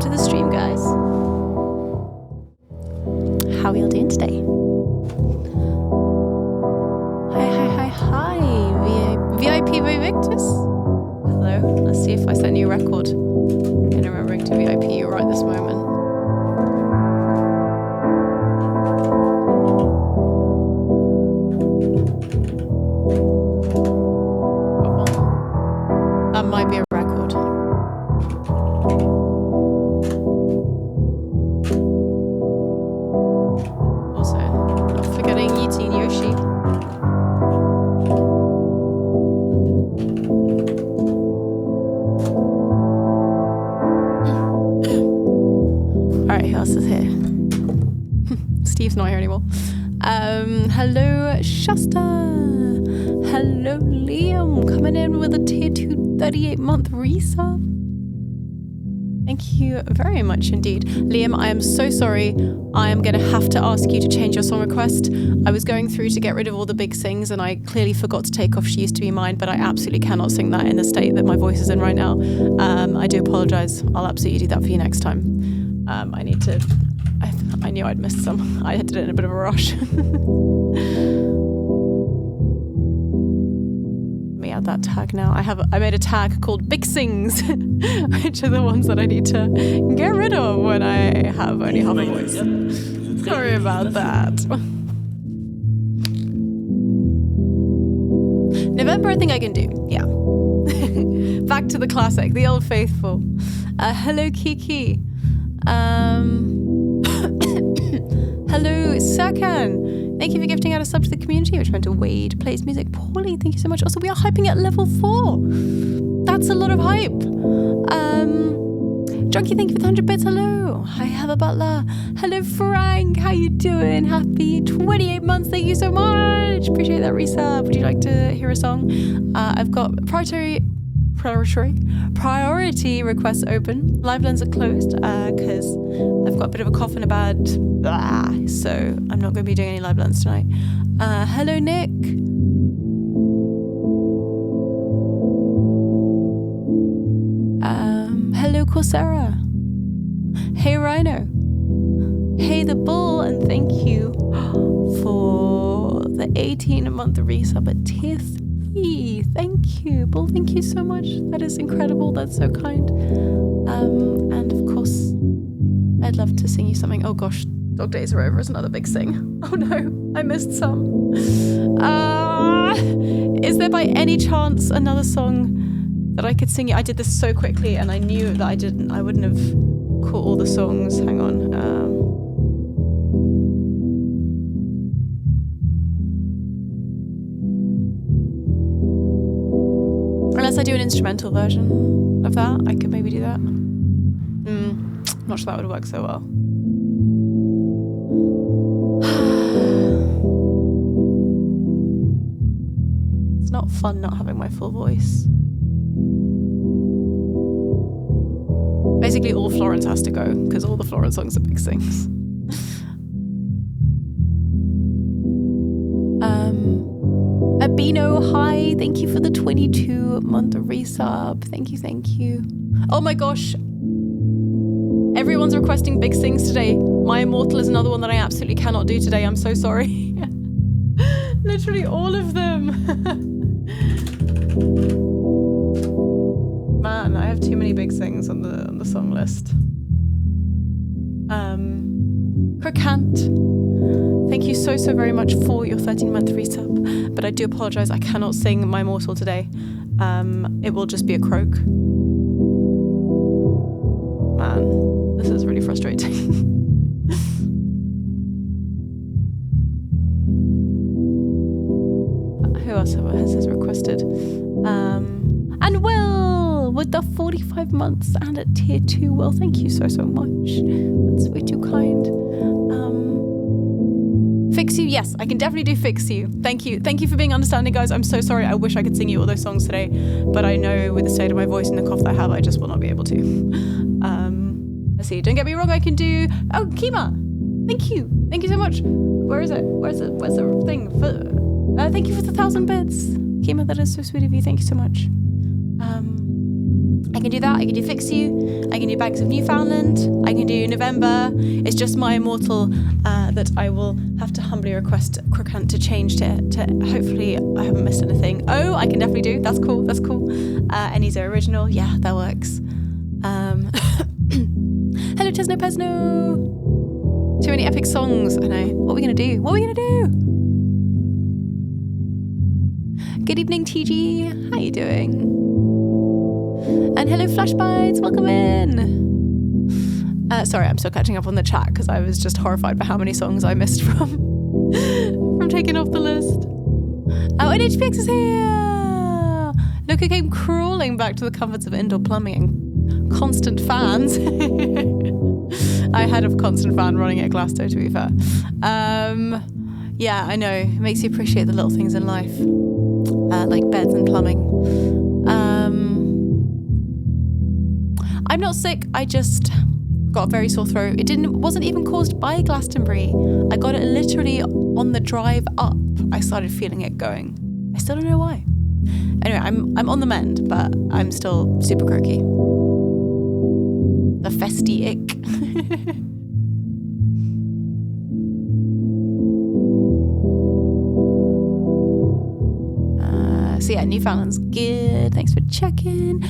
to the stream, guys. How are you all doing today? Hi. VIP Victus. Hello. Let's see if I set a new record in remembering to VIP you right this moment. That might be a record. Also, not forgetting Yuti and Yoshi. Alright, who else is here? Steve's not here anymore. Hello, Shasta. Hello, Liam, coming in with a tier 2 38-month resub. Thank you very much indeed. Liam, I am so sorry. I am going to have to ask you to change your song request. I was going through to get rid of all the big sings and I clearly forgot to take off She Used to Be Mine, but I absolutely cannot sing that in the state that my voice is in right now. I do apologise. I'll absolutely do that for you next time. I knew I'd missed some. I did it in a bit of a rush. Add that tag now. I made a tag called Big Sings, which are the ones that I need to get rid of when I have only half a voice. Sorry about that. November, I think I can do. Yeah. Back to the classic, the old faithful. Hello, Kiki. Hello, Serkan. Thank you for gifting out a sub to the community, which went to Wade Plays Music. Paulie, thank you so much. Also, we are hyping at level 4. That's a lot of hype. Junkie, thank you for the 100 bits. Hello. Hi, Heather Butler. Hello, Frank. How you doing? Happy 28 months. Thank you so much. Appreciate that resub. Would you like to hear a song? I've got priority requests open. Live lens are closed because I've got a bit of a cough and a bad so I'm not going to be doing any live lens tonight. Hello, Nick. Hello, Coursera. Hey, Rhino. Hey, the Bull, and thank you for the 18-month resub at tier 3. Thank you, Bull. Thank you so much. That is incredible. That's so kind. And of course, I'd love to sing you something. Oh gosh, Dog Days Are Over is another big sing. Oh no, I missed some. Is there by any chance another song that I could sing you? I did this so quickly and I knew that I wouldn't have caught all the songs. Hang on. Unless I do an instrumental version of that, I could maybe do that. Not sure that would work so well. It's not fun not having my full voice. Basically, all Florence has to go, because all the Florence songs are big sings. Abino, hi. Thank you for the 22-month resub. Thank you. Oh my gosh. Everyone's requesting big sings today. My Immortal is another one that I absolutely cannot do today. I'm so sorry. Literally all of them. Man, I have too many big sings on the song list. Krokant, thank you so very much for your 13-month resub. But I do apologize, I cannot sing My Immortal today. It will just be a croak. Man, this is really frustrating. Who else has requested? And Will, with the 45 months and at tier 2. Will, thank you so much. That's way too kind. Fix You, yes, I can definitely do Fix You. Thank you for being understanding, guys. I'm so sorry. I wish I could sing you all those songs today, but I know with the state of my voice and the cough that I have, I just will not be able to. Let's see. Don't get me wrong. I can do. Oh, Kima, thank you so much. Where is it? Where's the thing? Thank you for the 1,000 bits, Kima. That is so sweet of you. Thank you so much. I can do that. I can do Fix You. I can do Bags of Newfoundland. I can do November. It's just my immortal that I will have to humbly request Crookhunt to change to hopefully I haven't missed anything. Oh, I can definitely do. That's cool. That's cool. Enizo original. Yeah, that works. Hello, Tesno Pesno. Too many epic songs. I know. What are we going to do? What are we going to do? Good evening, TG. How you doing? And hello, Flashbites. Welcome in. Sorry, I'm still catching up on the chat because I was just horrified by how many songs I missed from taking off the list. Oh, and HPX is here. Look, I came crawling back to the comforts of indoor plumbing and constant fans. I had a constant fan running at Glasto, to be fair. Yeah, I know. It makes you appreciate the little things in life, like beds and plumbing. I'm not sick. I just got a very sore throat. It wasn't even caused by Glastonbury. I got it literally on the drive up. I started feeling it going. I still don't know why. Anyway, I'm on the mend, but I'm still super croaky. The festy ick. So yeah, Newfoundland's good. Thanks for checking.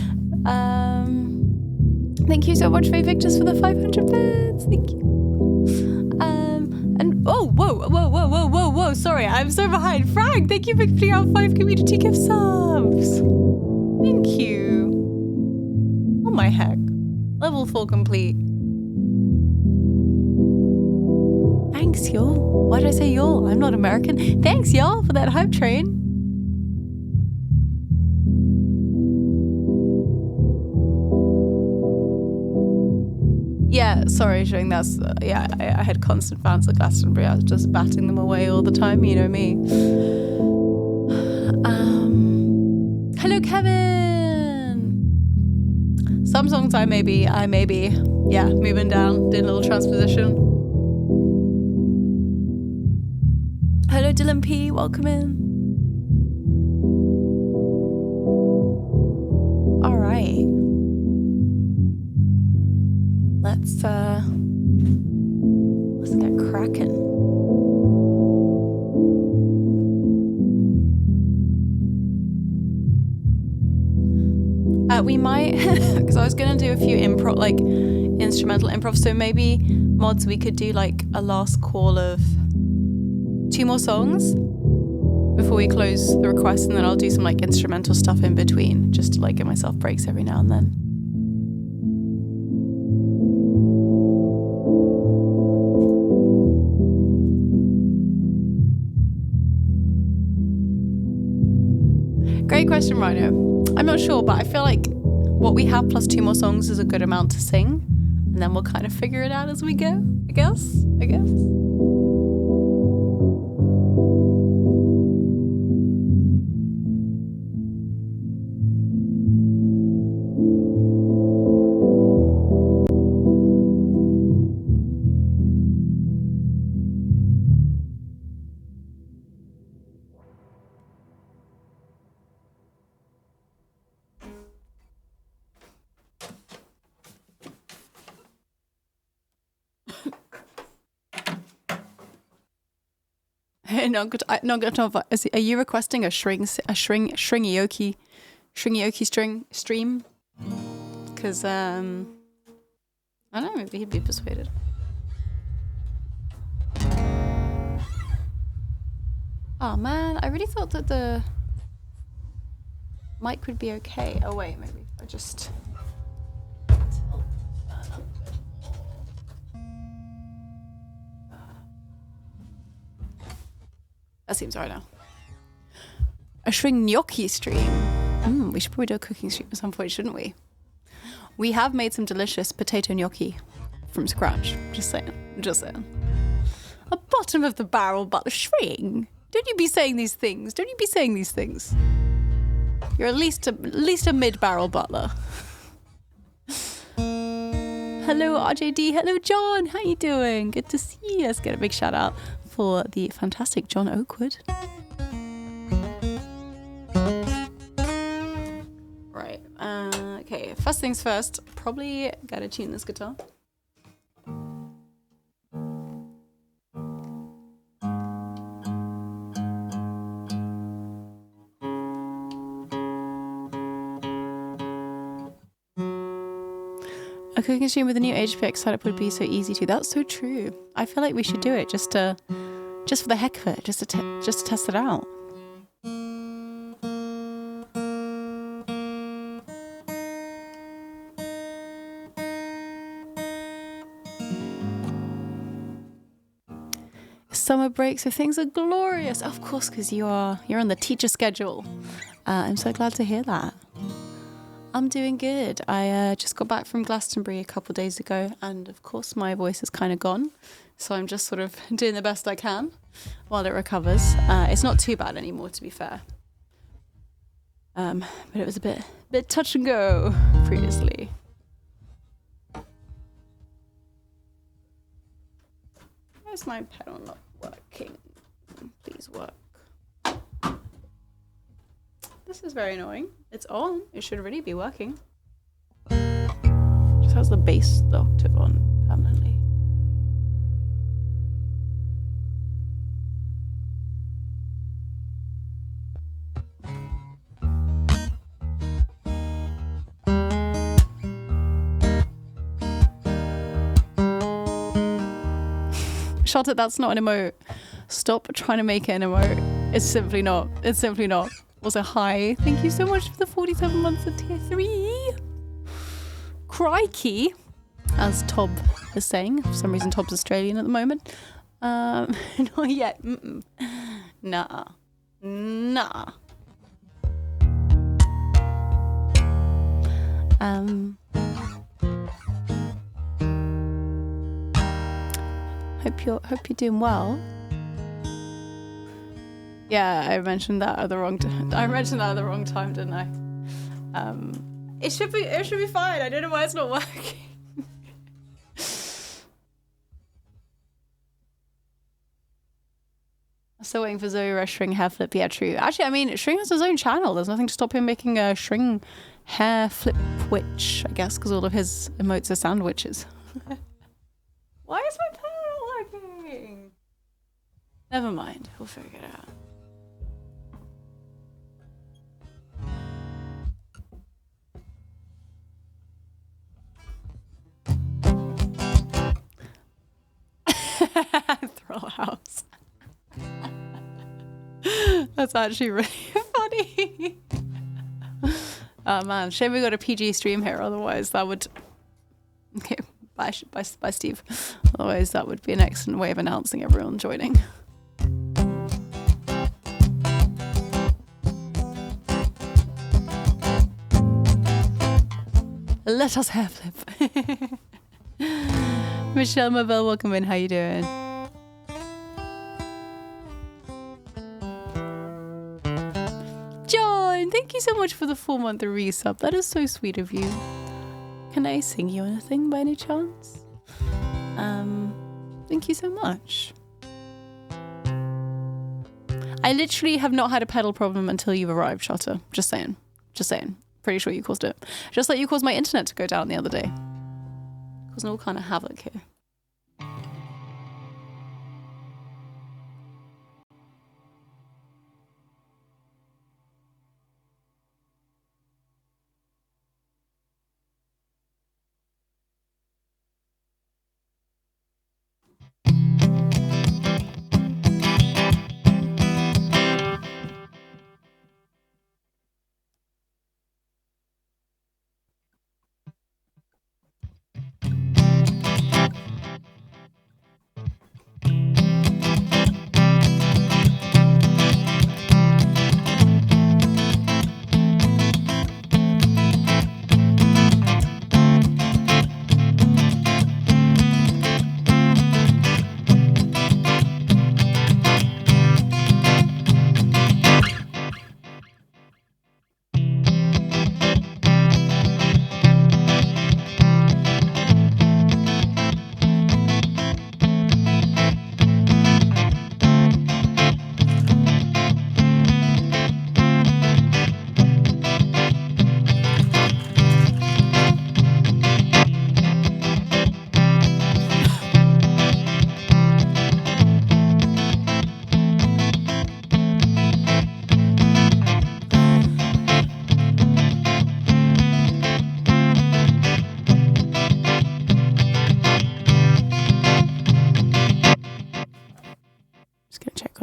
Thank you so much, Faye Victors, for the 500 bits. Thank you. And whoa. Sorry, I'm so behind. Frank, thank you for putting out 5 community gift subs. Thank you. Oh my heck. Level 4 complete. Thanks, y'all. Why did I say y'all? I'm not American. Thanks, y'all, for that hype train. Yeah, sorry, Shing, that's, yeah, I had constant fans at Glastonbury. I was just batting them away all the time, you know me. Hello, Kevin! Some songs I may be, yeah, moving down, doing a little transposition. Hello, Dylan P, welcome in. All right. Let's get cracking. We might, because I was gonna do a few improv, like instrumental improv. So maybe mods, we could do like a last call of 2 more songs before we close the request, and then I'll do some like instrumental stuff in between, just to like give myself breaks every now and then. Great question, Rhino. I'm not sure, but I feel like what we have plus 2 more songs is a good amount to sing, and then we'll kind of figure it out as we go, I guess. Are you requesting a shringy-oki stream? Because I don't know, maybe he'd be persuaded. Oh man, I really thought that the mic would be okay. Oh wait, maybe I just. That seems right now. A gnocchi stream. We should probably do a cooking stream at some point, shouldn't we? We have made some delicious potato gnocchi from scratch. Just saying. A bottom of the barrel butler shring. Don't you be saying these things. You're at least a mid-barrel butler. Hello, RJD. Hello, John. How you doing? Good to see you. Let's get a big shout out for the fantastic John Oakwood. Right. Okay. first things first, probably gotta tune this guitar. A cooking stream with a new HPX setup would be so easy too. That's so true. I feel like we should do it just for the heck of it, just to test it out. Summer break, so things are glorious. Of course, because you're on the teacher schedule. I'm so glad to hear that. I'm doing good. I just got back from Glastonbury a couple of days ago, and of course my voice is kind of gone, so I'm just sort of doing the best I can while it recovers. It's not too bad anymore, to be fair, but it was a bit touch and go previously. Where's my pedal not working? Please work. This is very annoying. It's on. It should really be working. Just has the bass, the octave on permanently. Shot it, that's not an emote. Stop trying to make it an emote. It's simply not. It's simply not. Also, hi. Thank you so much for the 47 months of tier 3. Crikey. As Tob is saying. For some reason, Tob's Australian at the moment. Not yet. Mm-mm. Nah. Hope you're doing well. Yeah, I mentioned that at the wrong time. I mentioned that at the wrong time, didn't I? It should be fine. I don't know why it's not working. I'm still waiting for Zoe Rush Shring hair flip. Yeah, true. Actually, I mean, Shring has his own channel. There's nothing to stop him making a Shring hair flip witch, I guess, because all of his emotes are sandwiches. Why is my pen not working? Never mind. We'll figure it out. Throw house. That's actually really funny. Oh man, shame we got a PG stream here. Otherwise, that would. Okay, bye, Steve. Otherwise, that would be an excellent way of announcing everyone joining. Let us hair flip. Michelle Mabel, welcome in. How you doing? John, thank you so much for the 4-month resub. That is so sweet of you. Can I sing you anything by any chance? Thank you so much. I literally have not had a pedal problem until you've arrived, Shutter. Just saying. Pretty sure you caused it. Just like you caused my internet to go down the other day. Causing all kind of havoc here.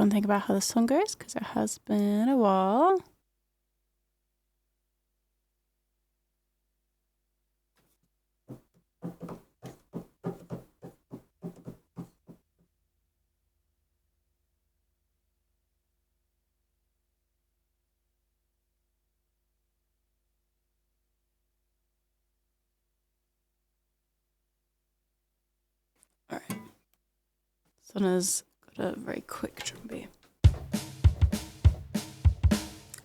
and think about how the song goes, because it has been a while. All right. Sonna's got a very quick drum beat.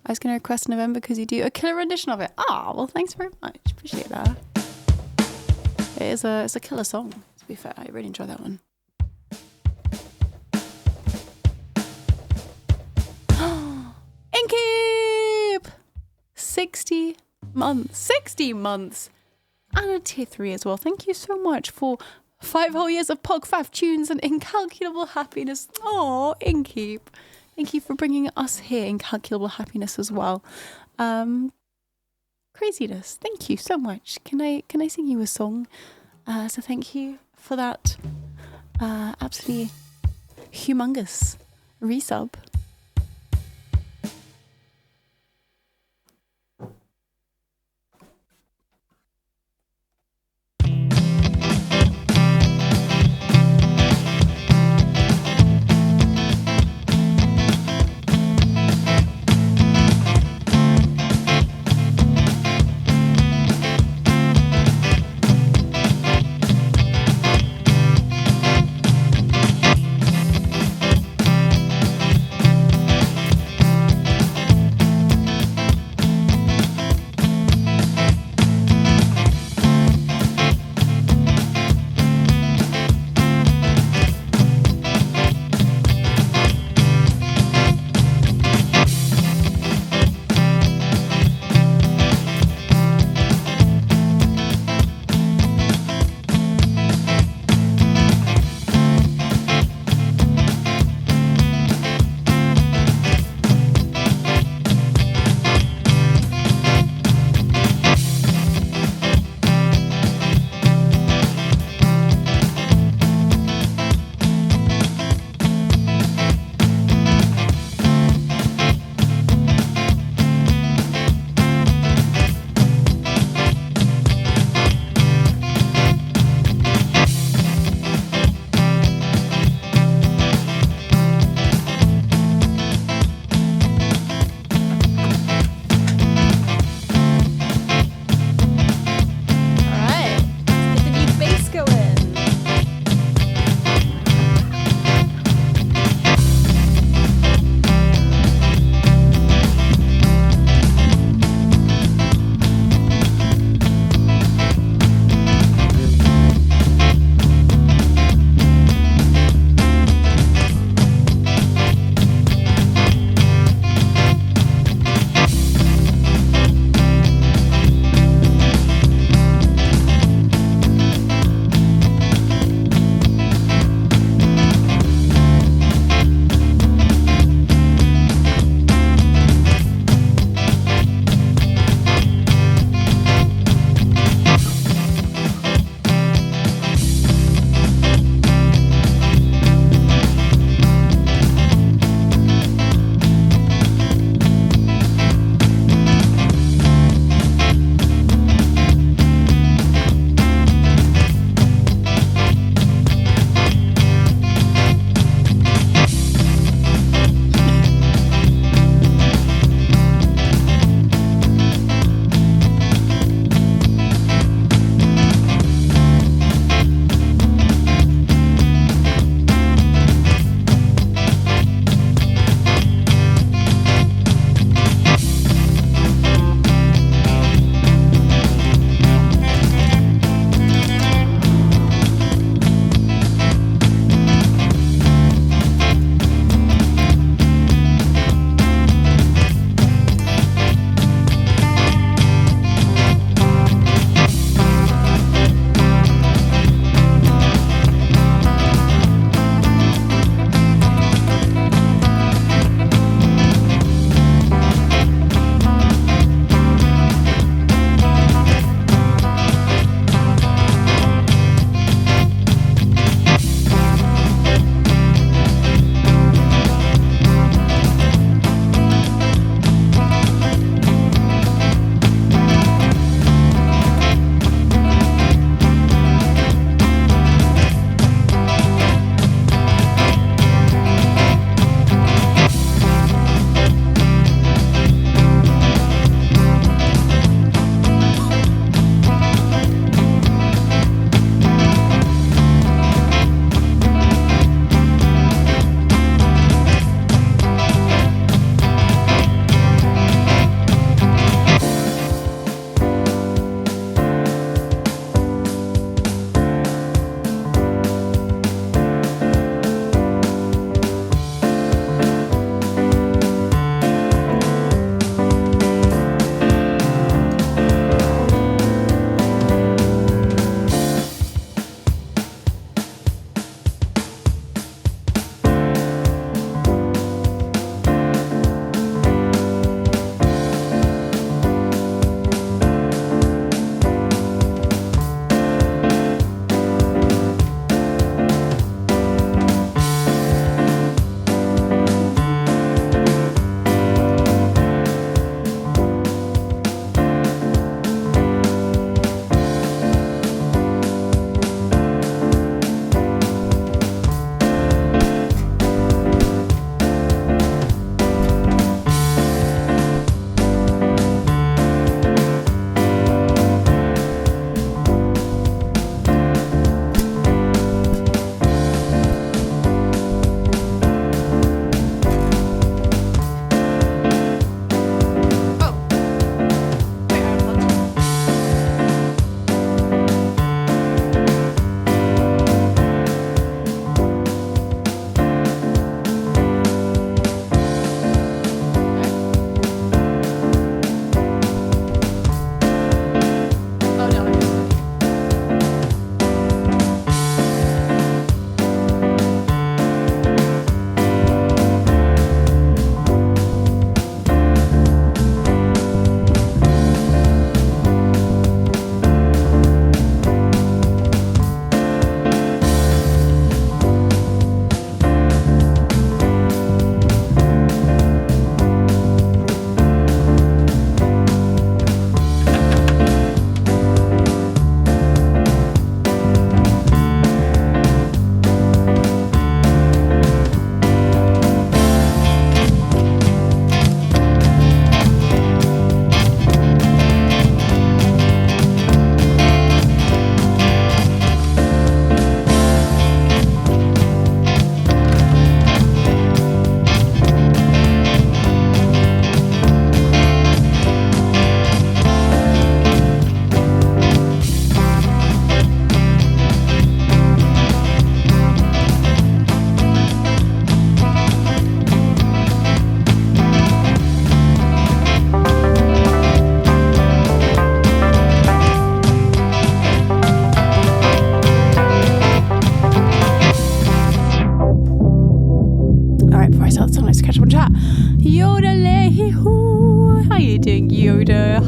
I was going to request November because you do a killer rendition of it. Well, thanks very much. Appreciate that. It's a killer song, to be fair. I really enjoy that one. Inkeep! 60 months. 60 months! And a tier 3 as well. Thank you so much for 5 whole years of Pog5 tunes and incalculable happiness. Oh, Inkeep. Thank you for bringing us here incalculable happiness as well. Craziness. Thank you so much. Can I sing you a song? So thank you for that absolutely humongous resub.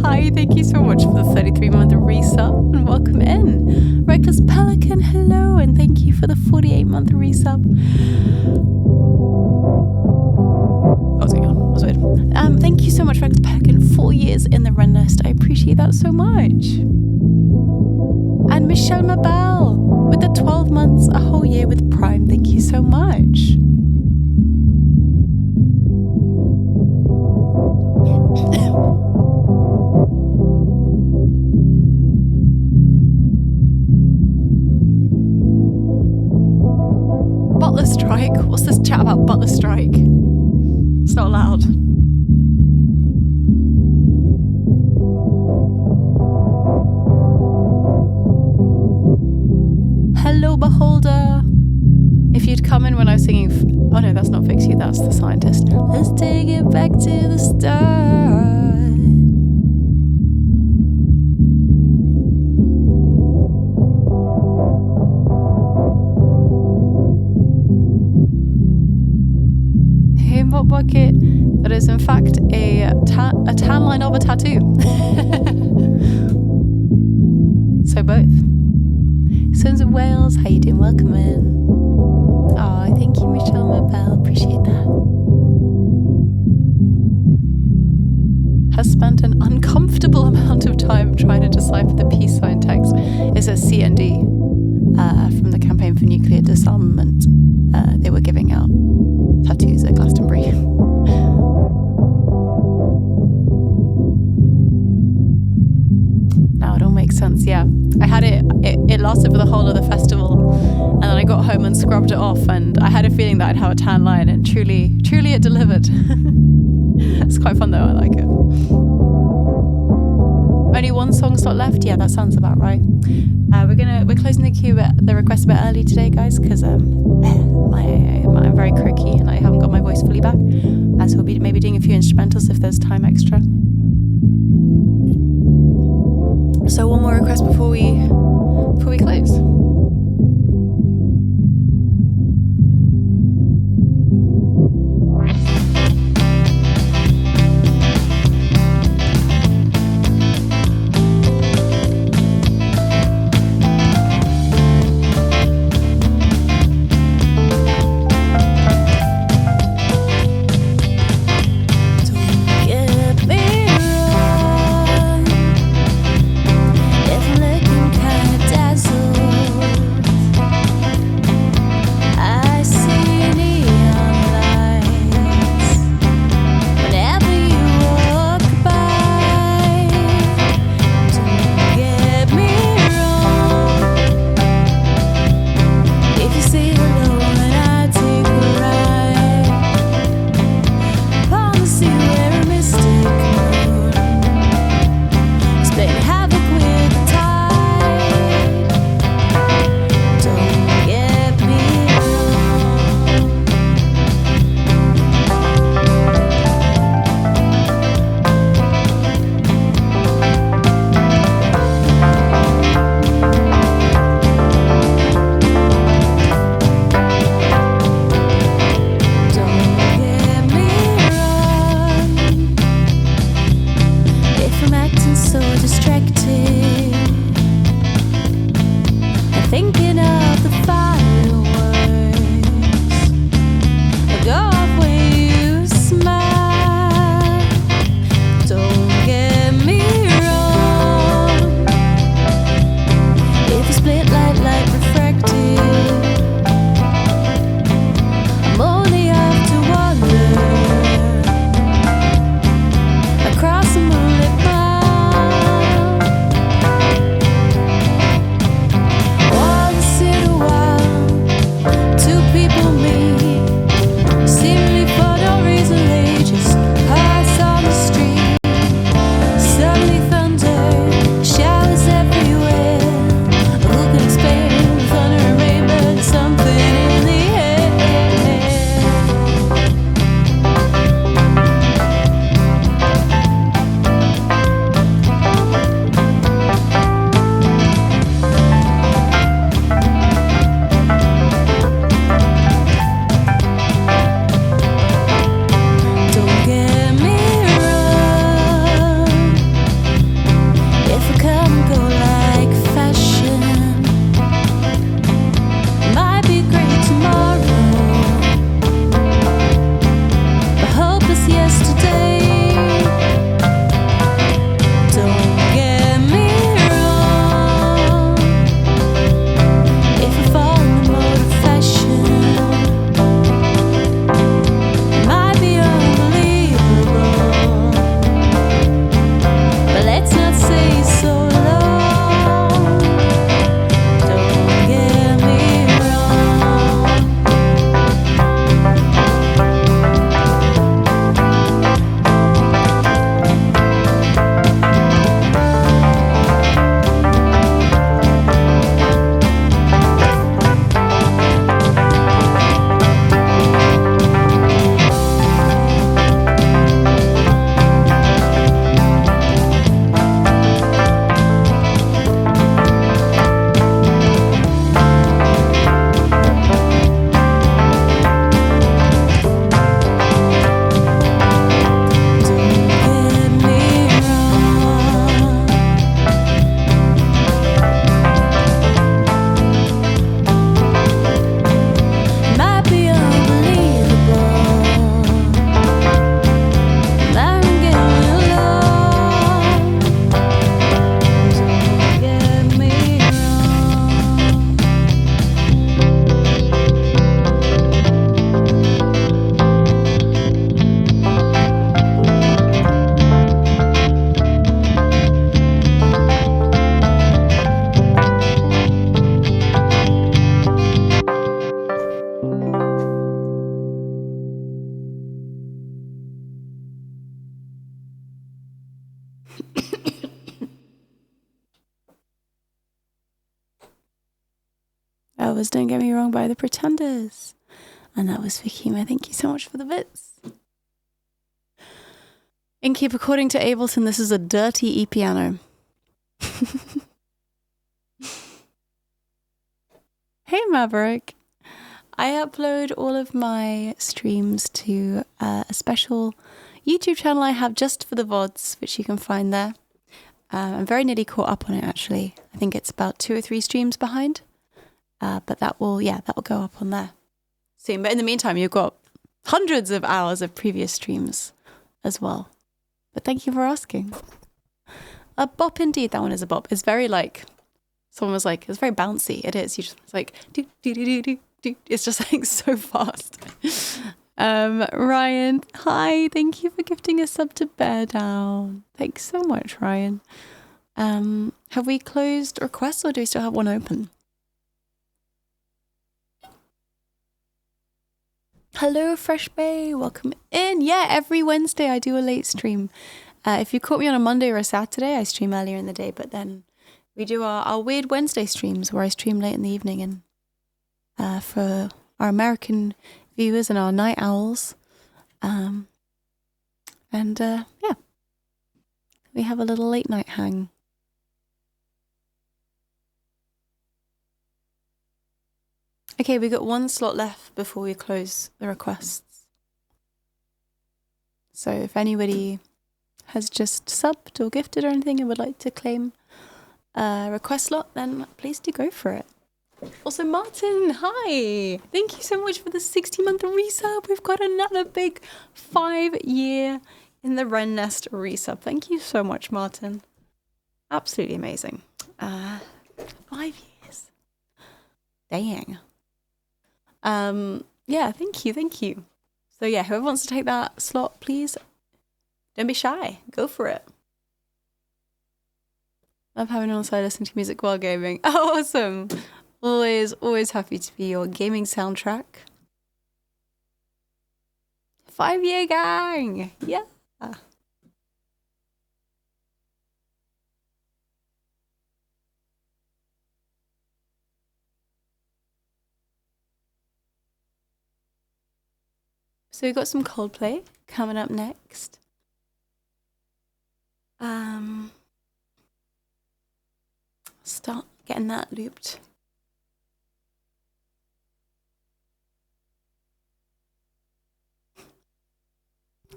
Hi, thank you so much for the 33-month resub and welcome in. Reckless Pelican, hello, and thank you for the 48-month resub. Oh, hang on, that was weird. Thank you so much, Reckless Pelican. 4 years in the run list. I appreciate that so much. And Michelle Mabel with the 12 months, a whole year with Prime. Thank you so much. Butler strike? What's this chat about Butler strike? It's not allowed. Hello, Beholder. If you'd come in when I was singing... Oh no, that's not Fix You, that's The Scientist. Let's take it back to the start. Aimbot bucket that is in fact a tan line of a tattoo. So both. Sons of Wales, how you doing? Welcome in. Oh, thank you, Michelle Mabel. Appreciate that. Has spent an uncomfortable amount of time trying to decipher the peace sign text. It's a CND from the Campaign for Nuclear Disarmament. They were giving out tattoos at Glastonbury. Now it all makes sense, yeah. I had it lasted for the whole of the festival, and then I got home and scrubbed it off, and I had a feeling that I'd have a tan line, and truly it delivered. It's quite fun though, I like it. Only one song slot left? Yeah, that sounds about right. We're closing the request a bit early today, guys, because I'm very croaky and I haven't got my voice fully back. So we'll be maybe doing a few instrumentals if there's time extra. So one more request before we close. If looking kinda dazzled that was Don't Get Me Wrong by The Pretenders. And that was Fakima. Thank you so much for the bits. Inkeep, according to Ableton, this is a dirty E-piano. Hey, Maverick. I upload all of my streams to a special YouTube channel I have just for the VODs, which you can find there. I'm very nearly caught up on it, actually. I think it's about 2 or 3 streams behind. But that will go up on there soon. But in the meantime, you've got hundreds of hours of previous streams as well. But thank you for asking. A bop indeed. That one is a bop. It's very like, someone was like, it's very bouncy. It is. It's like, do, do, do, do, do, do. It's just like so fast. Ryan, hi. Thank you for gifting a sub to Bear Down. Thanks so much, Ryan. Have we closed requests or do we still have one open? Hello, Fresh Bay. Welcome in. Yeah, every Wednesday I do a late stream. If you caught me on a Monday or a Saturday, I stream earlier in the day, but then we do our Weird Wednesday streams where I stream late in the evening. And for our American viewers and our night owls. Yeah, we have a little late night hang. Okay, we got 1 slot left before we close the requests. So if anybody has just subbed or gifted or anything and would like to claim a request slot, then please do go for it. Also, Martin, hi! Thank you so much for the 60-month resub. We've got another big 5-year in the Wren Nest resub. Thank you so much, Martin. Absolutely amazing. 5 years. Dang. Yeah, thank you. So yeah, whoever wants to take that slot, please don't be shy. Go for it. Love having on the side listening to music while gaming. Oh, awesome. Always happy to be your gaming soundtrack. 5-year gang. Yeah. So we've got some Coldplay coming up next. Start getting that looped.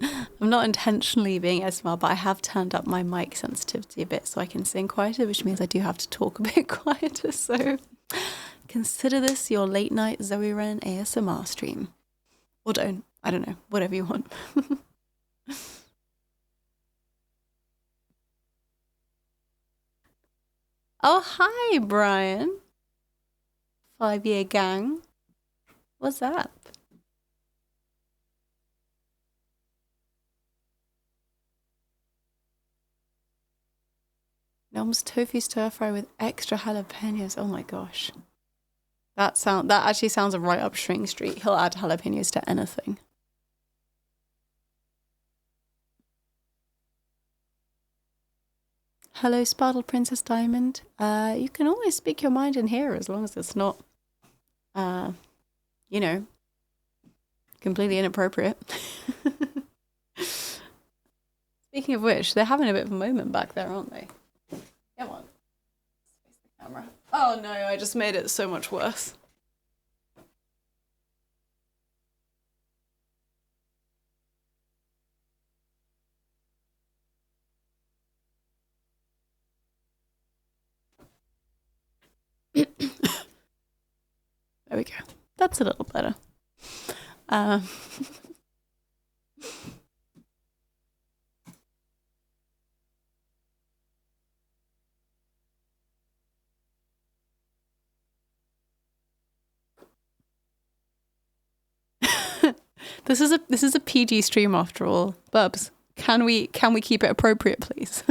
I'm not intentionally being ASMR, but I have turned up my mic sensitivity a bit so I can sing quieter, which means I do have to talk a bit quieter. So consider this your late night Zoe Wren ASMR stream. Or don't. I don't know. Whatever you want. Oh, hi, Brian. 5-year gang. What's up? Nom's tofu stir fry with extra jalapenos. Oh my gosh. That actually sounds right up String Street. He'll add jalapenos to anything. Hello, Sparkle Princess Diamond. You can always speak your mind in here as long as it's not, you know, completely inappropriate. Speaking of which, they're having a bit of a moment back there, aren't they? Come on. Face the camera. Oh no, I just made it so much worse. There we go. That's a little better. This is a PG stream after all. Bubs, can we keep it appropriate, please?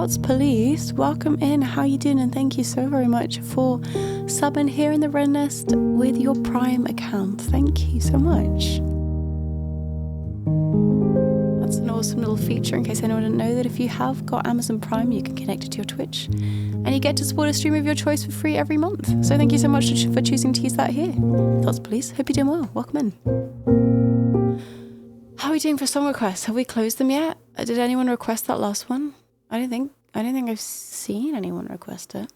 Thoughts Police, welcome in. How you doing? And thank you so very much for subbing here in the Red Nest with your Prime account. Thank you so much. That's an awesome little feature in case anyone didn't know that if you have got Amazon Prime, you can connect it to your Twitch and you get to support a stream of your choice for free every month. So thank you so much for choosing to use that here. Thoughts Police, hope you're doing well. Welcome in. How are we doing for song requests? Have we closed them yet? Did anyone request that last one? I don't think I've seen anyone request it.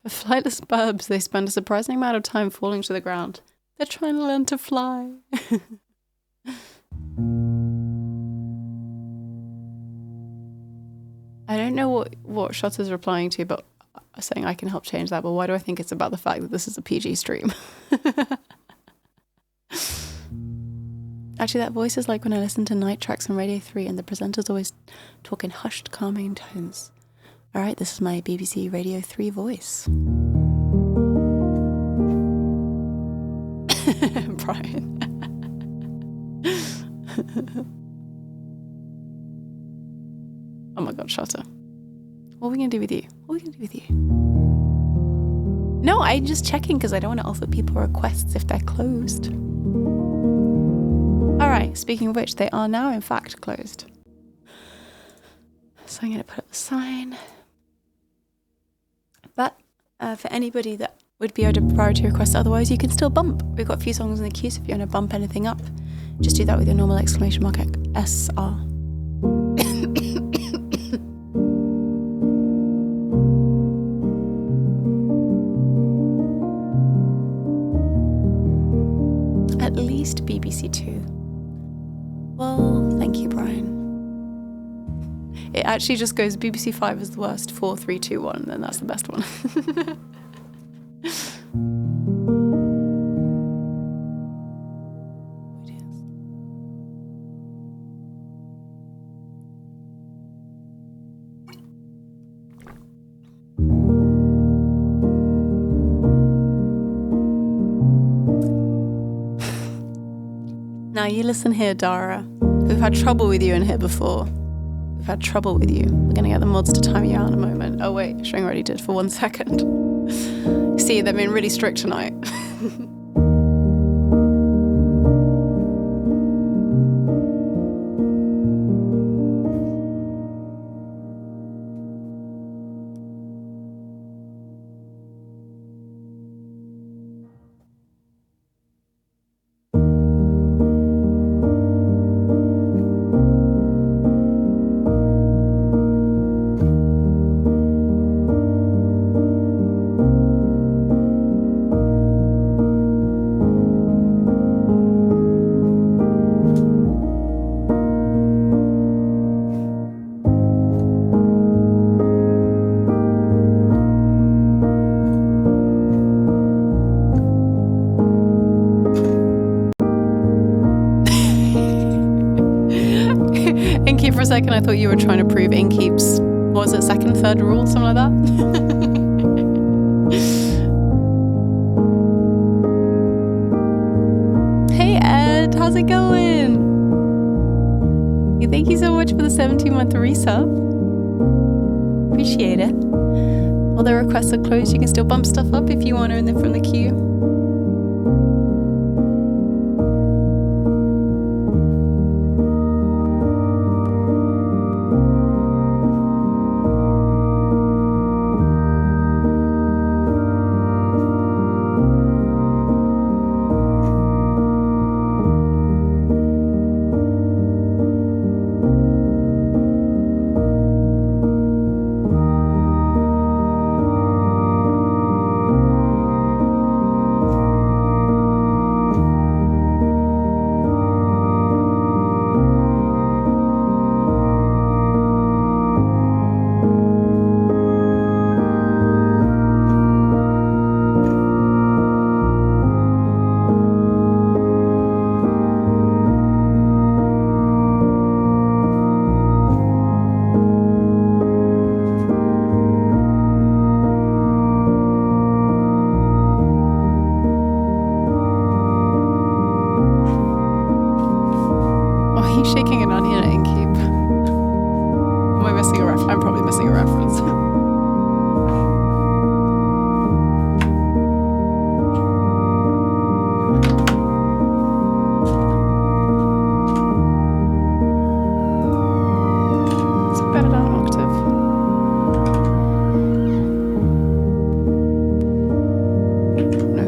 For flightless birds, they spend a surprising amount of time falling to the ground. They're trying to learn to fly. I don't know what Shotter's replying to, but saying I can help change that. But why do I think it's about the fact that this is a PG stream? Actually, that voice is like when I listen to night tracks on Radio 3 and the presenter's always talking hushed, calming tones. All right, this is my BBC Radio 3 voice. Brian. Oh my God, Shutter. What are we going to do with you? No, I'm just checking because I don't want to offer people requests if they're closed. All right, speaking of which, they are now in fact closed. So I'm going to put up the sign. But for anybody that would be able to priority request otherwise, you can still bump. We've got a few songs in the queue, so if you want to bump anything up, just do that with your normal exclamation mark SR. At least BBC 2. Well, thank you, Brian. It actually just goes BBC 5 is the worst, 4, 3, 2, 1, and then that's the best one. Now you listen here, Dara. We've had trouble with you in here before. We've had trouble with you. We're going to get the mods to time you out in a moment. Oh wait, Shring already did for 1 second. See, they've been really strict tonight. For a second, I thought you were trying to prove Inkeep's, what was it, second, third rule, something like that? Hey Ed, how's it going? Thank you so much for the 17-month resub. Appreciate it. Although requests are closed, you can still bump stuff up if you want to, and then from the queue. green onion at Inkeep. Am I missing a reference? I'm probably missing a reference. Better down an octave. No.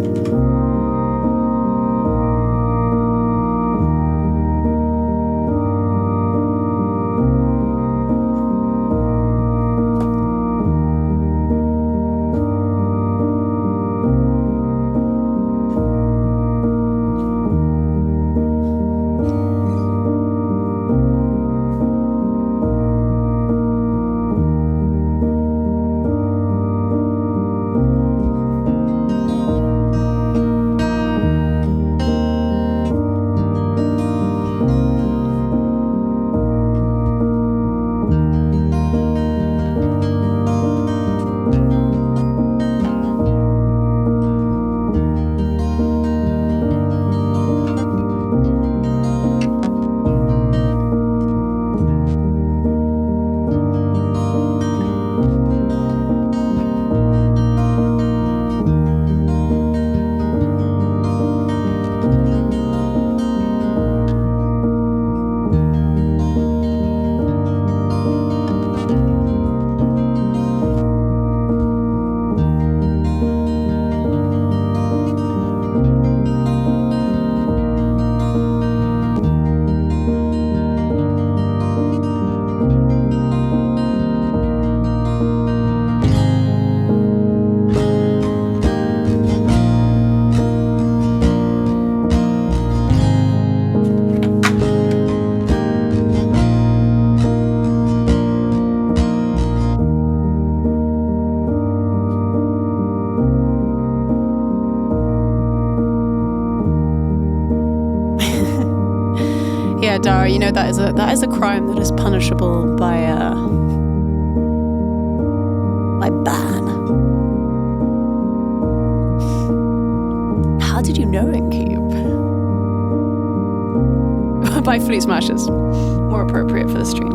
Yeah, Dara, you know that is a crime that is punishable by ban. How did you know, Inkeep? By Flute Smashers. More appropriate for the stream.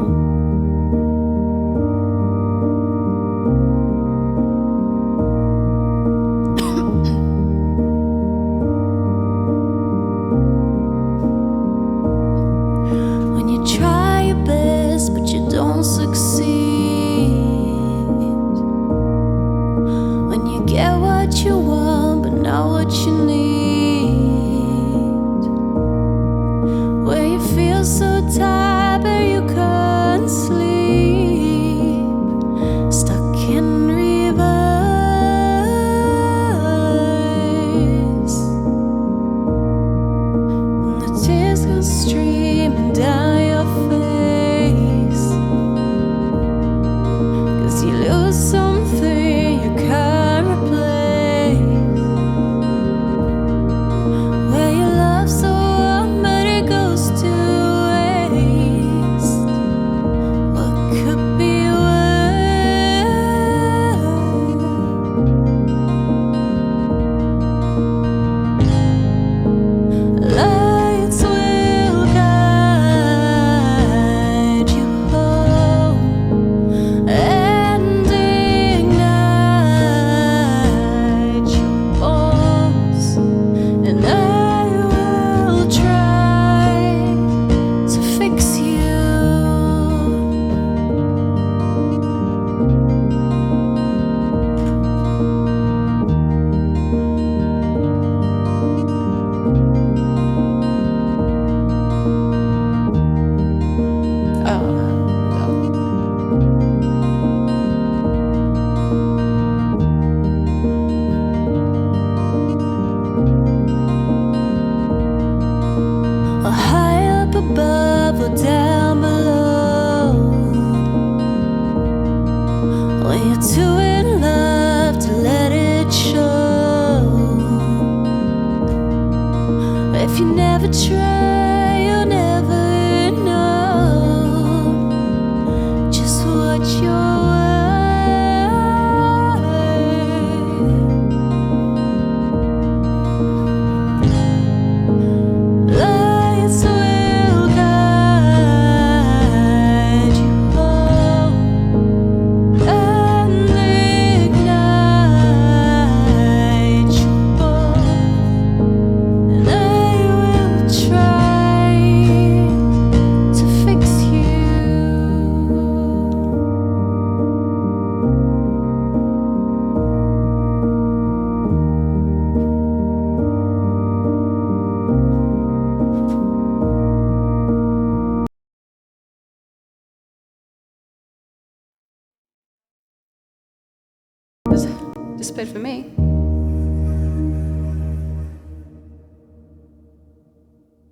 has disappeared for me.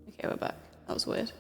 Okay, we're back. That was weird.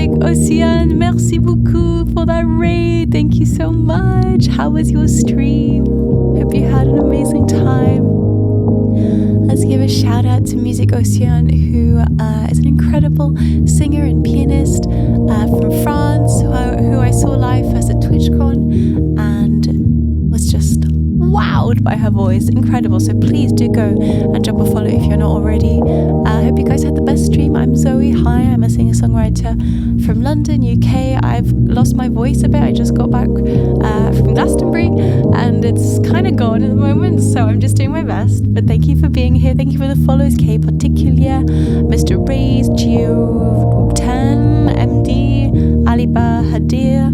music. Ocean, merci beaucoup for that raid. Thank you so much. How was your stream? Hope you had an amazing time. Let's give a shout out to Music Ocean, who is an incredible singer and pianist from France, who I saw live first at TwitchCon and was just wowed by her voice. Incredible. So please do go and drop a follow if you're not already. I hope you guys had the best stream. I'm Zoe. Hi, I'm a singer-songwriter from London, UK. I've lost my voice a bit. I just got back from Glastonbury and it's kind of gone at the moment, so I'm just doing my best. But thank you for being here. Thank you for the follows. K Particular, Mr. Rays, Geo 10, MD, Aliba Hadir,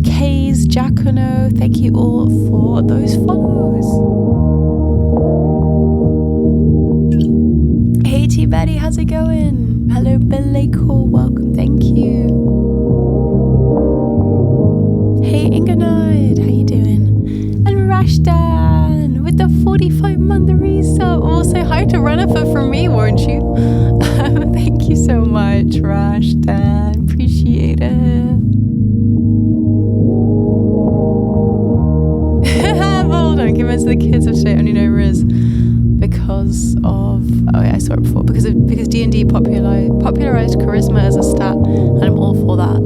Kays, Giacono, thank you all for those follows. Hey T Betty, how's it going? Hello Beleko, welcome, thank you. Hey Inganide, how you doing? And Rashdan with the 45-month resub. Also, hi to Renifer from me, weren't you? Thank you so much, Rashdan. Appreciate it. Don't give it to the kids if they only know Riz because of I saw it before because D&D popularized charisma as a stat, and I'm all for that.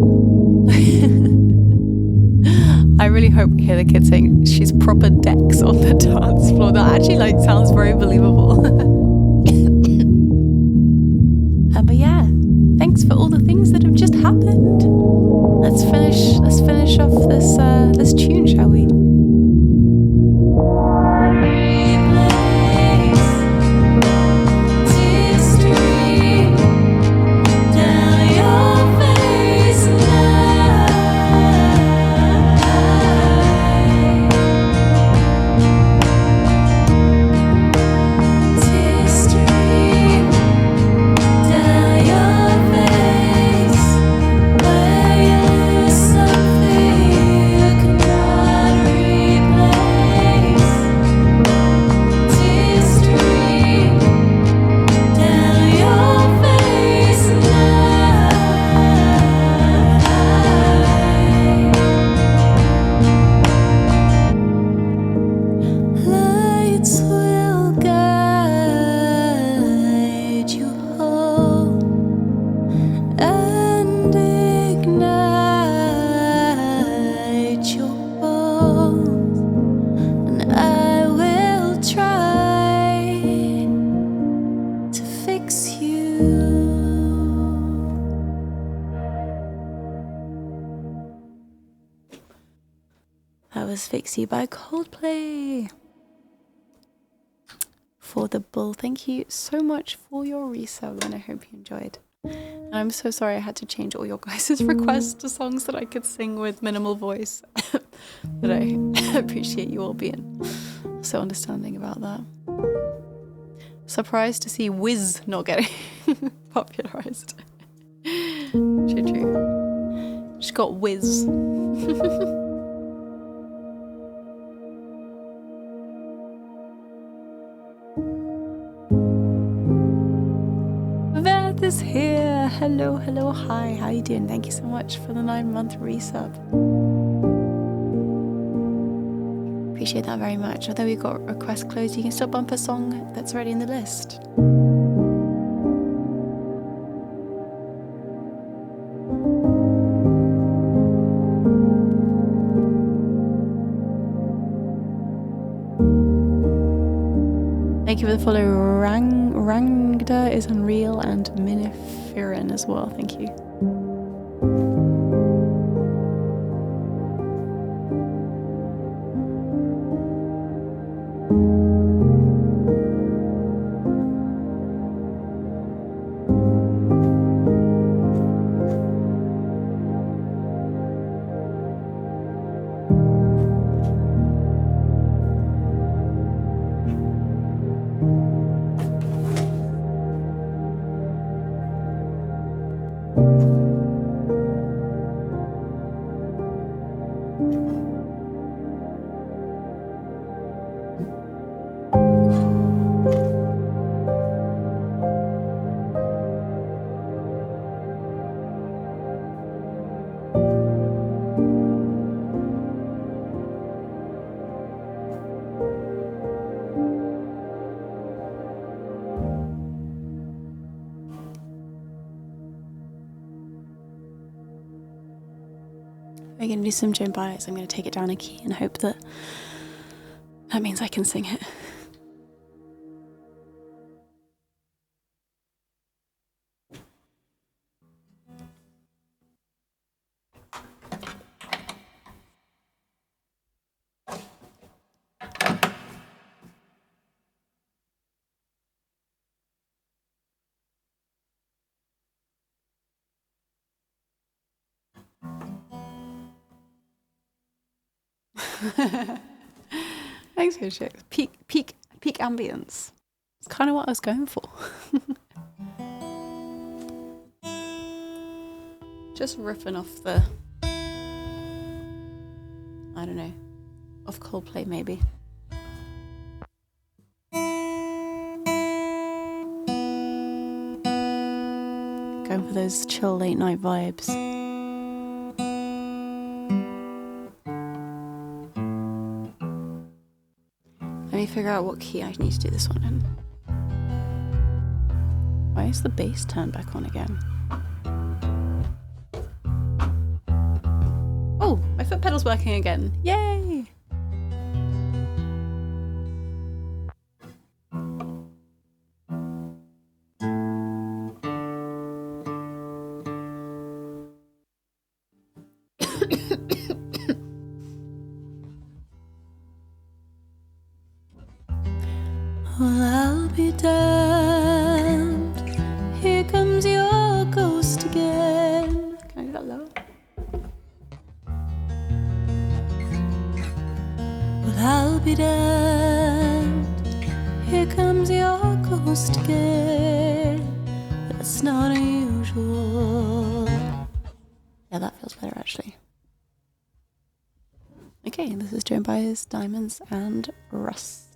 I really hope we hear the kids saying she's proper Dex on the dance floor. That actually sounds very believable. But yeah, thanks for all the things that have just happened. Let's finish off this tune, shall we? Fix You by Coldplay. For the bull, thank you so much for your resub and I hope you enjoyed. And I'm so sorry I had to change all your guys' requests to songs that I could sing with minimal voice. But I appreciate you all being so understanding about that. Surprised to see Wiz not getting popularized. True. She got Wiz. Veth is here. Hello, hi. How you doing? Thank you so much for the 9-month resub. Appreciate that very much. Although we've got request closed, you can still bump a song that's already in the list. Thank you for the follow. Rangda is Unreal and Minifirin as well. Thank you. We're going to do some Joan Baez. I'm going to take it down a key and hope that means I can sing it. Thanks for checks. Peak ambience. It's kind of what I was going for. Just riffing off the, I don't know, off Coldplay maybe. Going for those chill late night vibes. Let me figure out what key I need to do this one in. Why is the bass turned back on again? Oh, my foot pedal's working again. Yay! Well, I'll be damned. Here comes your ghost again. Can I do that low? Well, I'll be damned. Here comes your ghost again. That's not unusual. Yeah, that feels better actually. Okay, this is Joan Baez, Diamonds and Rust.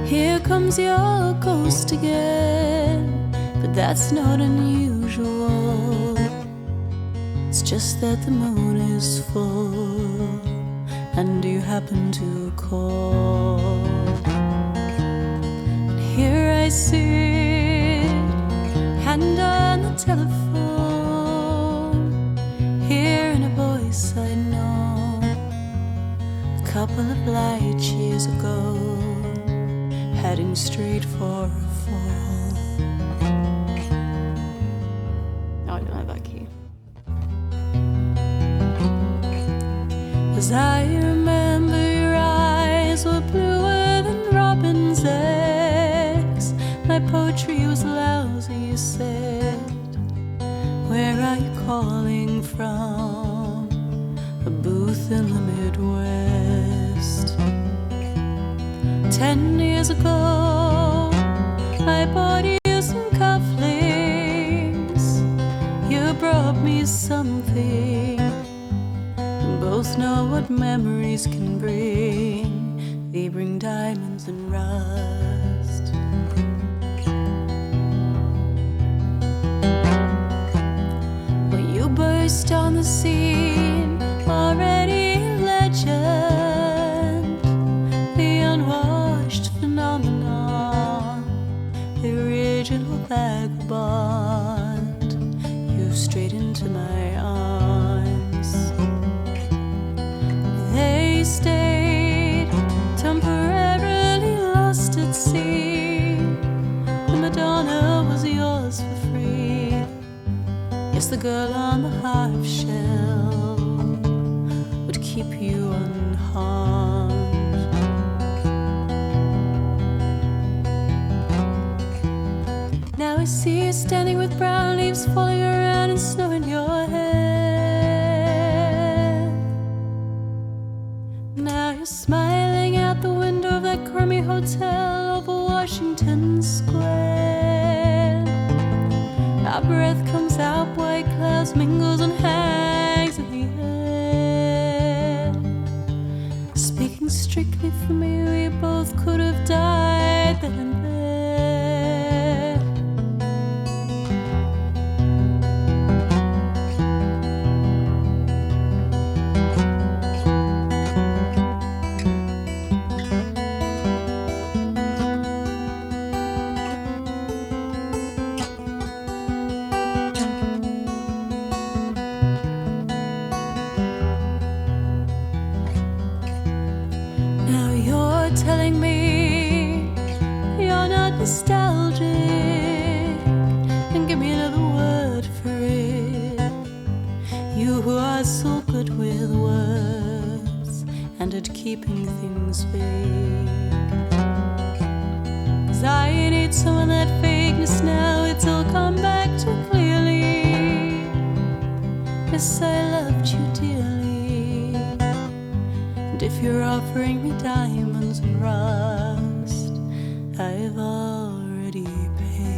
Here comes your ghost again, but that's not unusual. It's just that the moon is full and you happen to call. And here I sit, hand on the telephone, hearing a voice I know a couple of light years ago, heading straight for a fall. No, I don't have that key. As I remember, your eyes were bluer than robin's eggs. My poetry was lousy, you said. Where are you calling from? A booth in the Midwest. 10 years ago, I bought you some cufflinks. You brought me something. We both know what memories can bring. They bring diamonds and rust. Well, you burst on the scene, already a legend. The unwashed phenomenon, the original vagabond. You straight into my arms. They stayed temporarily lost at sea. The Madonna was yours for free. Yes, the girl on the half shell would keep you unharmed. Now I see you standing with brown leaves falling around and snow in your hair. Now you're smiling out the window of that crowd crummy hotel over Washington Square. Our breath comes out, white clouds mingles and hangs in the air. Speaking strictly for me, we both could have died then and there. Telling me you're not nostalgic, and give me another word for it. You who are so good with words and at keeping things vague. 'Cause I need some of that vagueness now, it's all come back too clearly. Yes, I loved you dearly, and if you're offering me diamonds and rust, I've already paid.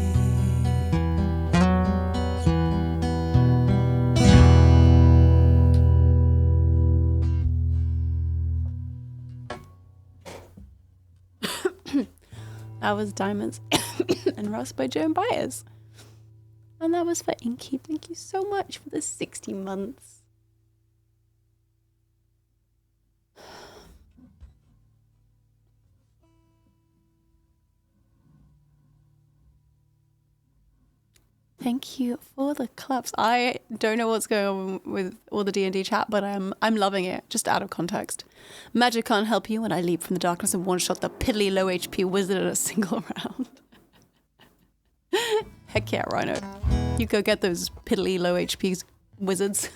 That was Diamonds and Rust by Joan Baez. And that was for Inky. Thank you so much for the 60 months. Thank you for the claps. I don't know what's going on with all the D&D chat, but I'm loving it, just out of context. Magic can't help you when I leap from the darkness and one-shot the piddly low HP wizard in a single round. Heck yeah, Rhino. You go get those piddly low HP wizards.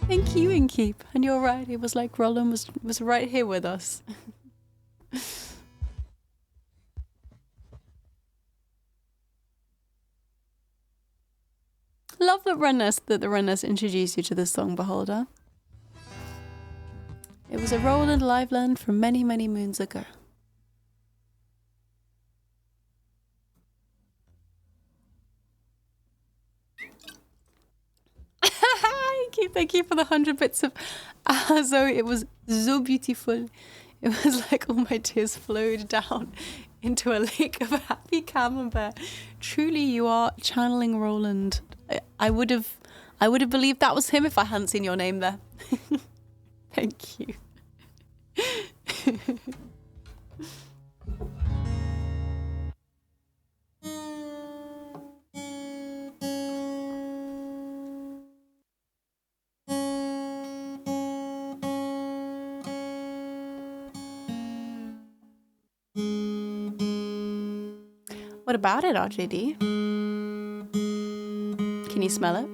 Thank you, Inkeep. And you're right, it was like Roland was right here with us. Love that the Reness introduced you to this song, Beholder. It was a Roland Liveland from many, many moons ago. Thank you for the 100 bits of Zoe. It was so beautiful. It was like all my tears flowed down into a lake of happy camembert. Truly, you are channeling Roland. I would have believed that was him if I hadn't seen your name there. Thank you. What about it, RJD? Can you smell it?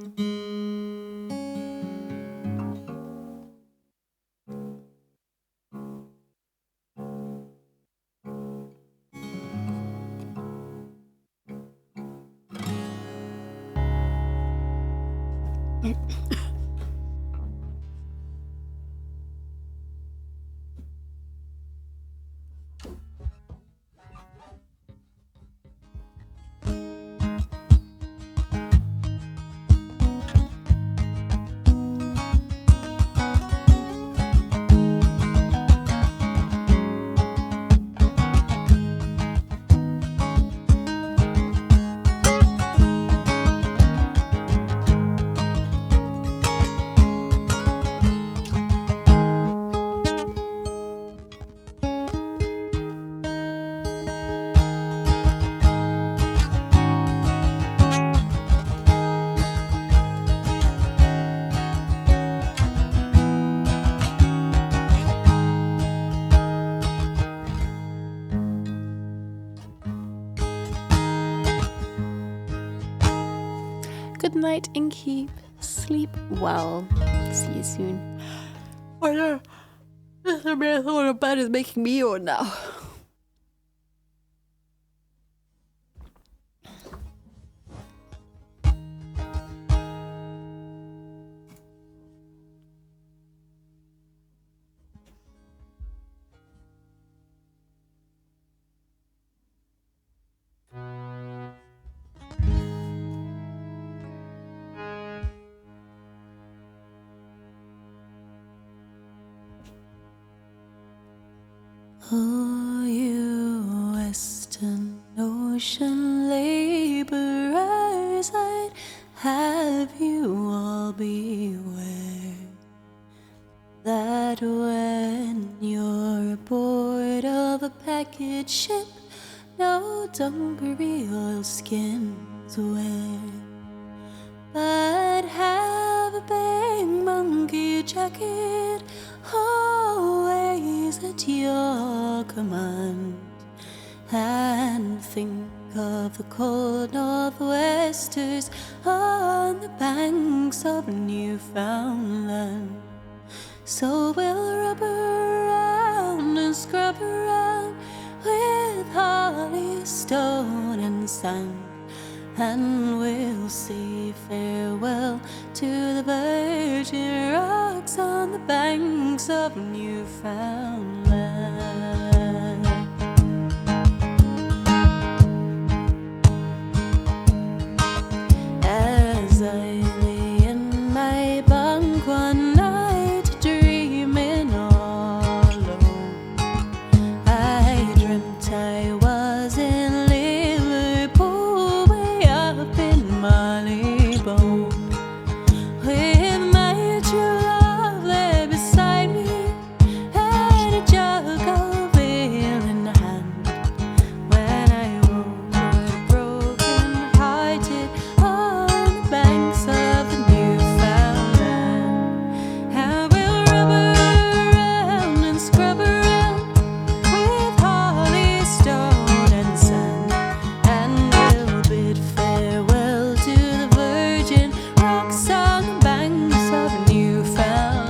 Good night, Inky. Sleep well. See you soon. Oh no. The marathon of bed is making me yawn now. ocean laborers, I'd have you all beware that when you're aboard of a package ship, no dungaree oilskins wear, but have a big monkey jacket always at your command, and think of the cold northwesters on the banks of Newfoundland. So we'll rub around and scrub around with holly, stone and sand, and we'll say farewell to the virgin rocks on the banks of Newfoundland. As I lay in my bunk one night dreaming all alone, I dreamt I was in Liverpool, way up in Marylebone, with my true love there beside me, and a jug of ale in hand, when I woke broken-hearted on the banks of the Newfoundland. I will rub around and scrub around with holly, stone and sand, and we'll bid farewell to the virgin rocks on the banks of Newfoundland.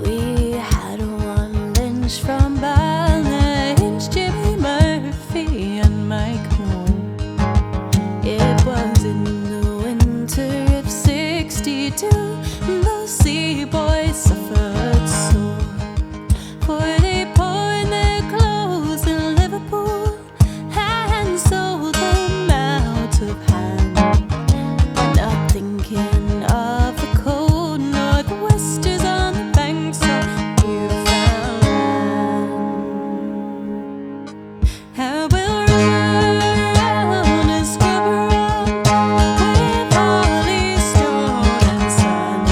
We had one lynch from Bally's, Jimmy Murphy and Mike Moore. It was in the winter of '62, and those sea boys suffered sore, for they pawned their clothes in Liverpool and sold them out of hand, not thinking of the cold northwesters on the banks of Newfoundland. I will run around and scrub around with holly, stone and sand,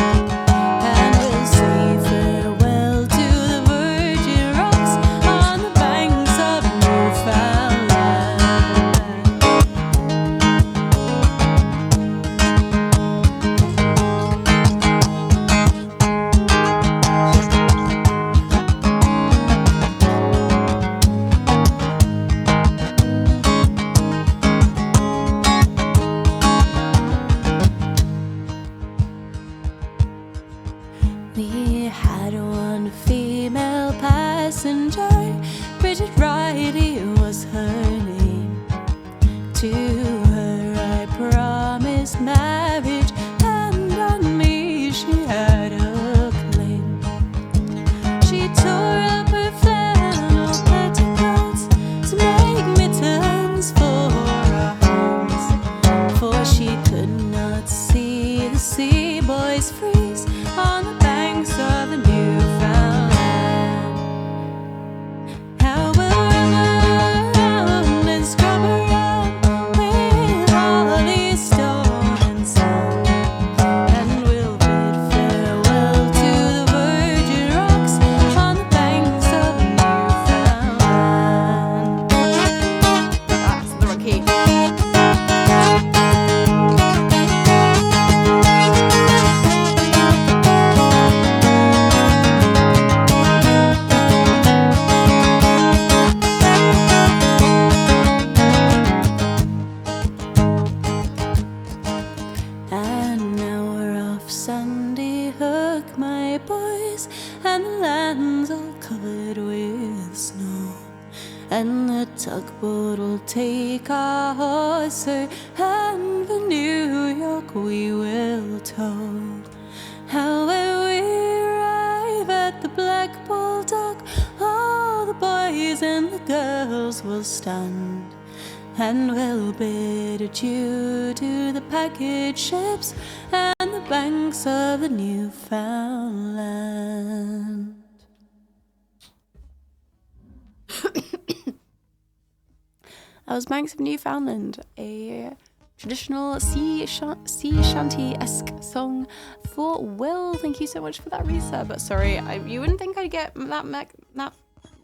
and we'll say farewell to the virgin rocks on the banks of Newfoundland. We had one female passenger, Bridget Riley was her name. To her I promised marriage, and on me she had a claim. She tore up her flannel petticoats to make mittens for our hands, for she could not see the sea boys freeze on the banks of the Newfoundland. I will run around and scrub around with holly, stone and sand, and we'll bid farewell to the virgin rocks on the banks of Newfoundland. That's the wrong key. And now we're off Sandy Hook, my boys, and the land's all covered with snow, and the tugboat will take our hawser, and for New York we will tow. How when we arrive at the Black Bull dock, all the boys boys and the girls will stand and will bid adieu to the package ships and the banks of the Newfoundland. That was Banks of Newfoundland, a traditional sea shanty-esque song for Will. Thank you so much for that resub. Sorry, you wouldn't think I'd get that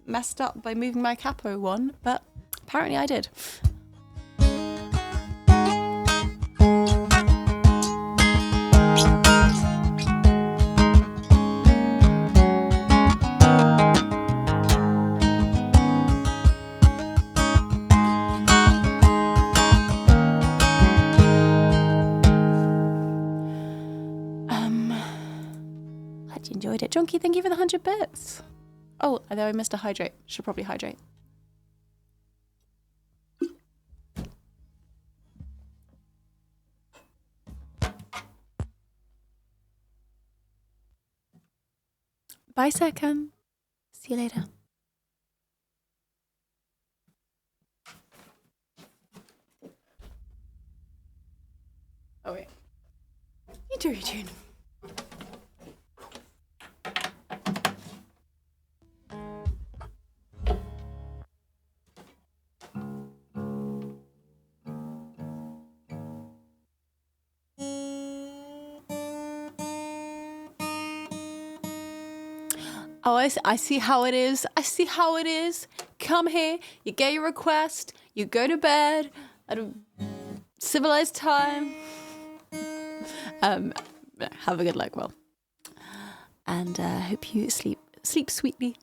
messed up by moving my capo one, but apparently I did. Glad you enjoyed it. Jonky, thank you for the 100 bits. Oh, although I missed a hydrate. Should probably hydrate. Bye, Serkan. See you later. Oh, wait. You do your tune. Oh, I see how it is. I see how it is. Come here, you get your request, you go to bed at a civilized time. Have a good luck, Will. And hope you sleep sweetly.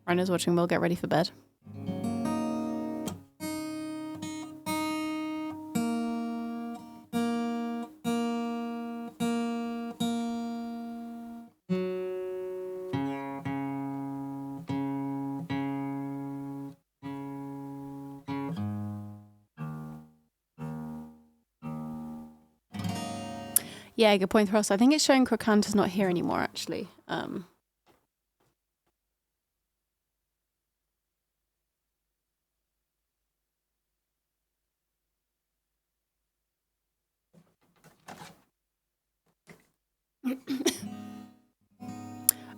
Rhino's watching Will get ready for bed. Yeah, good point, Ross. I think it's showing Crocanta's not here anymore, actually.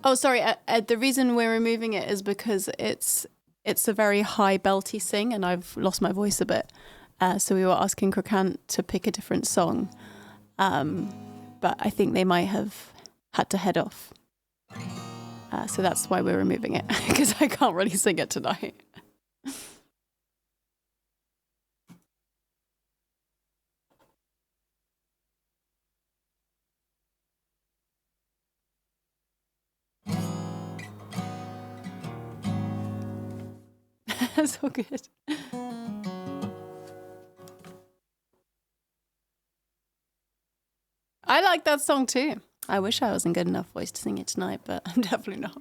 Oh, sorry. The reason we're removing it is because it's a very high belty sing, and I've lost my voice a bit. So we were asking Crocant to pick a different song. But I think they might have had to head off. So that's why we're removing it, because I can't really sing it tonight. That's all good. I like that song too. I wish I was in good enough voice to sing it tonight, but I'm definitely not.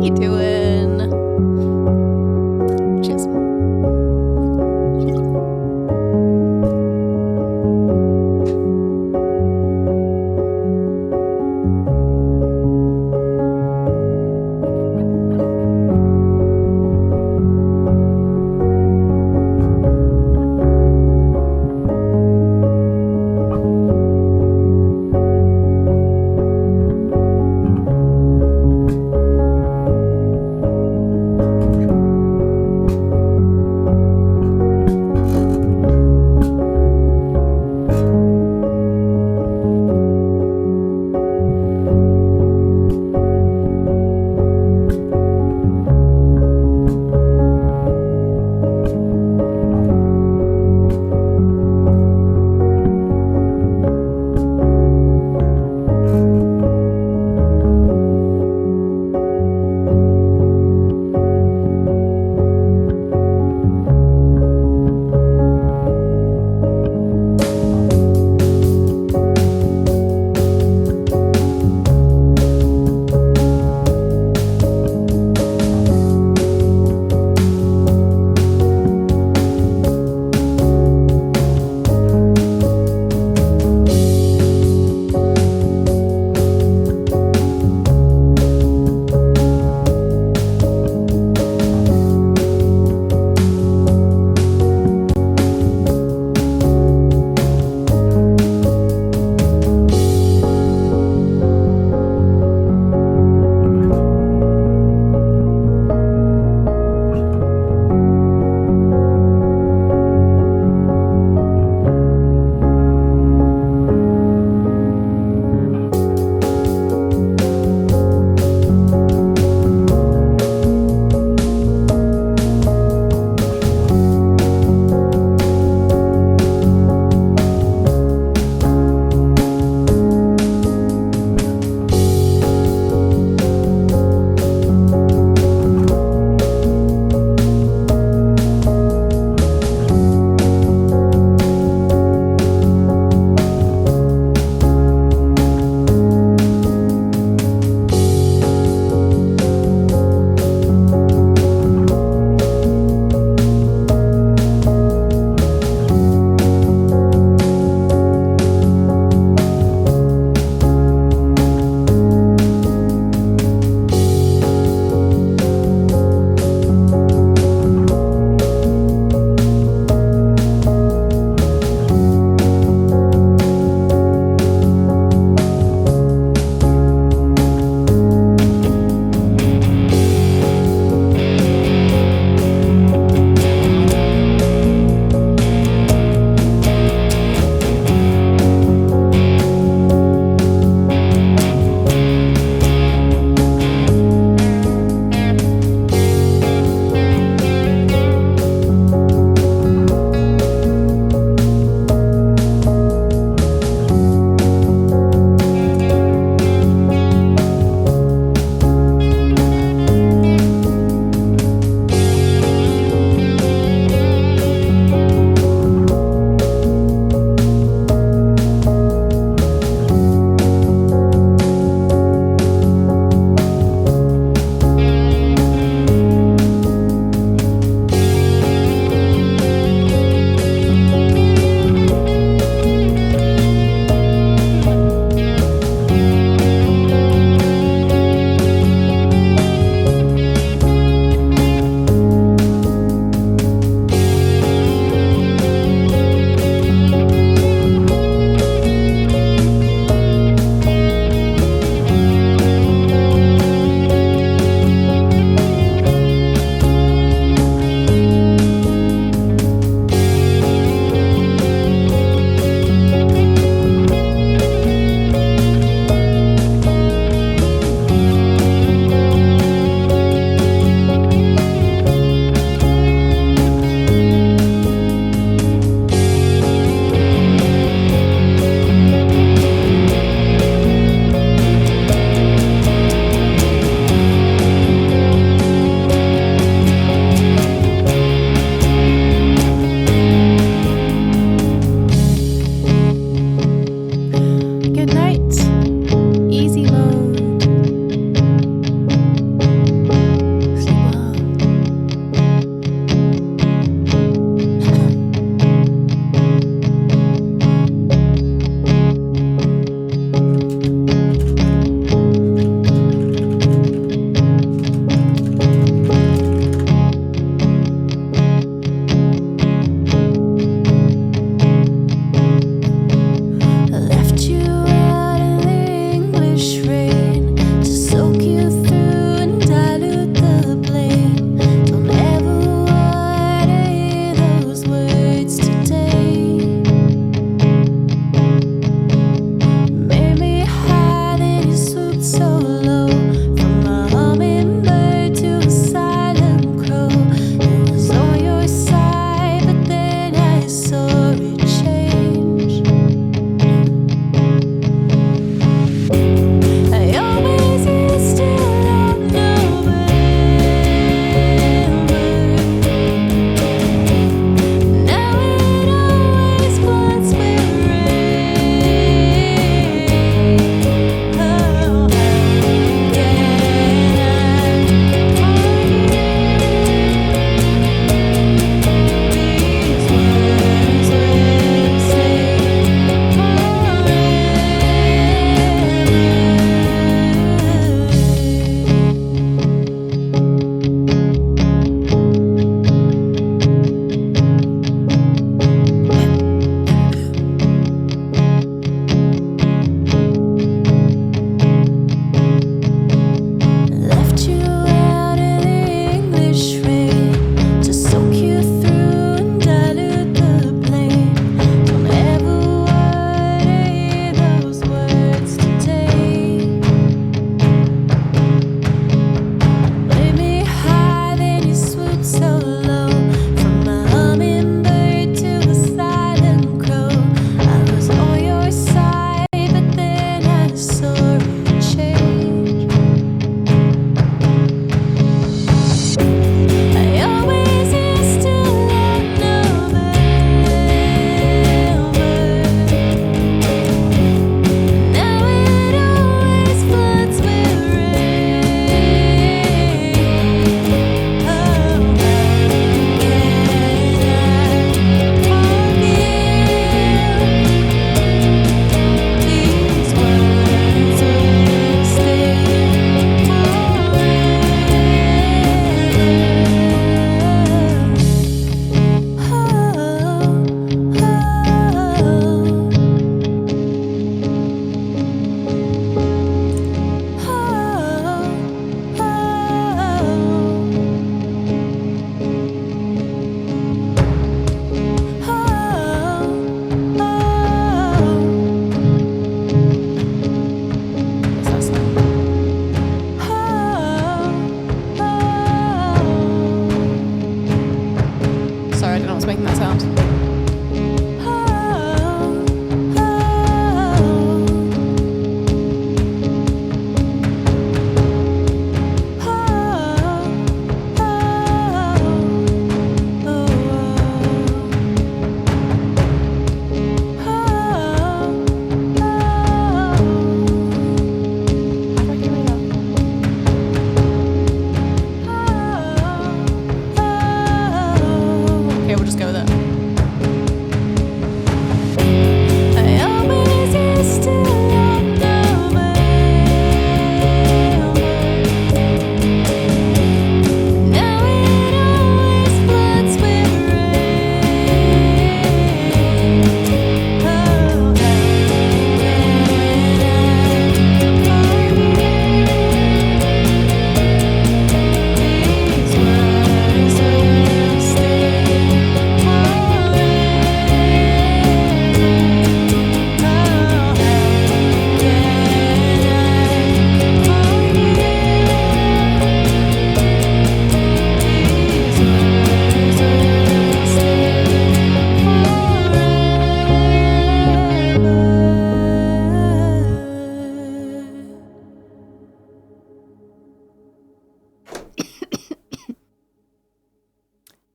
you doing? Cheers.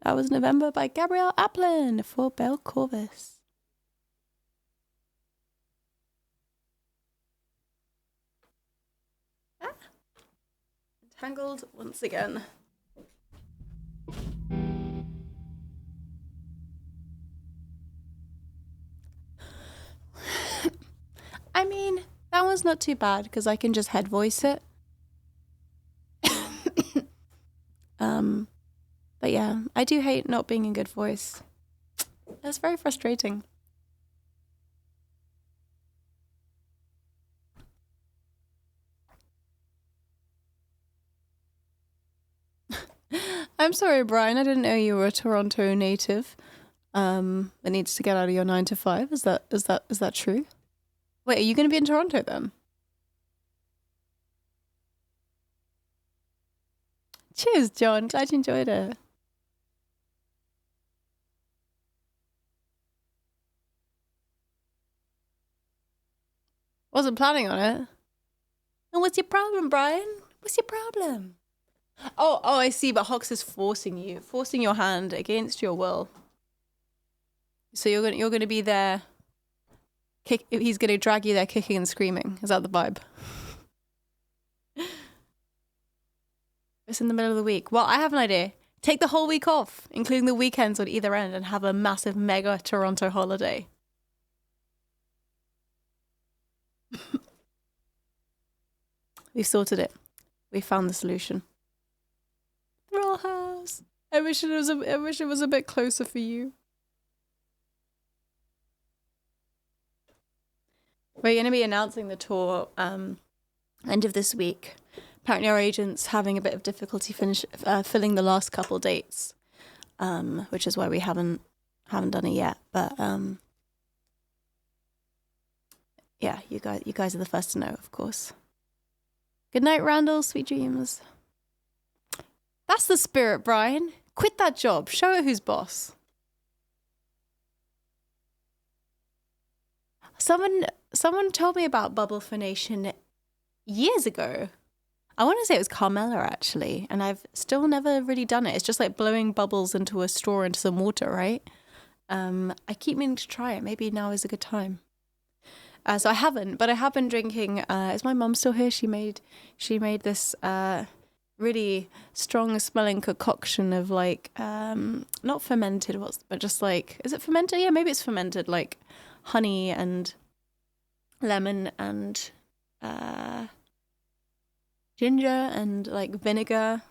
That was November by Gabrielle Applin for Bell Corvus. Entangled once again. I mean, that one's not too bad because I can just head voice it. But yeah, I do hate not being in good voice. That's very frustrating. I'm sorry, Brian. I didn't know you were a Toronto native. That needs to get out of your 9 to 5. Is that true? Wait, are you going to be in Toronto then? Cheers, John. Glad you enjoyed it. Wasn't planning on it. And what's your problem, Brian? What's your problem? Oh, I see. But Hox is forcing your hand against your will. So you're gonna be there. He's gonna drag you there, kicking and screaming. Is that the vibe? It's in the middle of the week. Well, I have an idea. Take the whole week off, including the weekends on either end, and have a massive mega Toronto holiday. We've sorted it. We found the solution. Roll house. I wish it was a bit closer for you. We're going to be announcing the tour end of this week. Apparently our agent's having a bit of difficulty filling the last couple dates, which is why we haven't done it yet. But yeah, you guys are the first to know, of course. Good night, Randall. Sweet dreams. That's the spirit, Brian. Quit that job. Show her who's boss. Someone told me about bubble phonation years ago. I want to say it was Carmela, actually, and I've still never really done it. It's just like blowing bubbles into a straw into some water, right? I keep meaning to try it. Maybe now is a good time. So I haven't, but I have been drinking. Is my mum still here? She made this really strong smelling concoction of like not fermented, but just like, is it fermented? Yeah, maybe it's fermented, like honey and lemon and ginger and like vinegar.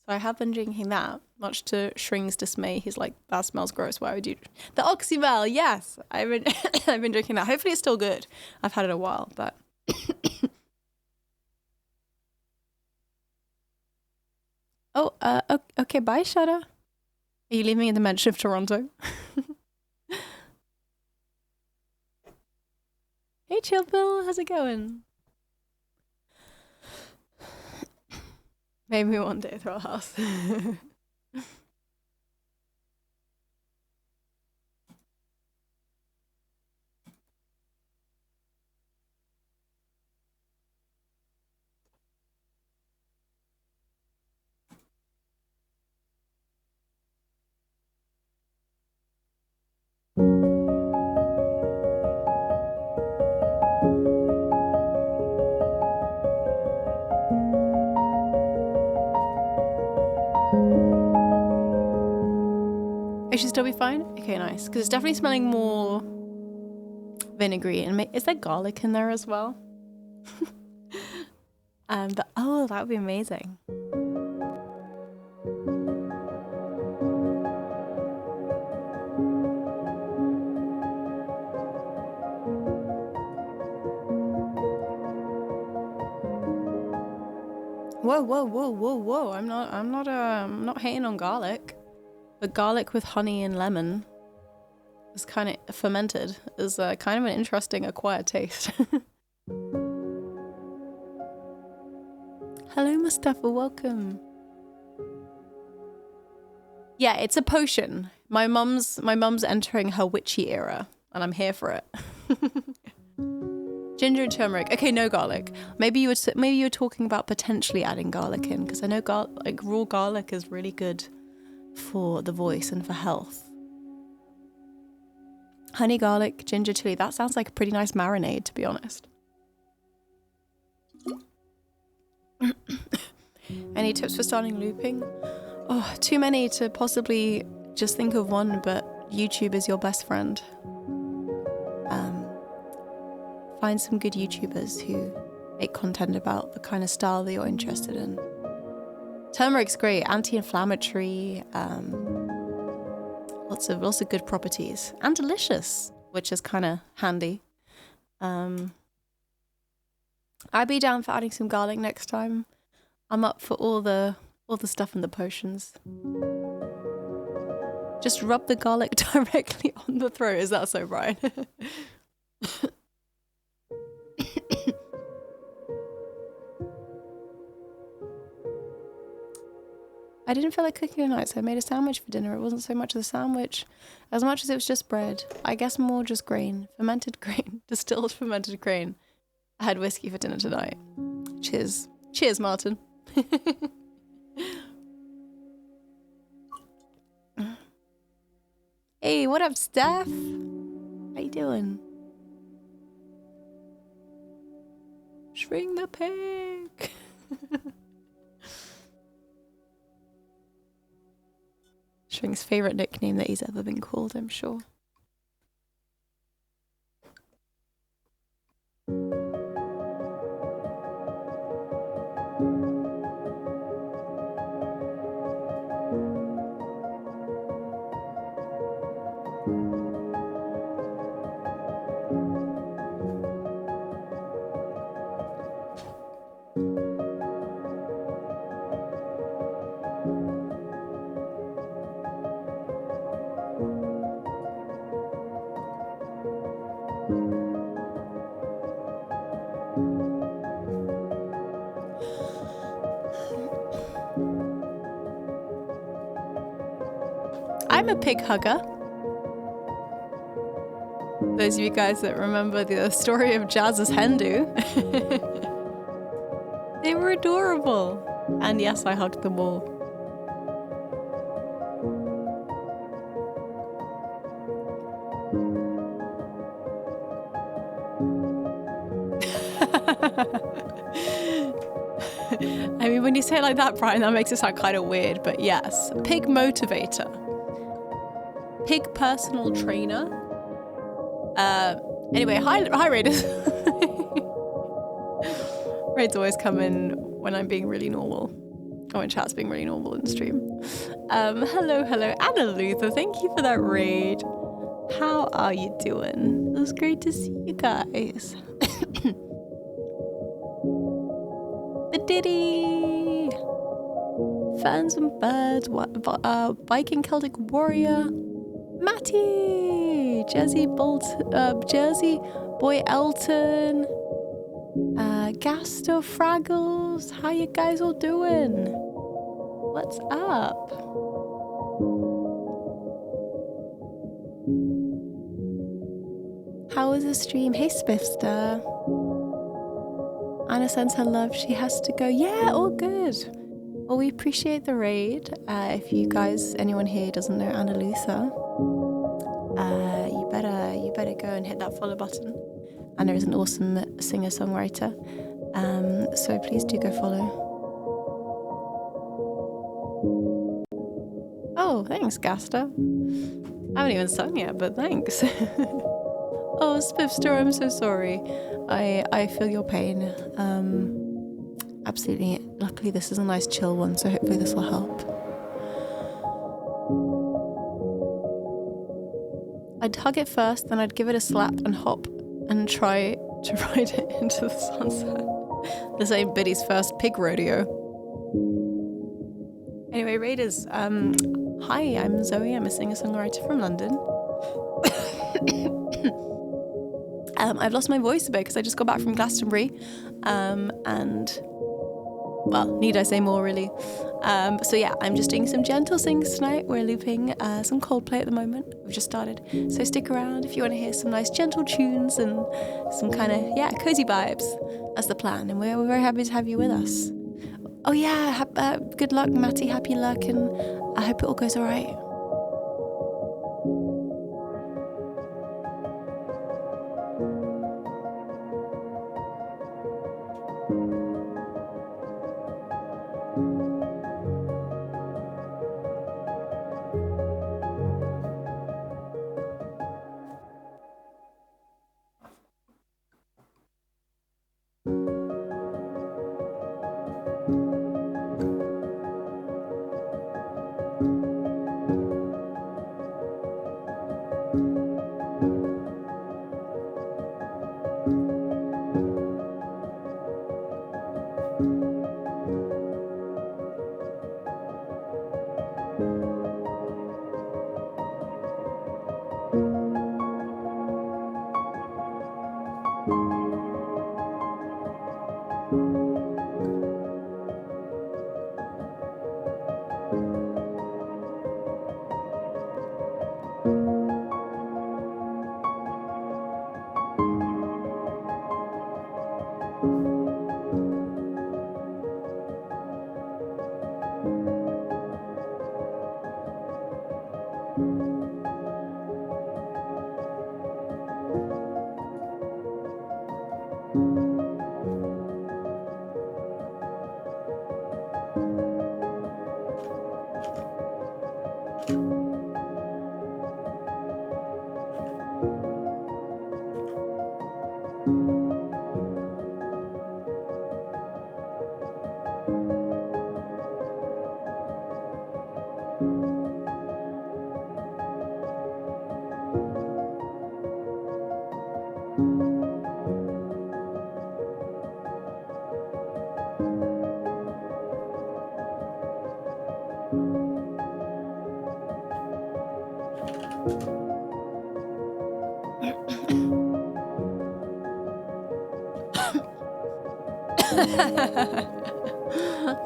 So I have been drinking that, much to Shring's dismay. He's like, that smells gross. Why would you? The Oxyvel, yes. I've been drinking that. Hopefully it's still good. I've had it a while, but. Oh, okay, bye, Shada. Are you leaving in the mention of Toronto? Hey, Chill Bill, how's it going? Maybe one day throw a house. It should still be fine? Okay, nice. Because it's definitely smelling more vinegary. And is there garlic in there as well? But oh, that would be amazing. Whoa. I'm not hating on garlic. But garlic with honey and lemon is kind of fermented, is kind of an interesting acquired taste. Hello, Mustafa, welcome. Yeah, it's a potion. My mum's entering her witchy era, and I'm here for it. Ginger and turmeric. Okay, no garlic. Maybe you were talking about potentially adding garlic in, because I know raw garlic is really good for the voice and for health. Honey, garlic, ginger, chili. That sounds like a pretty nice marinade, to be honest. Any tips for starting looping? Oh, too many to possibly just think of one, but YouTube is your best friend. Find some good YouTubers who make content about the kind of style that you're interested in. Turmeric's great, anti-inflammatory, lots of good properties, and delicious, which is kind of handy. I'd be down for adding some garlic next time. I'm up for all the stuff in the potions. Just rub the garlic directly on the throat. Is that so, Brian? I didn't feel like cooking tonight, so I made a sandwich for dinner. It wasn't so much of the sandwich as much as it was just bread. I guess more just grain. Fermented grain. Distilled fermented grain. I had whiskey for dinner tonight. Cheers. Cheers, Martin. Hey, what up, Steph? How you doing? Shrink the pig. Shrink's favourite nickname that he's ever been called, I'm sure. I'm a pig hugger. Those of you guys that remember the story of Jazz's hen do. They were adorable. And yes, I hugged them all. I mean, when you say it like that, Brian, that makes it sound kind of weird, but yes. Pig motivator. Pig personal trainer. Anyway, hi Raiders. Raids always come in when I'm being really normal. Or when chat's being really normal in the stream. Hello, Anna Luther. Thank you for that raid. How are you doing? It was great to see you guys. The Diddy. Fans and birds. Viking Celtic warrior. Matty, Jersey Bolt, Jersey Boy Elton, Gasto Fraggles. How you guys all doing? What's up? How was the stream? Hey, Spiffster. Anna sends her love. She has to go. Yeah, all good. Well, we appreciate the raid. If you guys, anyone here doesn't know Anna Luther, you better go and hit that follow button. Anna is an awesome singer-songwriter, so please do go follow. Oh, thanks, Gasto. I haven't even sung yet, but thanks. Oh, Spiffster, I'm so sorry. I feel your pain. Absolutely. Luckily, this is a nice chill one, so hopefully this will help. I'd hug it first, then I'd give it a slap and hop and try to ride it into the sunset. This ain't Biddy's first pig rodeo. Anyway, Raiders, hi, I'm Zoe. I'm a singer-songwriter from London. I've lost my voice a bit because I just got back from Glastonbury, and well, need I say more, really? So yeah, I'm just doing some gentle sings tonight. We're looping some Coldplay at the moment. We've just started. So stick around if you want to hear some nice gentle tunes and some kind of, cozy vibes. That's the plan. And we're very happy to have you with us. Oh yeah, good luck, Matty. Happy luck, and I hope it all goes all right.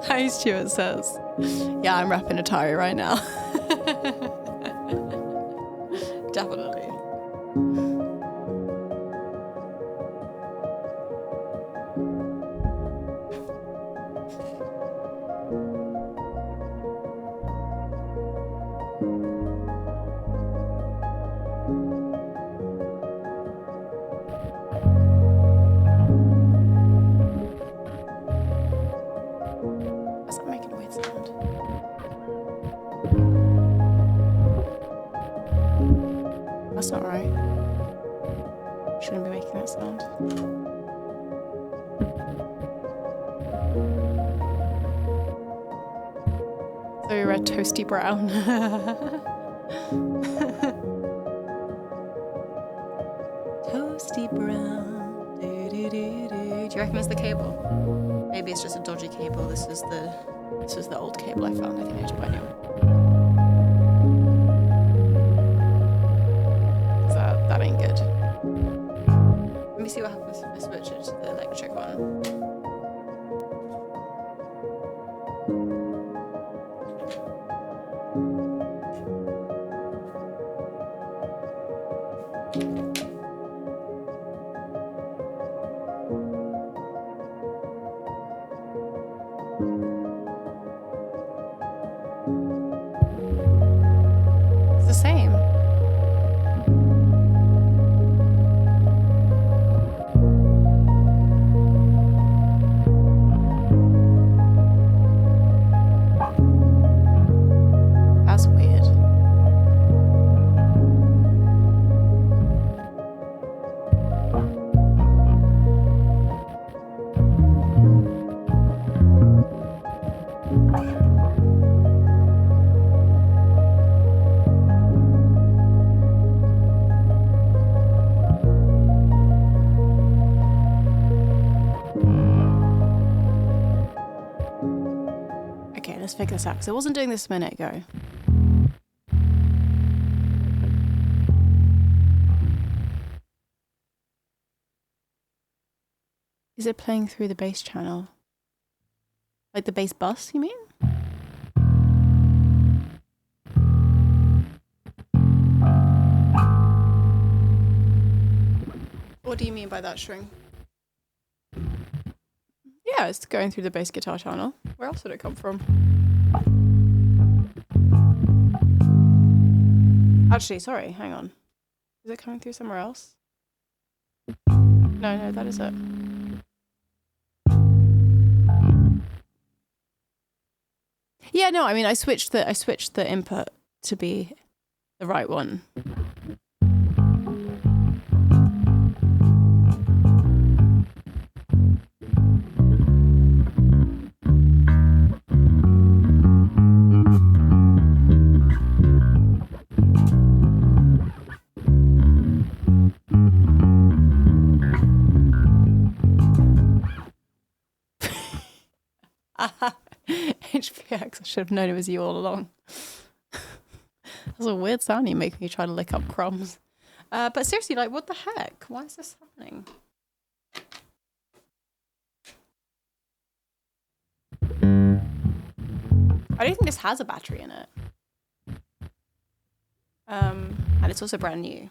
Hi, Stuart says. Yeah, I'm rapping Atari right now. Definitely. What's that making a weird sound? That's not right. Shouldn't be making that sound. So we read toasty brown. Toasty brown. Do, do, do, do. Do you reckon it's the cable? Maybe it's just a dodgy cable. This is the old cable I found. I think I need to buy a new one. That ain't good. Let me see what happens if I switch it to the electric one. It's the same. That's weird. Okay, let's figure this out because I wasn't doing this a minute ago. Is it playing through the bass channel? Like the bass bus, you mean? What do you mean by that, String? Yeah, it's going through the bass guitar channel. Where else would it come from? Actually, sorry, hang on. Is it coming through somewhere else? No, that is it. Yeah, no, I mean I switched the input to be the right one. HPX, I should have known it was you all along. That's a weird sound you make when you try to lick up crumbs. But seriously, like, what the heck? Why is this happening? I don't think this has a battery in it. And it's also brand new.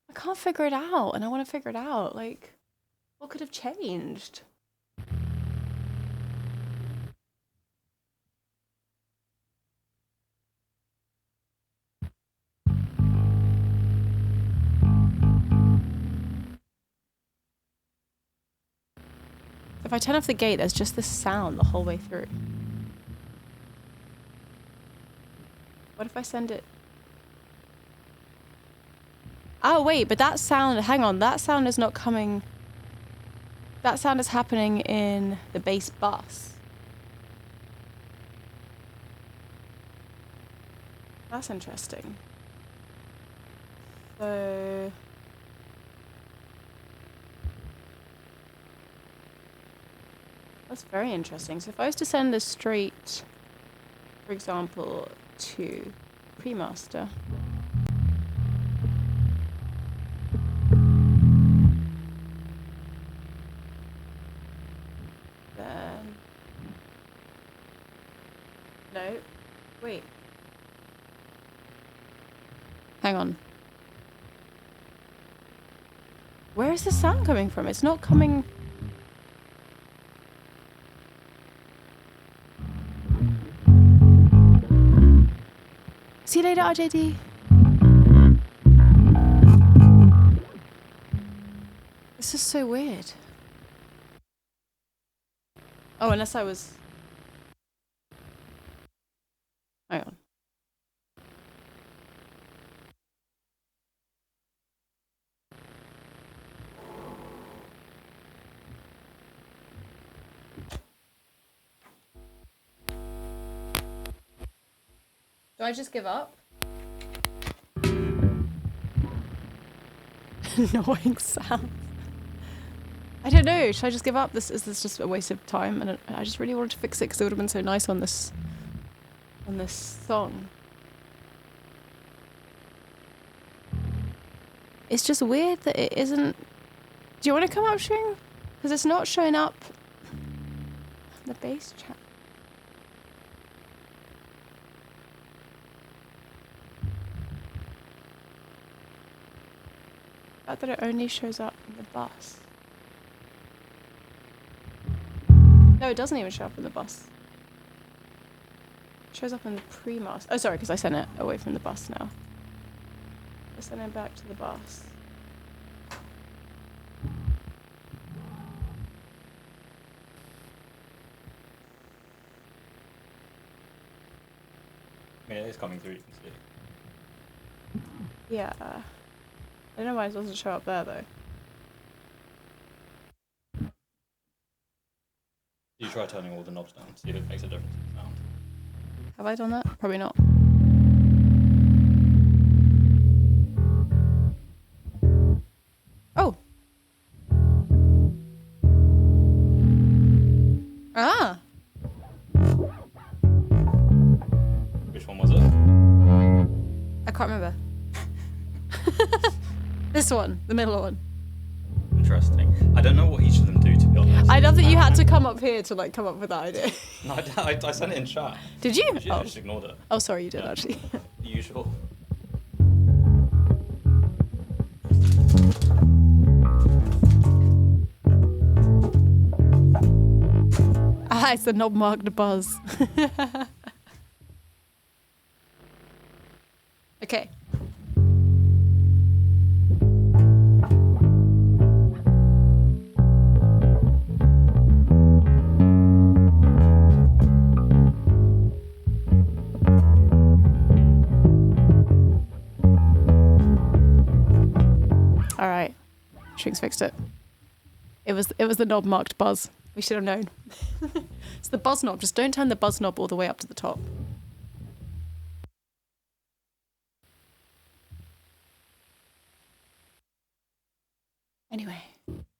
I can't figure it out, and I want to figure it out. Like, what could have changed? If I turn off the gate, there's just this sound the whole way through. What if I send it? Oh, wait, but that sound, hang on, that sound is not coming. That sound is happening in the bass bus. That's interesting. So... That's very interesting. So if I was to send this straight, for example, to pre-master. Then... No. Wait. Hang on. Where is the sound coming from? It's not coming... See you later, RJD. This is so weird. Oh, unless I was... Hang on. Do I just give up? Annoying sound. I don't know. Should I just give up? Is this just a waste of time? And I just really wanted to fix it because it would have been so nice on this song. It's just weird that it isn't. Do you want to come up, Shing? Because it's not showing up on the bass chat. That it only shows up in the bus. No, it doesn't even show up in the bus. It shows up in the pre-master. Oh, sorry, because I sent it away from the bus now. I sent it back to the bus. I mean, it is coming through, you can see it. Yeah. I don't know why it doesn't show up there, though. You try turning all the knobs down, see if it makes a difference in sound. Have I done that? Probably not. Oh! Ah! Which one was it? I can't remember. This one, the middle one. Interesting. I don't know what each of them do, to be honest. I love that you had to come up here to like come up with that idea. No, I sent it in chat. Did you? She just ignored it. Oh, sorry, you did Yeah. actually. The usual. It's the knob marked buzz. Okay. All right. Shrink's fixed it. It was the knob marked buzz. We should have known. It's the buzz knob. Just don't turn the buzz knob all the way up to the top. Anyway,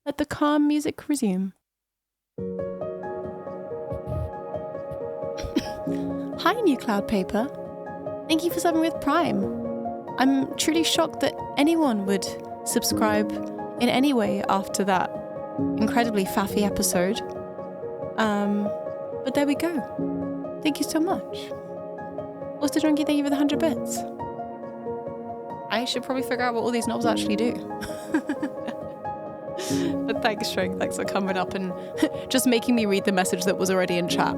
let the calm music resume. Hi, New Cloud Paper. Thank you for subbing with Prime. I'm truly shocked that anyone would subscribe in any way after that incredibly faffy episode. But there we go. Thank you so much. Also, Drunky, thank you for the 100 bits. I should probably figure out what all these knobs actually do. But thanks, Shrink. Thanks for coming up and just making me read the message that was already in chat.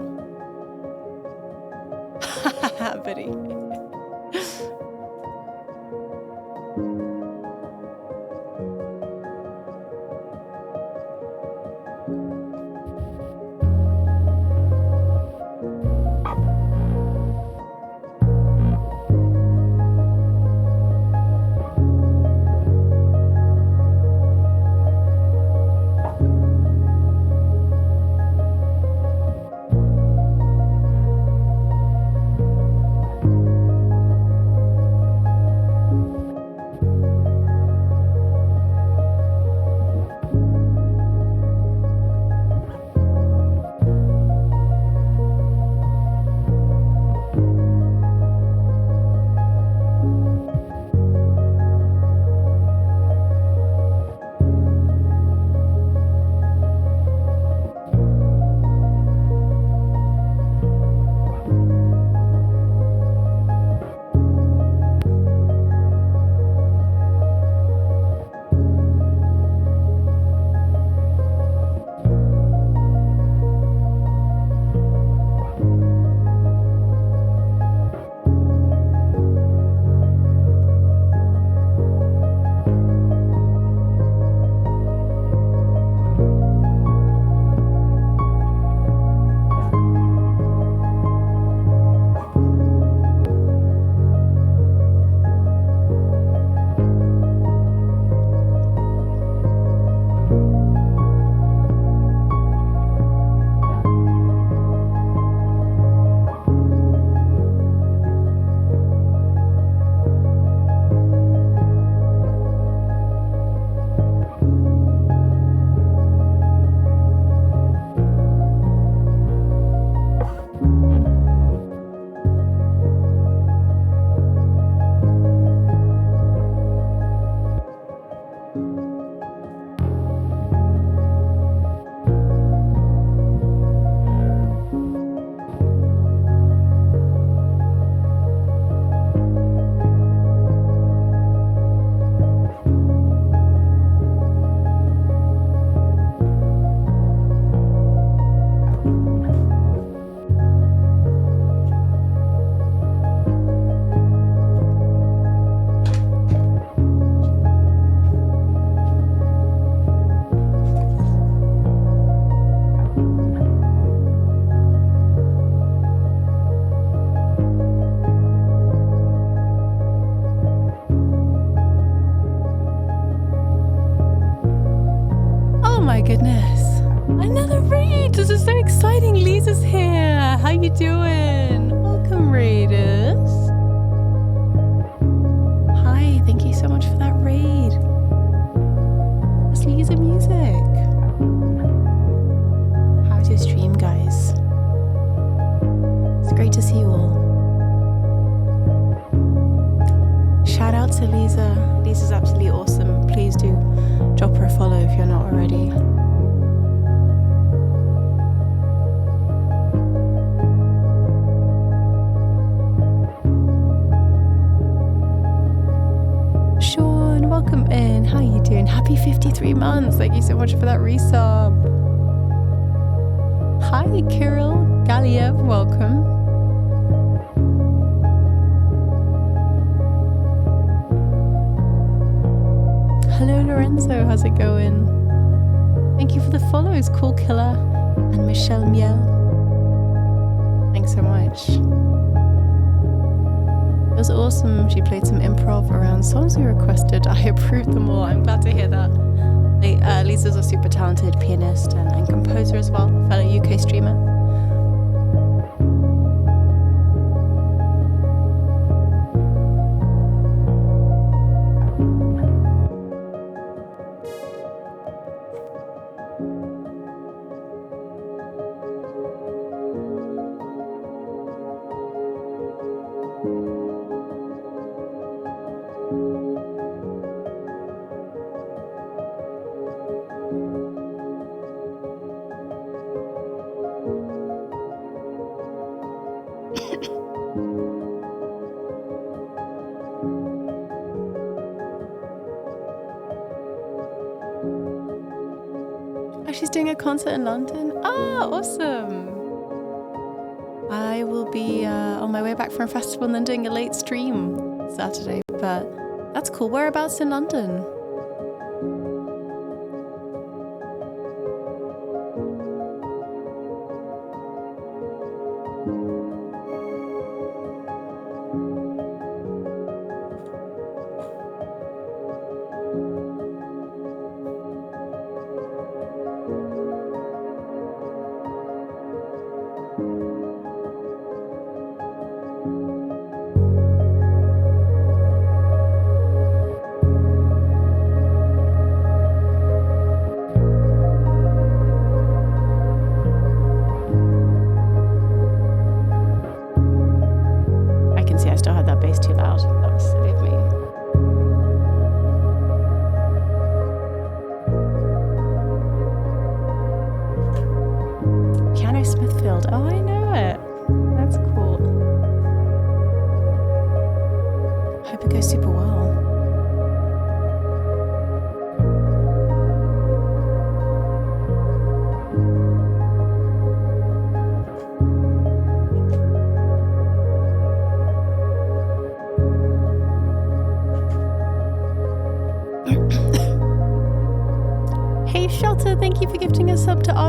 Buddy. Goodness. Another raid! This is so exciting. Lisa's here. How you doing? Welcome, raiders. Hi, thank you so much for that raid. That's Lisa music. How's your stream, guys? It's great to see you all. Shout out to Lisa. Lisa's absolutely awesome. Please do drop her a follow if you're not already. Sean, welcome in. How are you doing? Happy 53 months. Thank you so much for that resub. Hi, Kirill Galiev, welcome. Hello, Lorenzo, how's it going? Thank you for the follows, Cool Killer and Michelle Miel. Thanks so much. It was awesome. She played some improv around songs we requested. I approved them all. I'm glad to hear that. Lisa's a super talented pianist and composer as well, fellow UK streamer. She's doing a concert in London. Ah, awesome. I will be on my way back from a festival and then doing a late stream Saturday, but that's cool. Whereabouts in London?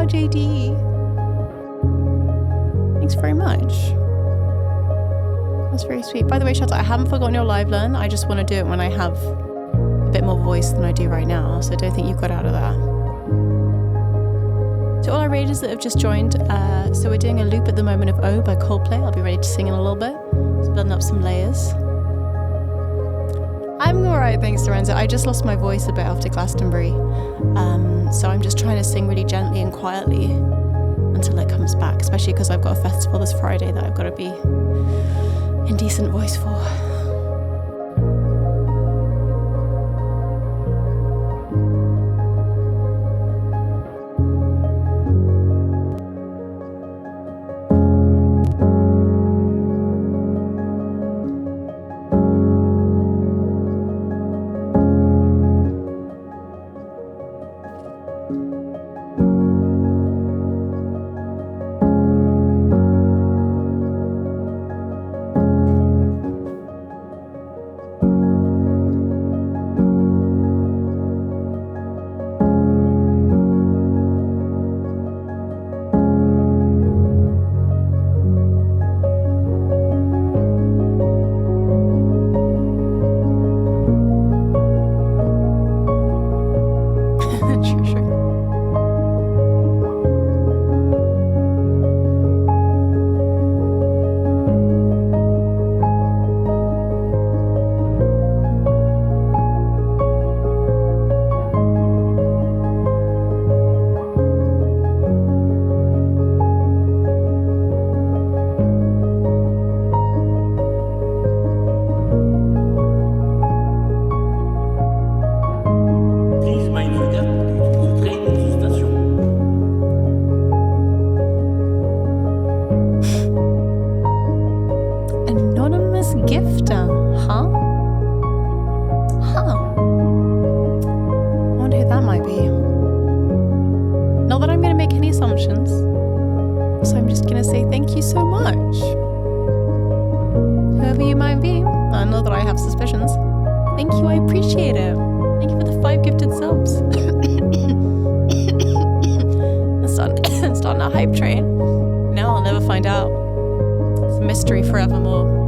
JD. Thanks very much. That's very sweet. By the way, Shelter, I haven't forgotten your live learn. I just want to do it when I have a bit more voice than I do right now, so don't think you've got out of that. To all our raiders that have just joined, so we're doing a loop at the moment of O by Coldplay. I'll be ready to sing in a little bit. Just building up some layers. I'm alright, thanks, Lorenzo. I just lost my voice a bit after Glastonbury. So I'm just trying to sing really gently and quietly until it comes back, especially because I've got a festival this Friday that I've got to be in decent voice for. So I'm just gonna say thank you so much. Whoever you might be, I know that I have suspicions. Thank you, I appreciate it. Thank you for the 5 gifted subs. Starting a hype train. No, I'll never find out. It's a mystery forevermore.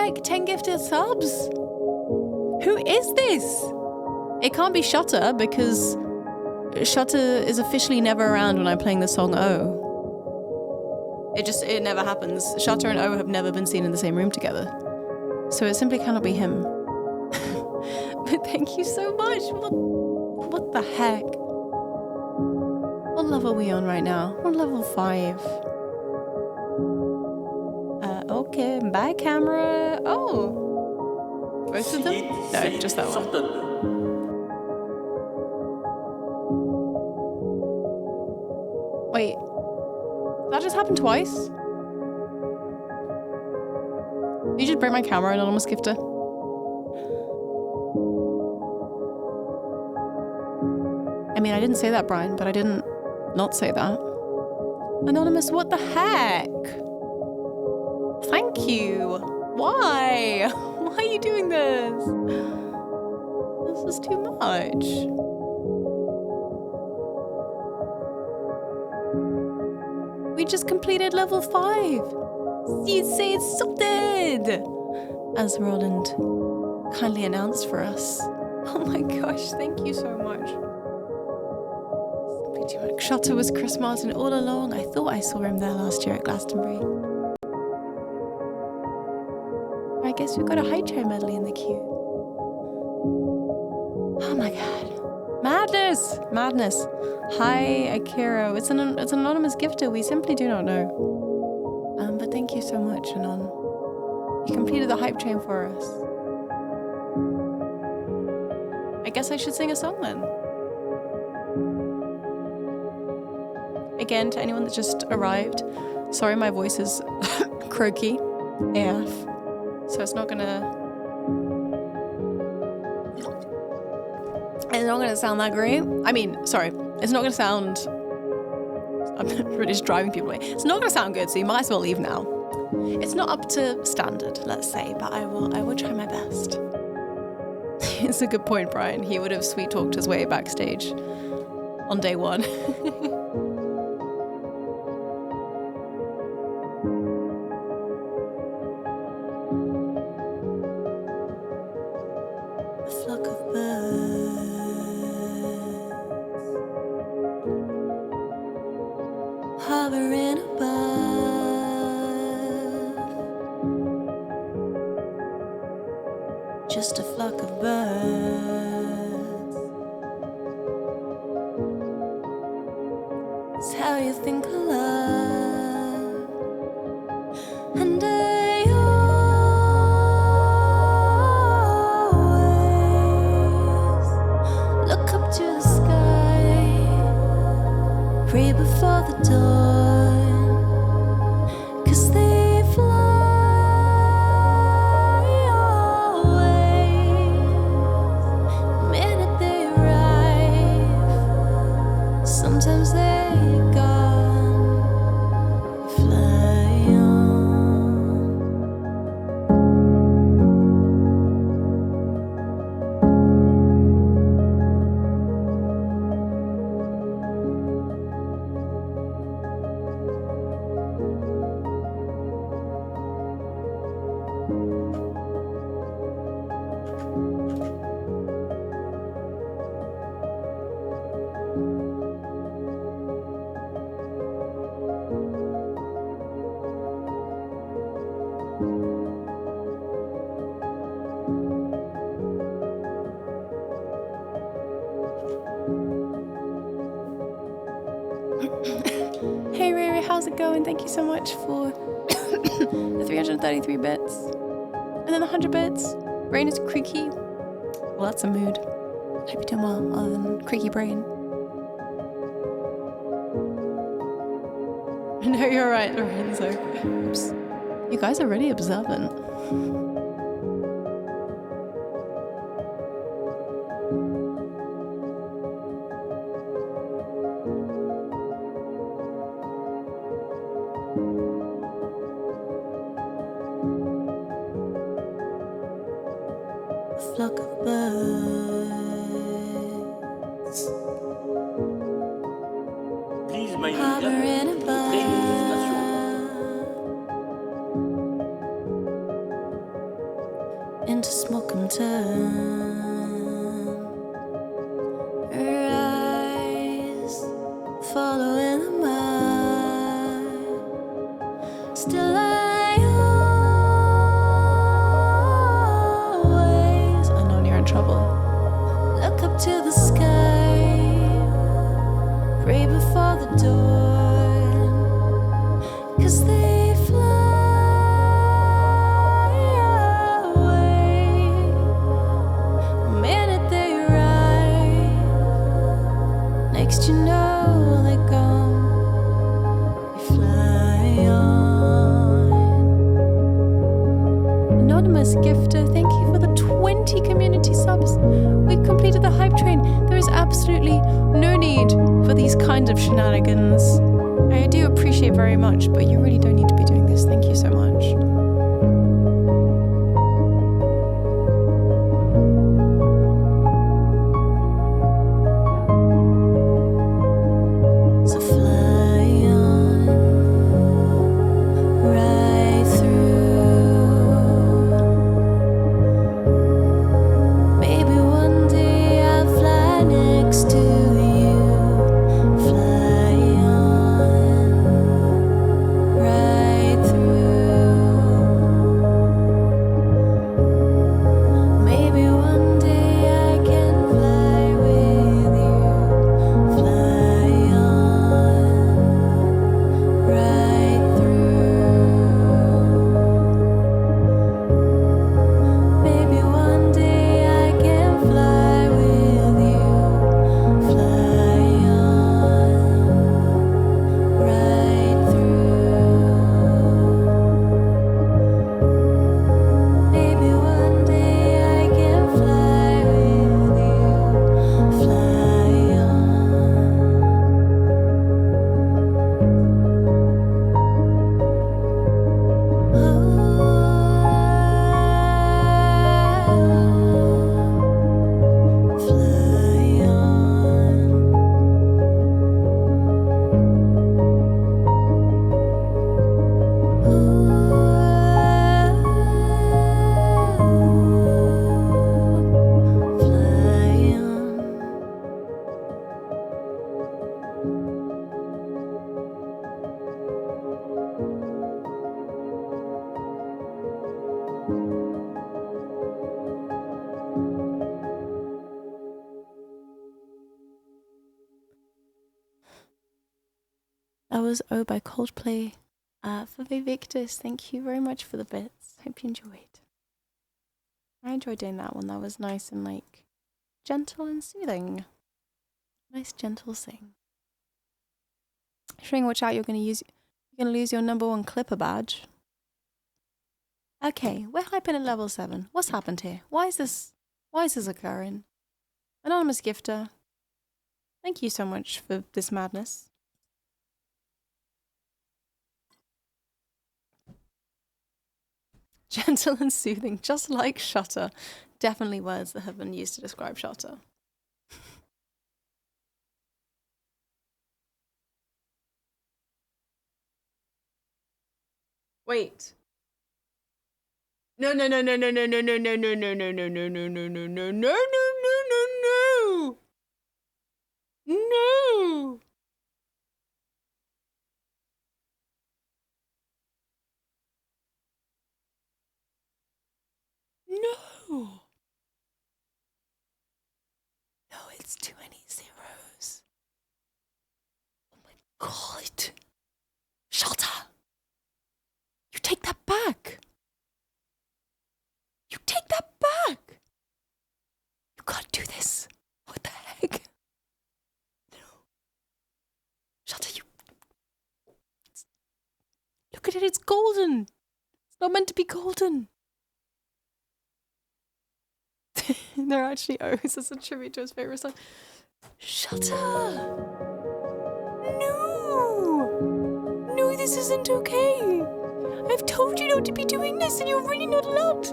heck? 10 gifted subs? Who is this? It can't be Shutter because Shutter is officially never around when I'm playing the song O. It never happens. Shutter and O have never been seen in the same room together. So it simply cannot be him. But thank you so much. What the heck? What level are we on right now? We're on level 5. Okay, bye camera. Oh. Both of them? No, just that one. Wait. That just happened twice? Did you just break my camera, anonymous gifter? I mean, I didn't say that, Brian, but I didn't not say that. Anonymous, what the heck? Thank you. Why? Why are you doing this? This is too much. We just completed level 5. You say it's something, as Roland kindly announced for us. Oh my gosh, thank you so much. Simply too much. Shutter was Chris Martin all along. I thought I saw him there last year at Glastonbury. I guess we've got a high chair medley in the queue. Oh my god. Madness! Madness. Hi, Akira. It's an anonymous gifter. We simply do not know. But thank you so much, Anon. You completed the hype train for us. I guess I should sing a song then. Again, to anyone that just arrived, sorry my voice is croaky AF. So it's not gonna sound that great. I mean, sorry, it's not gonna sound, I'm really just driving people away. It's not gonna sound good, so you might as well leave now. It's not up to standard, let's say, but I will try my best. It's a good point, Brian. He would have sweet talked his way backstage on day 1. Just a flock of birds. It's how you think of love. And I always look up to the sky, pray before the dawn, 'cause they fly. Sometimes they're gone, fly on. Hey Riri, how's it going? Thank you so much for the 333 bits. And then 100 bits. Brain is creaky. Well, that's a mood. Hope you're doing well, other than creaky brain. No, you're right, Lorenzo. Oops. You guys are really observant. Flock of birds. Please, my Hovering above. smoke 'em turn. Her eyes following the mine. Still I always, I know you're in trouble. look up to the sky, pray before the dawn, 'cause they fly away. The minute they arrive, next you know they're gone. They fly on. Anonymous gifter, thank you for the 20 community subs. We've completed the hype train. There is absolutely no need for these kinds of shenanigans. I do appreciate very much, but you really don't need to be doing this. Thank you so much. So fly on, right through. Maybe one day I'll fly next to you. Fly on, right through. Maybe one day I can fly with you. Fly on, right through. Maybe one day I can fly with you. Fly on, right through. Maybe one day I can fly with you. Fly on. Fly on. Fly on. That was Oh by Coldplay. For Victus, thank you very much for the bits. Hope you enjoyed. I enjoyed doing that one. That was nice and like gentle and soothing. Nice gentle sing. Shring, watch out, you're gonna lose your #1 clipper badge. Okay, we're hyping at level 7. What's happened here? Why is this occurring? Anonymous gifter, thank you so much for this madness. Gentle and soothing, just like Shutter. Definitely words that have been used to describe Shutter. Wait. No. No. No, it's too many zeros. Oh my god. Shutter. You take that back. You take that back. You can't do this. What the heck? No. Shutter, you. Look at it, it's golden. It's not meant to be golden. They're actually O's as a tribute to his favorite song. Shutter. No. No, this isn't okay. I've told you not to be doing this and you're really not allowed.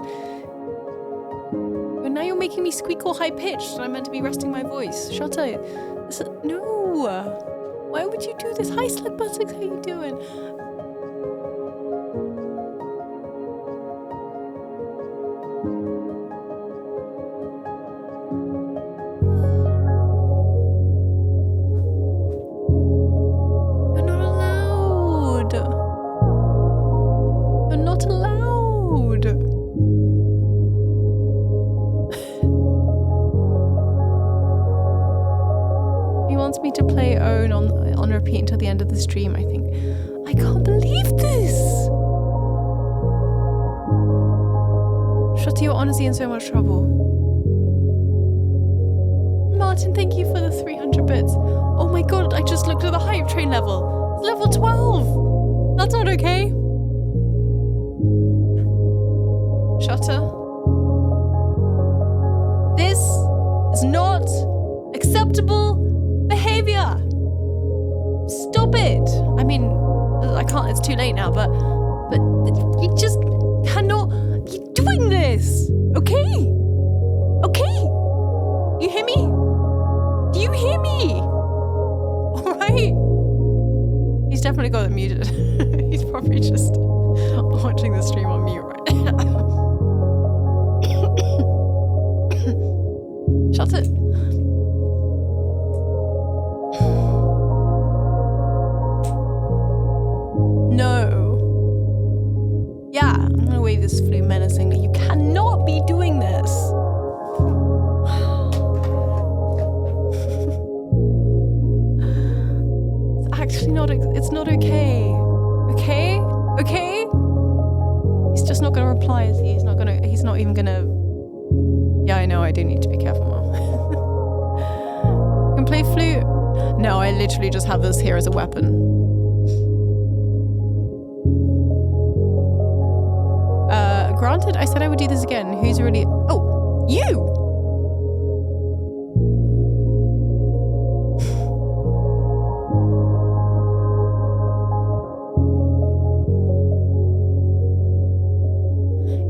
But now you're making me squeak all high pitched and I'm meant to be resting my voice. Shutter. No. Why would you do this? Hi, Slug Buttocks, how you doing? need to play Own on repeat until the end of the stream, I think. I can't believe this! Shut you're honestly in so much trouble. Martin, thank you for the 300 bits. Oh my god, I just looked at the hype train level. It's level 12! That's not okay. Shutter. This is not acceptable behavior. Stop it. I mean, I can't, it's too late now, but you just cannot keep doing this. Okay? Okay? You hear me? Do you hear me? Alright? He's definitely got it muted. He's probably just watching the stream on mute right now. Shut it. No. Yeah, I'm gonna wave this flute menacingly. You cannot be doing this. It's actually not, it's not okay. Okay? Okay? He's just not gonna reply, is he? He's not even gonna... Yeah, I know, I do need to be careful more. You can play flute. No, I literally just have this here as a weapon. Granted, I said I would do this again. Who's really... Oh, you!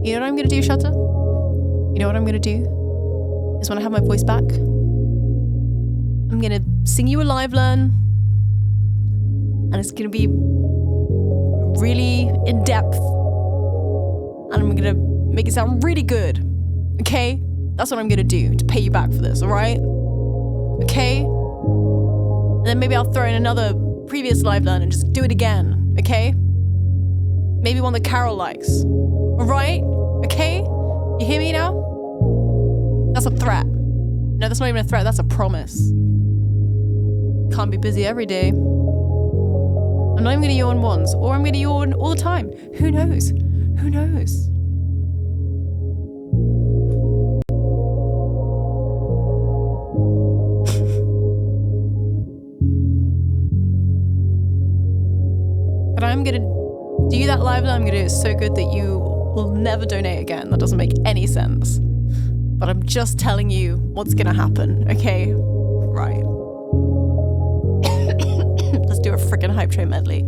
You know what I'm gonna do, Shutter? You know what I'm gonna do? Is when I have my voice back, I'm gonna sing you a live learn, and it's gonna be really in depth, and I'm gonna make it sound really good. Okay? That's what I'm gonna do to pay you back for this, alright? Okay? And then maybe I'll throw in another previous live learn and just do it again, okay? Maybe one that Carol likes. Alright? Okay? You hear me now? That's a threat. No, that's not even a threat, that's a promise. Can't be busy every day. I'm not even gonna yawn once, or I'm gonna yawn all the time. Who knows? Who knows? But I'm gonna do that live, I'm gonna do it so good that you will never donate again. That doesn't make any sense. But I'm just telling you what's gonna happen, okay? Right. Let's do a freaking hype train medley.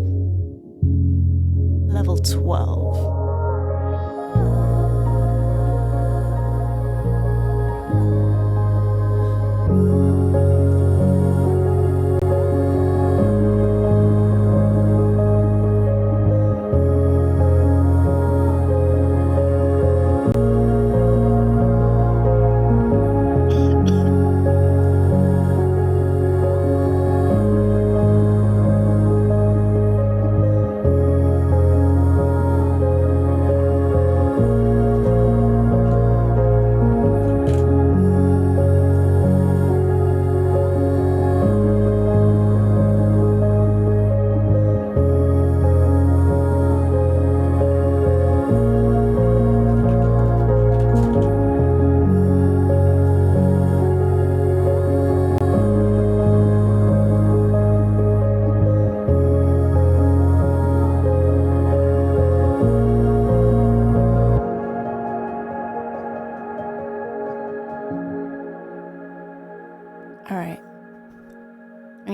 Level 12.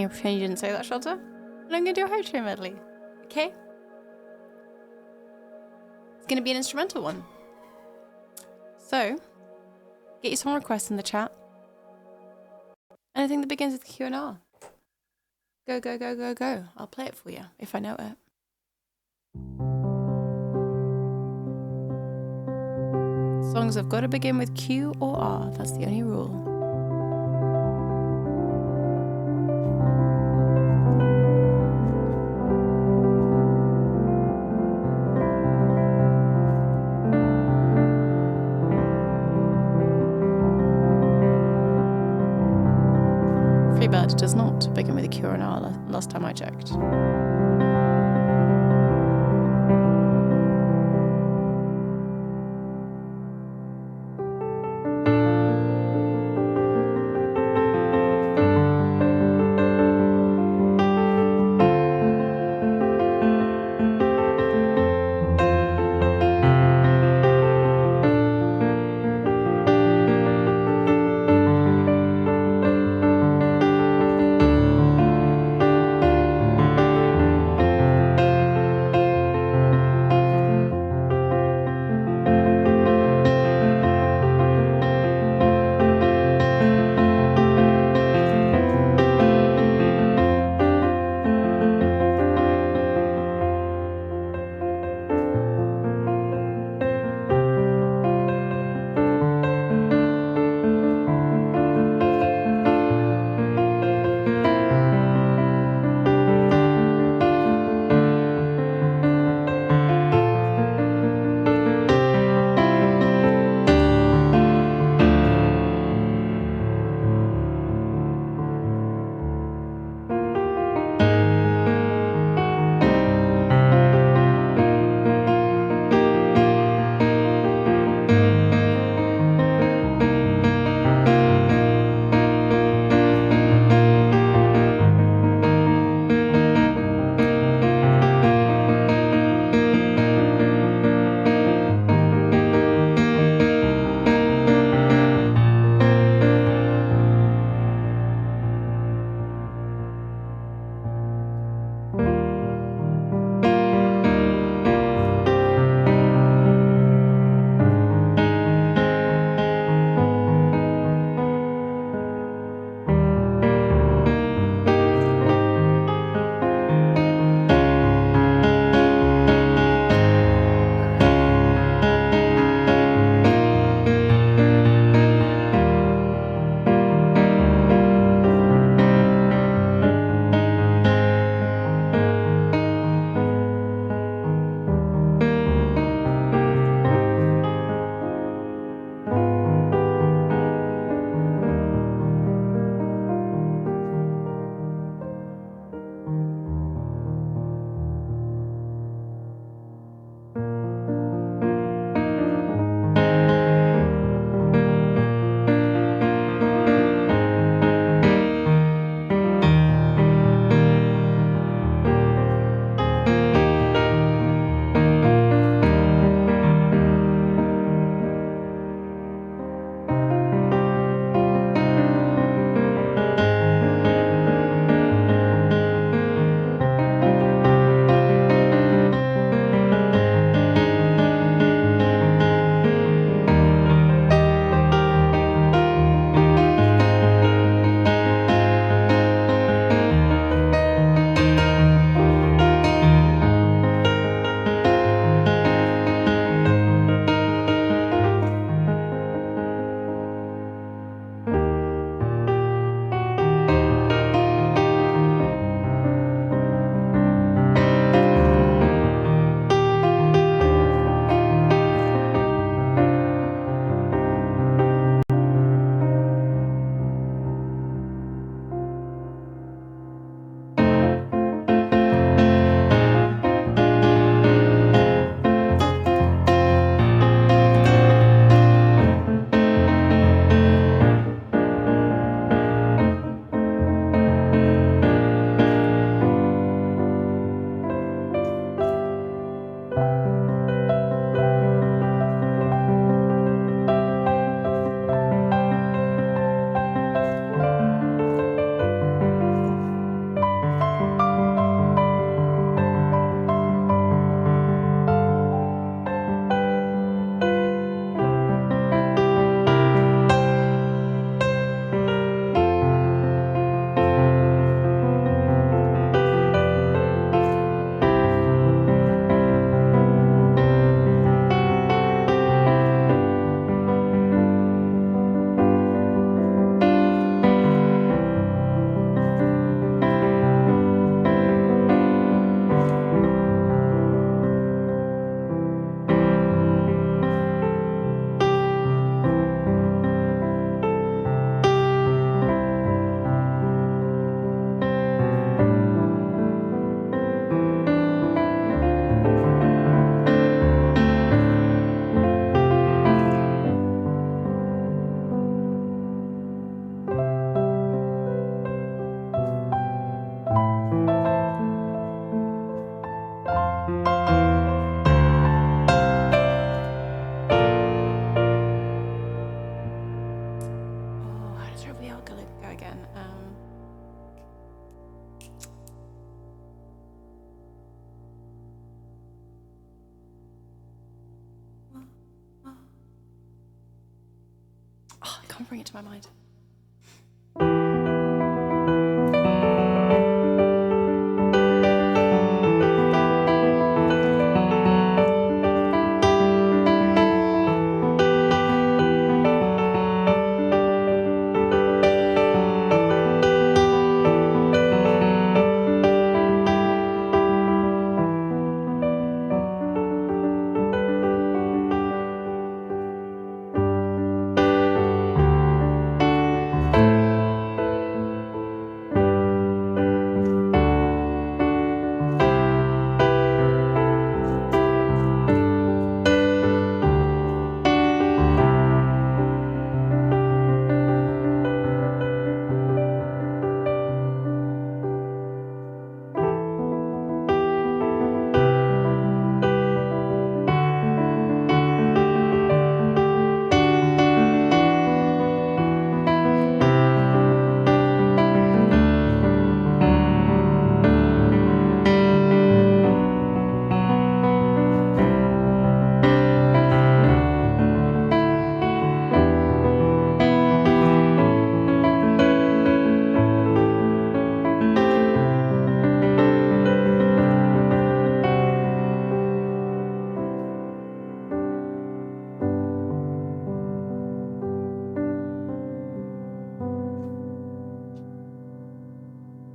Pretend you didn't say that, Shelter. And I'm gonna do a hype train medley. Okay? It's gonna be an instrumental one. So, get your song requests in the chat. Anything that begins with Q and R. Go, go, go, go, go. I'll play it for you if I know it. Songs have got to begin with Q or R. That's the only rule. but it does not begin with a Q or an R last time I checked. again. Oh, I can't bring it to my mind.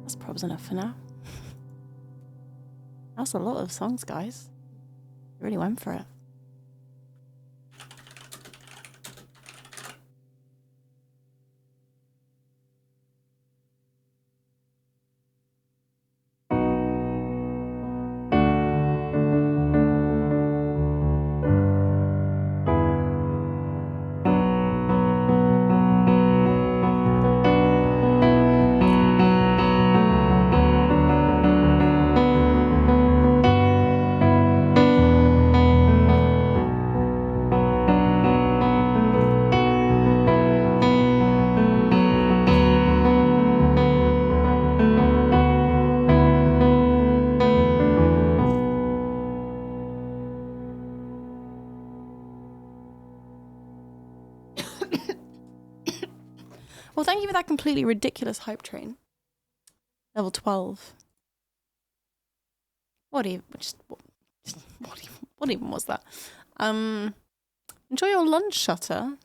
That's probably enough for now. That's a lot of songs, guys. You really went for it. Well, thank you for that completely ridiculous hype train. Level 12. What even was that? Enjoy your lunch, Shutter.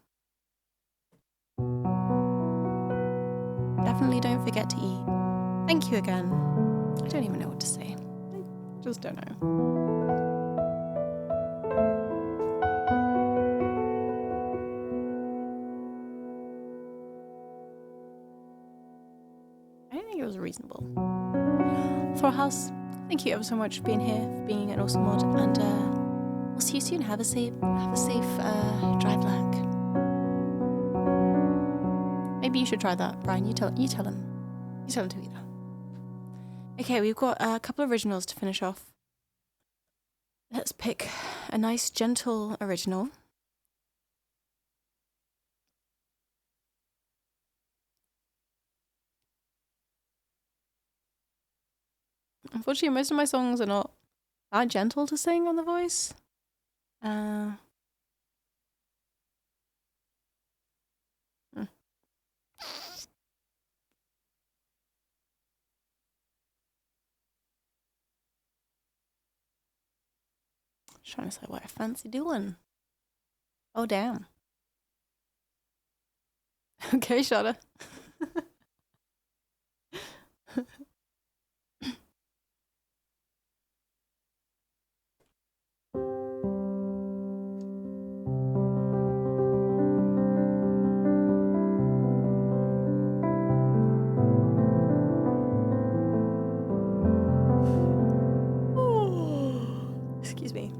Definitely don't forget to eat. Thank you again. I don't even know what to say. I just don't know. I don't think it was reasonable. Thorhouse, thank you ever so much for being here, for being an awesome mod, and we'll see you soon. Have a safe drive back. Maybe you should try that, Brian. You tell him. You tell him to eat that. Okay, we've got a couple of originals to finish off. Let's pick a nice, gentle original. Unfortunately, most of my songs are not that gentle to sing on the voice. Trying to say what I fancy doing. Oh, damn. Okay, Shutter. Excuse me.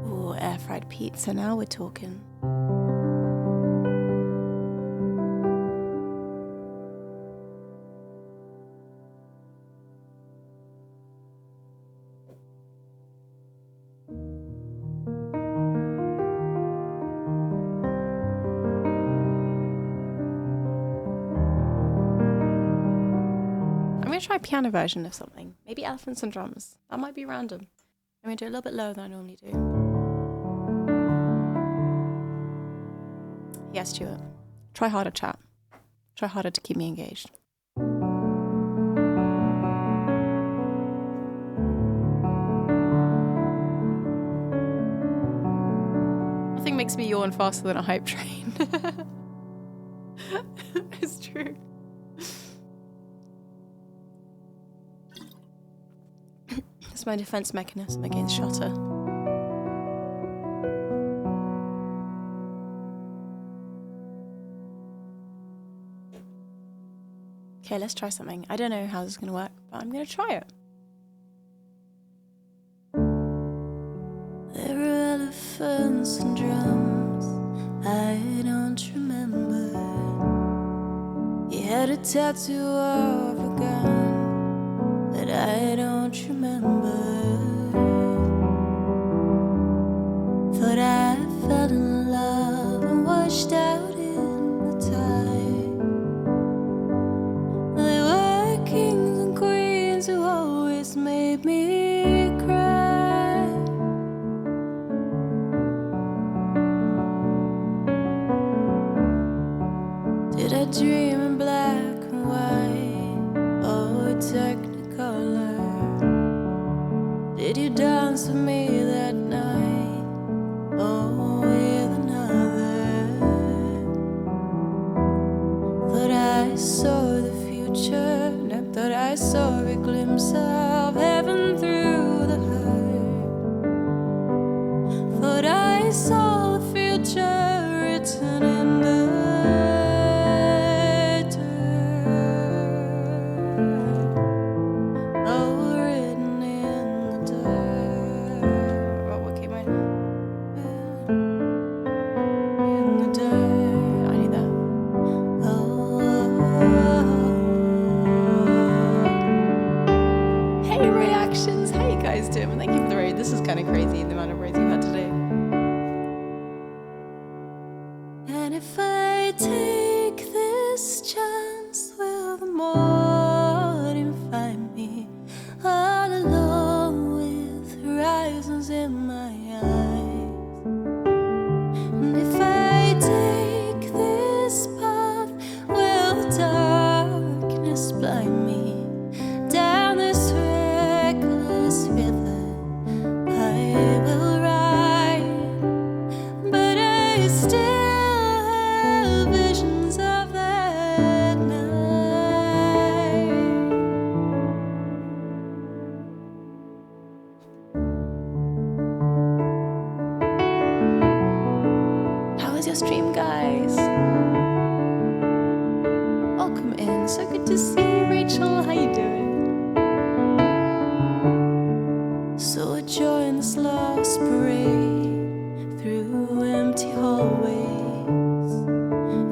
Ooh, air fried pizza. Now we're talking. try a piano version of something. Maybe elephants and drums. That might be random. I'm going to do it a little bit lower than I normally do. Yes, Stuart. Try harder, chat. Try harder to keep me engaged. Nothing makes me yawn faster than a hype train. It's true. It's my defense mechanism against Shutter. Okay, let's try something. I don't know how this is going to work, but I'm going to try it. There are elephants and drums, I don't remember. He had a tattoo of a gun, but I don't remember. Thought I fell in love and washed out in the tide. There were kings and queens who always made me cry. Did I dream in black and white or technicolor? Did you dance with me that night or with another? Thought I saw the future, no, thought I saw a glimpse of heaven through the hurt. Thought I saw the future written in the This is kind of crazy, the amount of raids we've had today. And if I take this chance, will the morning find me all alone with horizons in my eyes? And if I take this path, will the darkness blind me down this reckless river? I will ride, but I still have visions of that night. How was your stream, guys? Welcome in. So good to see you, Rachel. How you doing? So I join this lost parade through empty hallways,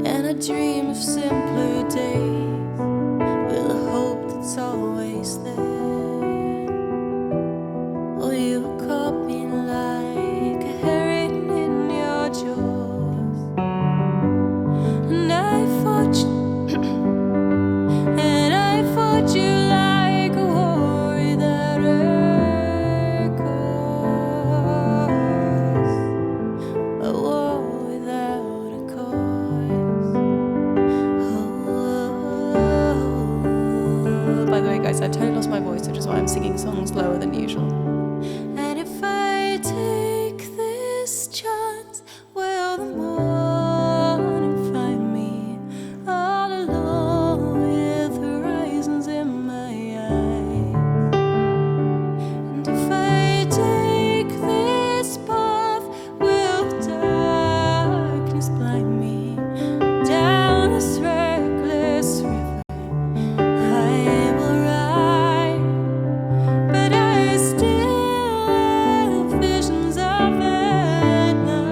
and I dream of simpler days with a hope that's always there. Oh, you caught me like a herring in your jaws, and I fought you, and I fought you like a war that a war without a cause. Oh, by the way, guys, I totally lost my voice, which is why I'm singing songs lower than usual. And if I take this chance, will the morning find me all alone with horizons in my eyes? And if I take this path, will darkness blind me down this reckless river? I will ride, but I still have visions of that night.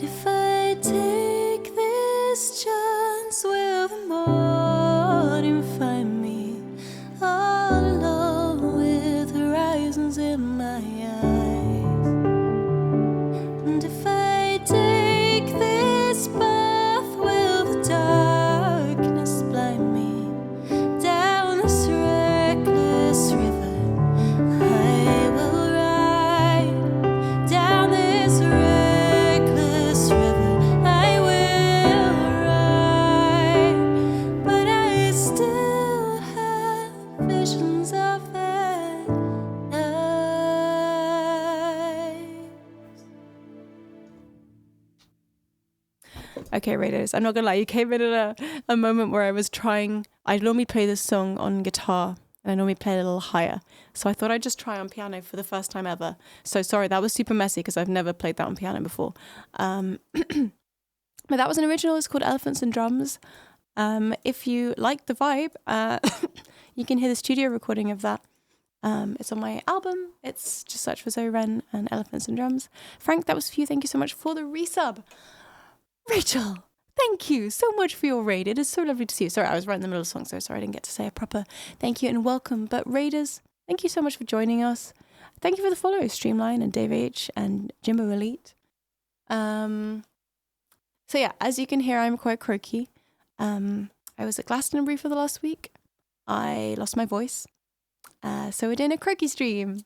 If I take this chance, will the morning find me all alone with horizons in my eyes? And if I take this path, will the darkness blind me down this reckless river? I will ride down this reckless river. I will ride, but I still have visions of that night. Okay, Raiders, I'm not gonna lie, you came in at a moment where I was trying. I normally play this song on guitar, and I normally play a little higher. So I thought I'd just try on piano for the first time ever. So sorry, that was super messy because I've never played that on piano before. But that was an original. It's called Elephants and Drums. If you like the vibe, you can hear the studio recording of that. It's on my album. It's just search for Zoe Wren and Elephants and Drums. Frank, that was for you. Thank you so much for the resub. Rachel, thank you so much for your raid. It is so lovely to see you. Sorry, I was right in the middle of the song, so sorry I didn't get to say a proper thank you and welcome. But Raiders, thank you so much for joining us. Thank you for the follow, Streamline and Dave H and Jimbo Elite. So yeah, as you can hear, I'm quite croaky. I was at Glasto debrief for the last week. I lost my voice. So we're doing a croaky stream.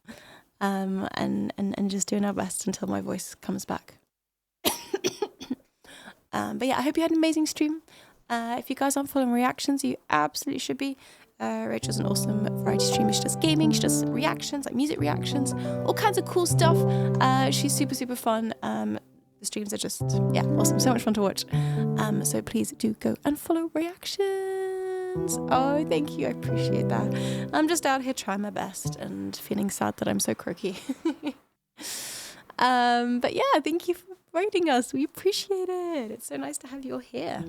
And just doing our best until my voice comes back. But yeah, I hope you had an amazing stream. If you guys aren't following reactions, you absolutely should be. Rachel's an awesome variety streamer. She does gaming, she does reactions, like music reactions, all kinds of cool stuff. She's super, super fun. The streams are just, yeah, awesome. So much fun to watch. So please do go and follow reactions. Oh, thank you. I appreciate that. I'm just out here trying my best and feeling sad that I'm so croaky. But yeah, thank you for rating us. We appreciate it. It's so nice to have you all here.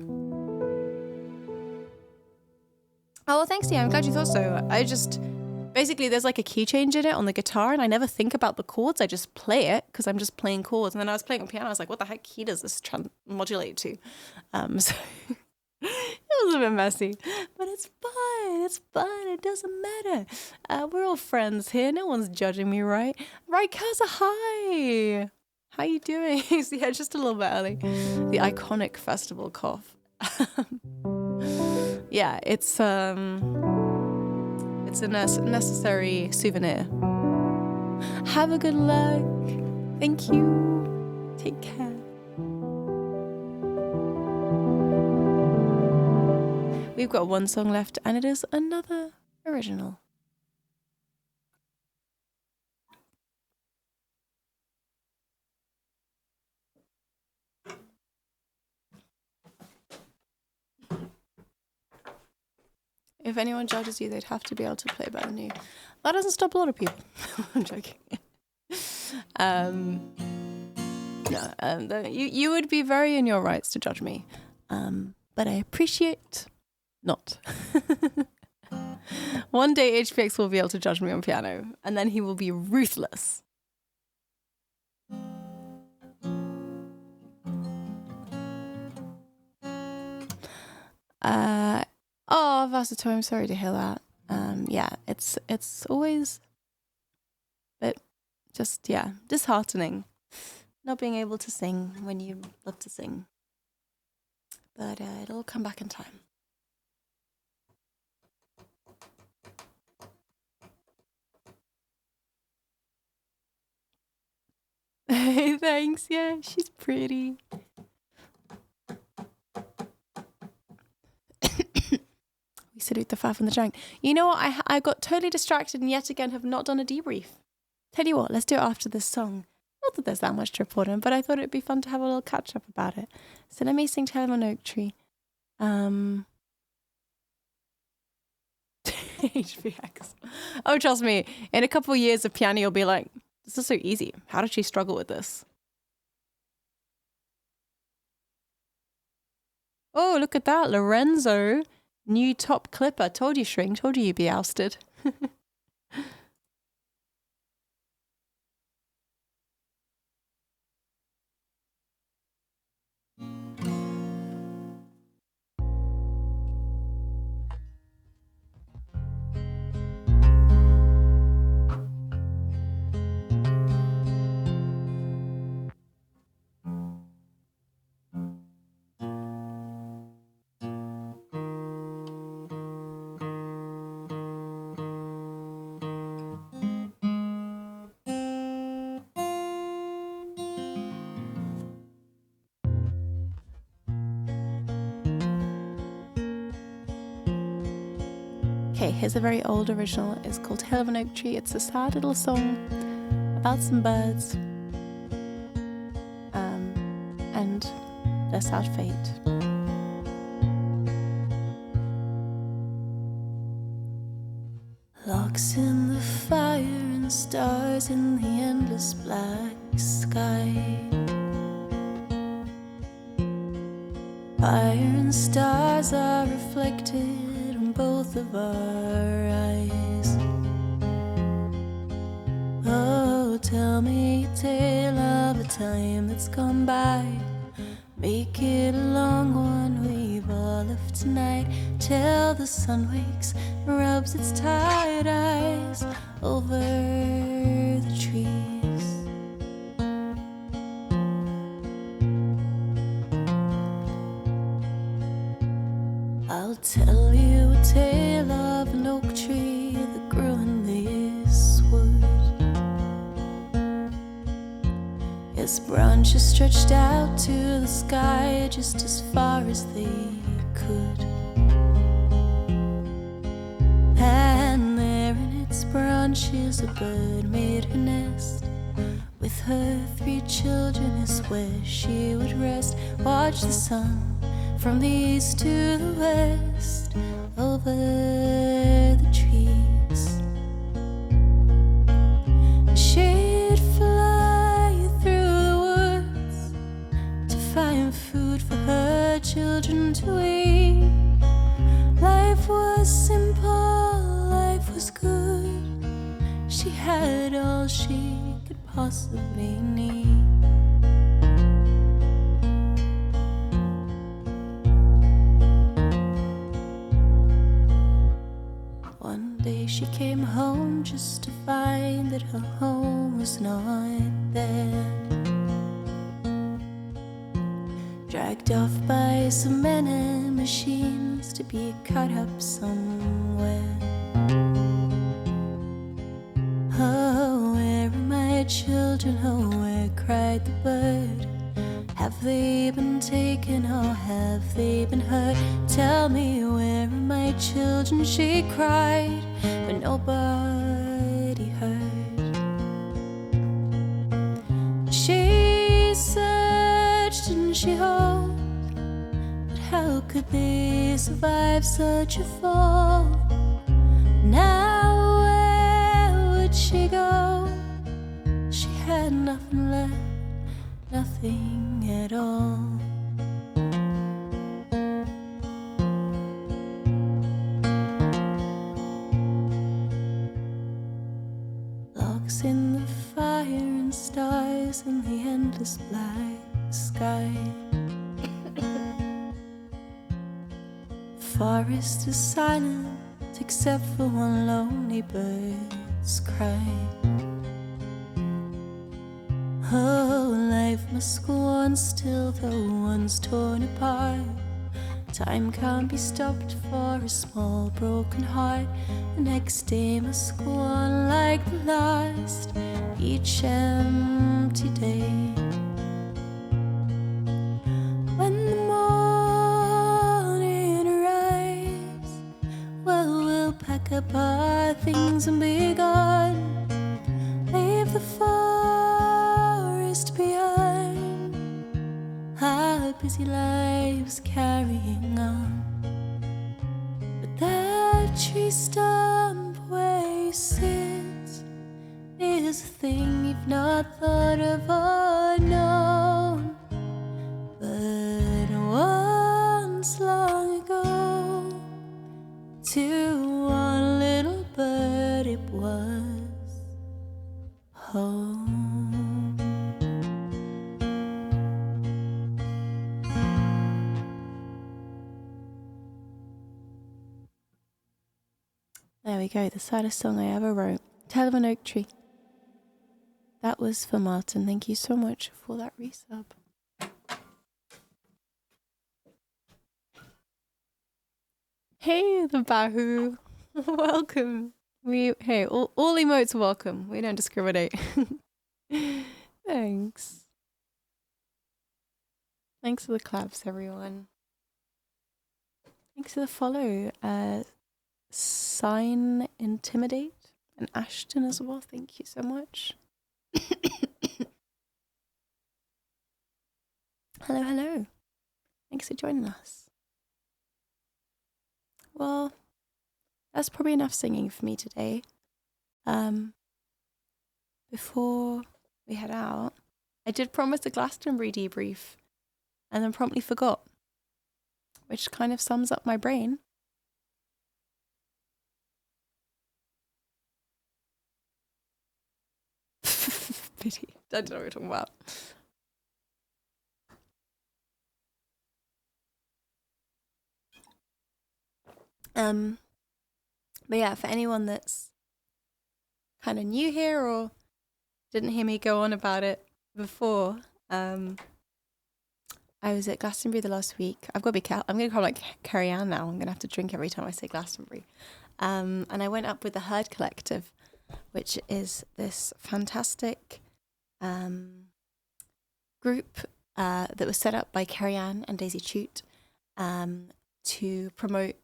Oh, well, thanks, Tia. I'm glad you thought so. I just, basically, there's like a key change in it on the guitar, and I never think about the chords. I just play it because I'm just playing chords. And then I was playing on piano. I was like, what the heck key does this modulate to? So it was a bit messy, but it's fun. It's fun. It doesn't matter. We're all friends here. No one's judging me, right? Right, Kaza, hi. How you doing? So yeah, just a little bit early. The iconic festival cough. Yeah, it's a necessary souvenir. Have a good luck. Thank you. Take care. We've got one song left, and it is another original. If anyone judges you, they'd have to be able to play better than you. That doesn't stop a lot of people. I'm joking. You would be very in your rights to judge me. But I appreciate not. One day HPX will be able to judge me on piano, and then he will be ruthless. Oh, Vasato, I'm sorry to hear that. Yeah, it's always a bit just, yeah, disheartening not being able to sing when you love to sing. But it'll come back in time. Thanks, yeah, she's pretty. We salute the faff and the jank. You know what? I got totally distracted and yet again have not done a debrief. Tell you what, let's do it after this song. Not that there's that much to report on, but I thought it'd be fun to have a little catch up about it. So let me sing Tell Him on Oak Tree. HVX. Oh, trust me, in a couple of years of piano, you'll be like, this is so easy. How did she struggle with this? Oh, look at that. Lorenzo. New top clipper. Told you, Shrink. Told you you'd be ousted. Okay, here's a very old original. It's called Tale of an Oak Tree. It's a sad little song about some birds and their sad fate. Logs in the fire and stars in the endless black sky. Fire and stars are reflected on both of our eyes. Oh, tell me a tale of a time that's gone by. Make it a long one, we've all left tonight. Till the sun wakes, rubs its tired eyes over the trees. I'll tell you a tale of an oak tree that grew in this wood. Its branches stretched out to the sky just as far as they could. And there in its branches a bird made her nest. With her 3 children is where she would rest. Watch the sun from the east to the west over the trees. She'd fly through the woods to find food for her children to eat. Life was simple, life was good. She had all she could possibly need. One day she came home just to find that her home was not there. Dragged off by some men and machines to be cut up somewhere. Oh, where are my children? Oh, where cried the bird? Have they been taken or have they been hurt? Tell me, where are my children? She cried, but nobody heard. She searched and she hoped, but how could they survive such a fall? Now where would she go? She had nothing left, nothing at all. Logs in the fire and stars in the endless black sky. Forest is silent except for one lonely bird's cry. Oh, life must go on still, though one's torn apart. Time can't be stopped for a small broken heart. The next day must go on like the last, each empty day. When the morning arrives, well, we'll pack up our things and be gone. Leave the forest behind, our busy lives carrying on. But that tree stump where you sit is a thing you've not thought of or known. But once long ago, to one little bird it was home. There we go, the saddest song I ever wrote. Tale of an Oak Tree. That was for Martin. Thank you so much for that resub. Hey, the Bahu. Welcome. Hey, all emotes welcome. We don't discriminate. Thanks. Thanks for the claps, everyone. Thanks for the follow, Sign Intimidate, and Ashton as well. Thank you so much. Hello, hello. Thanks for joining us. Well, that's probably enough singing for me today. Before we head out, I did promise a Glastonbury debrief and then promptly forgot, which kind of sums up my brain. Pity. I don't know what you're talking about. But yeah, for anyone that's kind of new here or didn't hear me go on about it before, I was at Glastonbury the last week. I've got to be careful. I'm going to call like Carrie Ann now. I'm going to have to drink every time I say Glastonbury. And I went up with the Herd Collective, which is this fantastic group that was set up by Carrie Ann and Daisy Chute to promote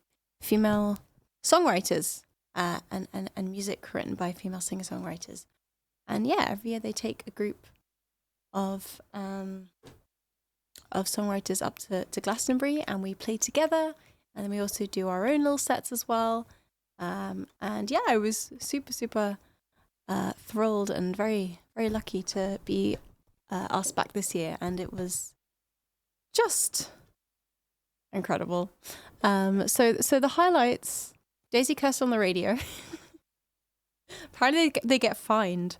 female songwriters and music written by female singer-songwriters. And yeah, every year they take a group of songwriters up to Glastonbury, and we play together, and then we also do our own little sets as well. And yeah, I was super thrilled and very lucky to be asked back this year, and it was just incredible. So the highlights: Daisy cursed on the radio. Apparently they get fined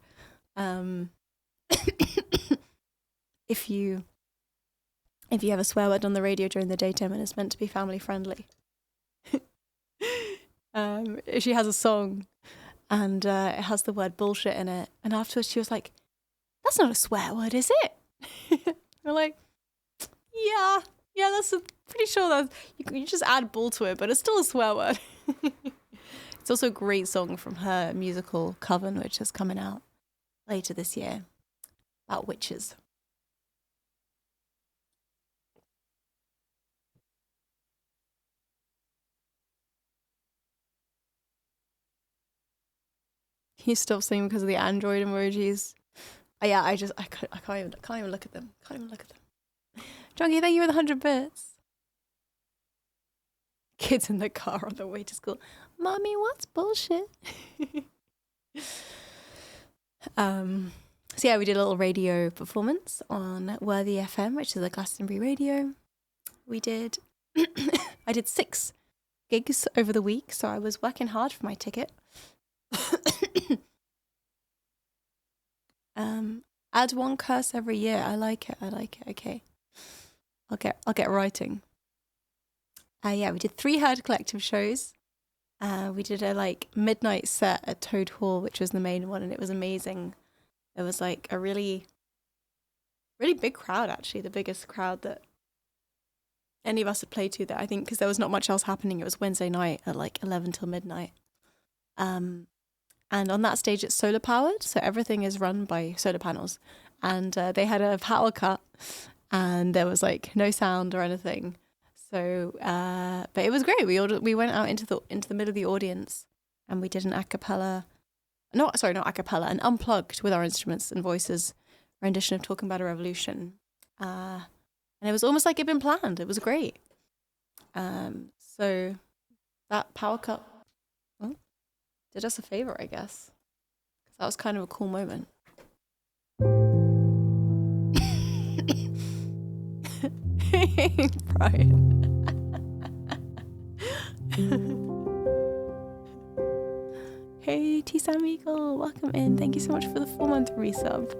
if you have a swear word on the radio during the daytime and it's meant to be family friendly. She has a song and it has the word bullshit in it, and afterwards she was like, "That's not a swear word, is it?" We're like, yeah, that's pretty sure that you just add bull to it, but it's still a swear word. It's also a great song from her musical Coven, which is coming out later this year, about witches. He stopped singing because of the Android emojis. Yeah, I can't even look at them. Junkie, thank you for the 100 bits. Kids in the car on the way to school. Mommy, what's bullshit? So yeah, we did a little radio performance on Worthy FM, which is a Glastonbury radio. I did 6 gigs over the week, so I was working hard for my ticket. Add 1 curse every year. I like it. Okay. I'll get writing. Yeah, we did 3 Herd Collective shows. We did a midnight set at Toad Hall, which was the main one, and it was amazing. It was like a really, really big crowd, actually, the biggest crowd that any of us had played to there, I think, because there was not much else happening. It was Wednesday night at 11 till midnight. And on that stage, it's solar powered, so everything is run by solar panels. And they had a power cut, and there was no sound or anything. So, but it was great. We went out into the middle of the audience, and we did an an unplugged with our instruments and voices rendition of "Talking About a Revolution," and it was almost like it'd been planned. It was great. So that power cut did us a favor, I guess, because that was kind of a cool moment. Brian. Hey, T-Sam Eagle, welcome in. Thank you so much for the 4-month resub.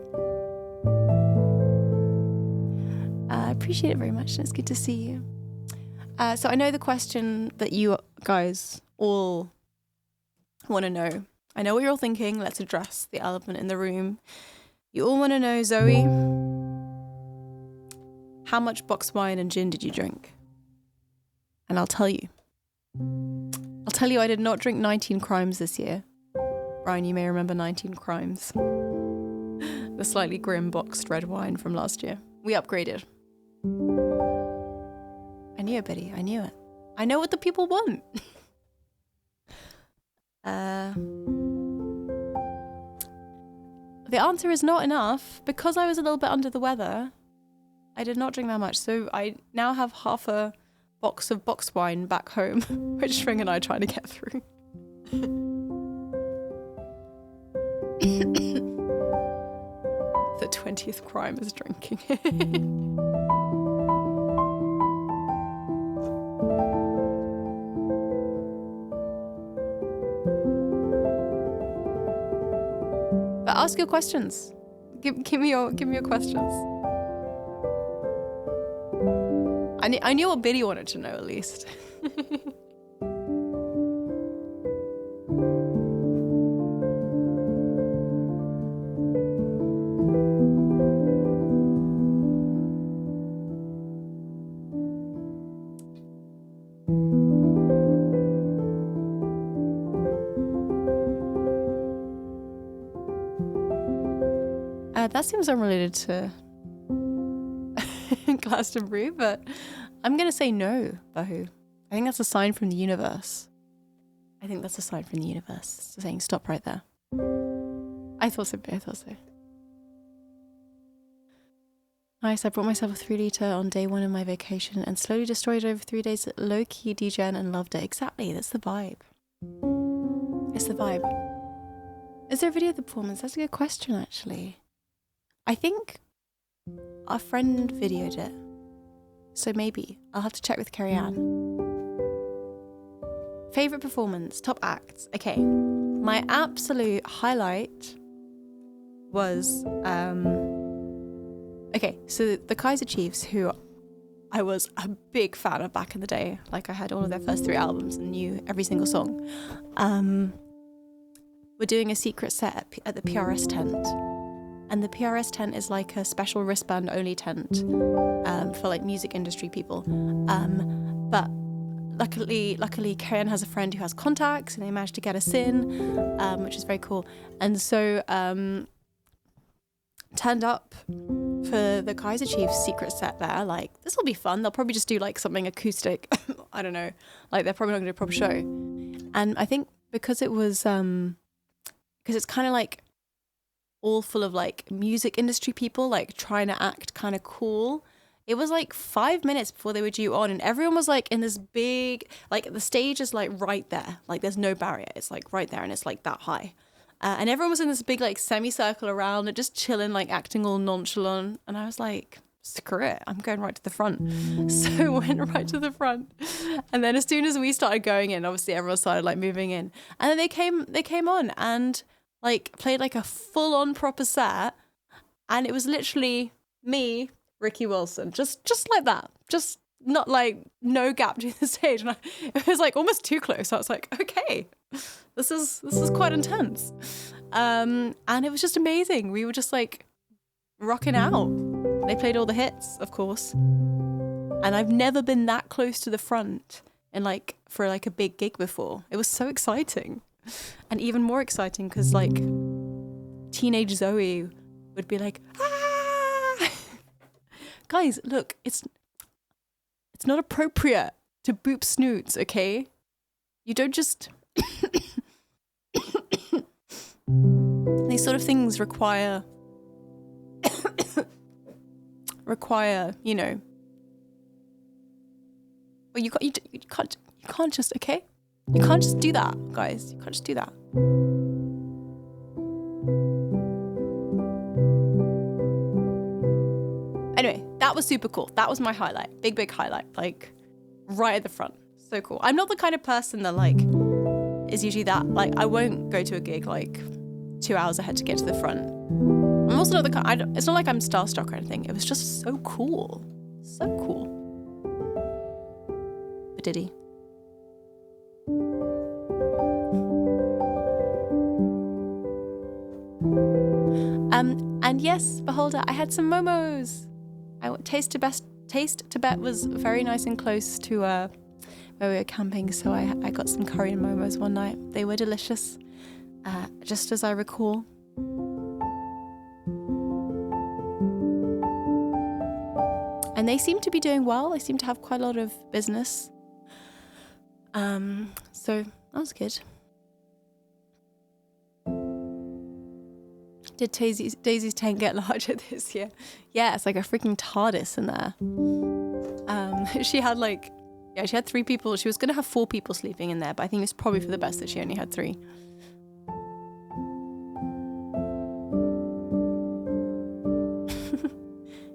I appreciate it very much, and it's good to see you. So I know the question that you guys all want to know. I know what you're all thinking. Let's address the elephant in the room. You all want to know, Zoe, how much box wine and gin did you drink? And I'll tell you. I did not drink 19 Crimes this year. Brian, you may remember 19 Crimes. The slightly grim boxed red wine from last year. We upgraded. I knew it, Biddy. I knew it. I know what the people want. The answer is not enough. Because I was a little bit under the weather, I did not drink that much. So I now have half a box of box wine back home, which Shring and I are trying to get through. The 20th crime is drinking. But ask your questions. Give me your questions. I knew what Biddy wanted to know at least. That seems unrelated to Glastonbury, but I'm going to say no, Bahu. I think that's a sign from the universe. It's saying stop right there. I thought so. Nice, I brought myself a 3 litre on day 1 of my vacation and slowly destroyed it over 3 days. Low-key degen and loved it. Exactly, that's the vibe. It's the vibe. Is there a video of the performance? That's a good question, actually. I think our friend videoed it. So maybe. I'll have to check with Carrie Ann. Favourite performance, top acts. Okay. My absolute highlight was okay, so the Kaiser Chiefs, who I was a big fan of back in the day. Like I had all of their first 3 albums and knew every single song. We're doing a secret set at the PRS tent. And the PRS tent is like a special wristband only tent for like music industry people. But luckily Karen has a friend who has contacts and they managed to get us in, which is very cool. And so turned up for the Kaiser Chiefs secret set there. Like, this will be fun. They'll probably just do like something acoustic. I don't know. Like, they're probably not going to do a proper show. And I think because it was, because it's kind of like all full of like music industry people, like trying to act kind of cool. It was like 5 minutes before they were due on, and everyone was like in this big, like the stage is like right there. Like there's no barrier. It's like right there and it's like that high. And everyone was in this big like semicircle around and just chilling, like acting all nonchalant. And I was like, screw it, I'm going right to the front. So I went right to the front. And then as soon as we started going in, obviously everyone started like moving in. And then they came on and like played like a full on proper set. And it was literally me, Ricky Wilson, just like that. Just not like no gap between the stage. And it was like almost too close. I was like, okay, this is quite intense. And it was just amazing. We were just like rocking out. They played all the hits, of course. And I've never been that close to the front in like for like a big gig before. It was so exciting. And even more exciting because like teenage Zoe would be like, ah! Guys, look, it's not appropriate to boop snoots, okay? You don't just these sort of things require, you know. Well, you can't just, okay? You can't just do that, guys. You can't just do that. Anyway, that was super cool. That was my highlight. Big highlight. Like, right at the front. So cool. I'm not the kind of person that, like, is usually that. Like, I won't go to a gig, like, 2 hours ahead to get to the front. I'm also not the kind... it's not like I'm starstruck or anything. It was just so cool. So cool. But did he? And yes, beholder, I had some momos. Taste Tibet was very nice and close to where we were camping, so I got some curry and momos one night. They were delicious, just as I recall. And they seem to be doing well. They seem to have quite a lot of business. So that was good. Did Daisy's tent get larger this year? Yeah, it's like a freaking TARDIS in there. She had she had 3 people. She was going to have 4 people sleeping in there, but I think it's probably for the best that she only had 3.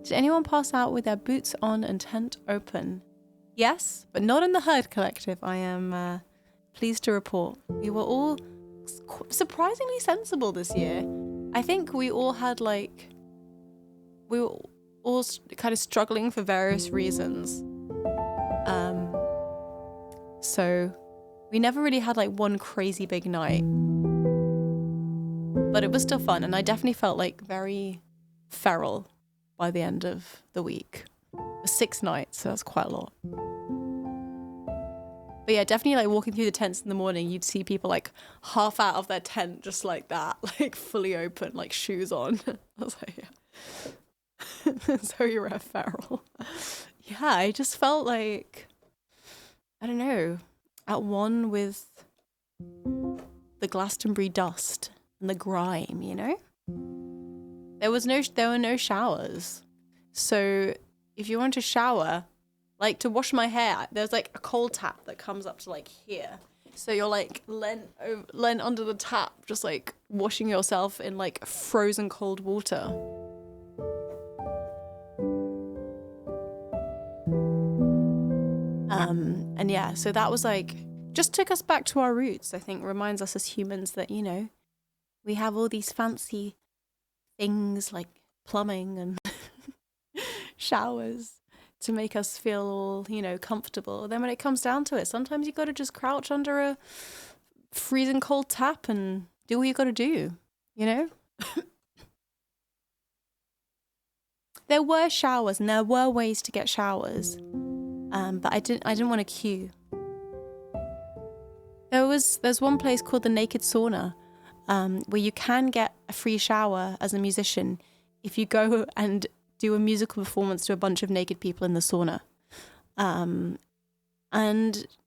Did anyone pass out with their boots on and tent open? Yes, but not in the Herd Collective, I am pleased to report. We were all surprisingly sensible this year. I think we all had we were all kind of struggling for various reasons. So we never really had one crazy big night, but it was still fun. And I definitely felt very feral by the end of the week. It was 6 nights, so that's quite a lot. But yeah, definitely walking through the tents in the morning, you'd see people half out of their tent, just like that, fully open, shoes on. I was like, yeah. So you're a feral. Yeah, I just felt I don't know, at one with the Glastonbury dust and the grime, you know? There were no showers. So if you want to shower, to wash my hair, there's a cold tap that comes up to here. So you're lent under the tap, just washing yourself in frozen cold water. And yeah, so that was just took us back to our roots. I think reminds us as humans that, we have all these fancy things like plumbing and showers to make us feel all, comfortable. Then when it comes down to it, sometimes you got to just crouch under a freezing cold tap and do what you got to do, There were showers and there were ways to get showers, but I didn't want to queue. There's one place called the Naked Sauna, where you can get a free shower as a musician if you go and do a musical performance to a bunch of naked people in the sauna. And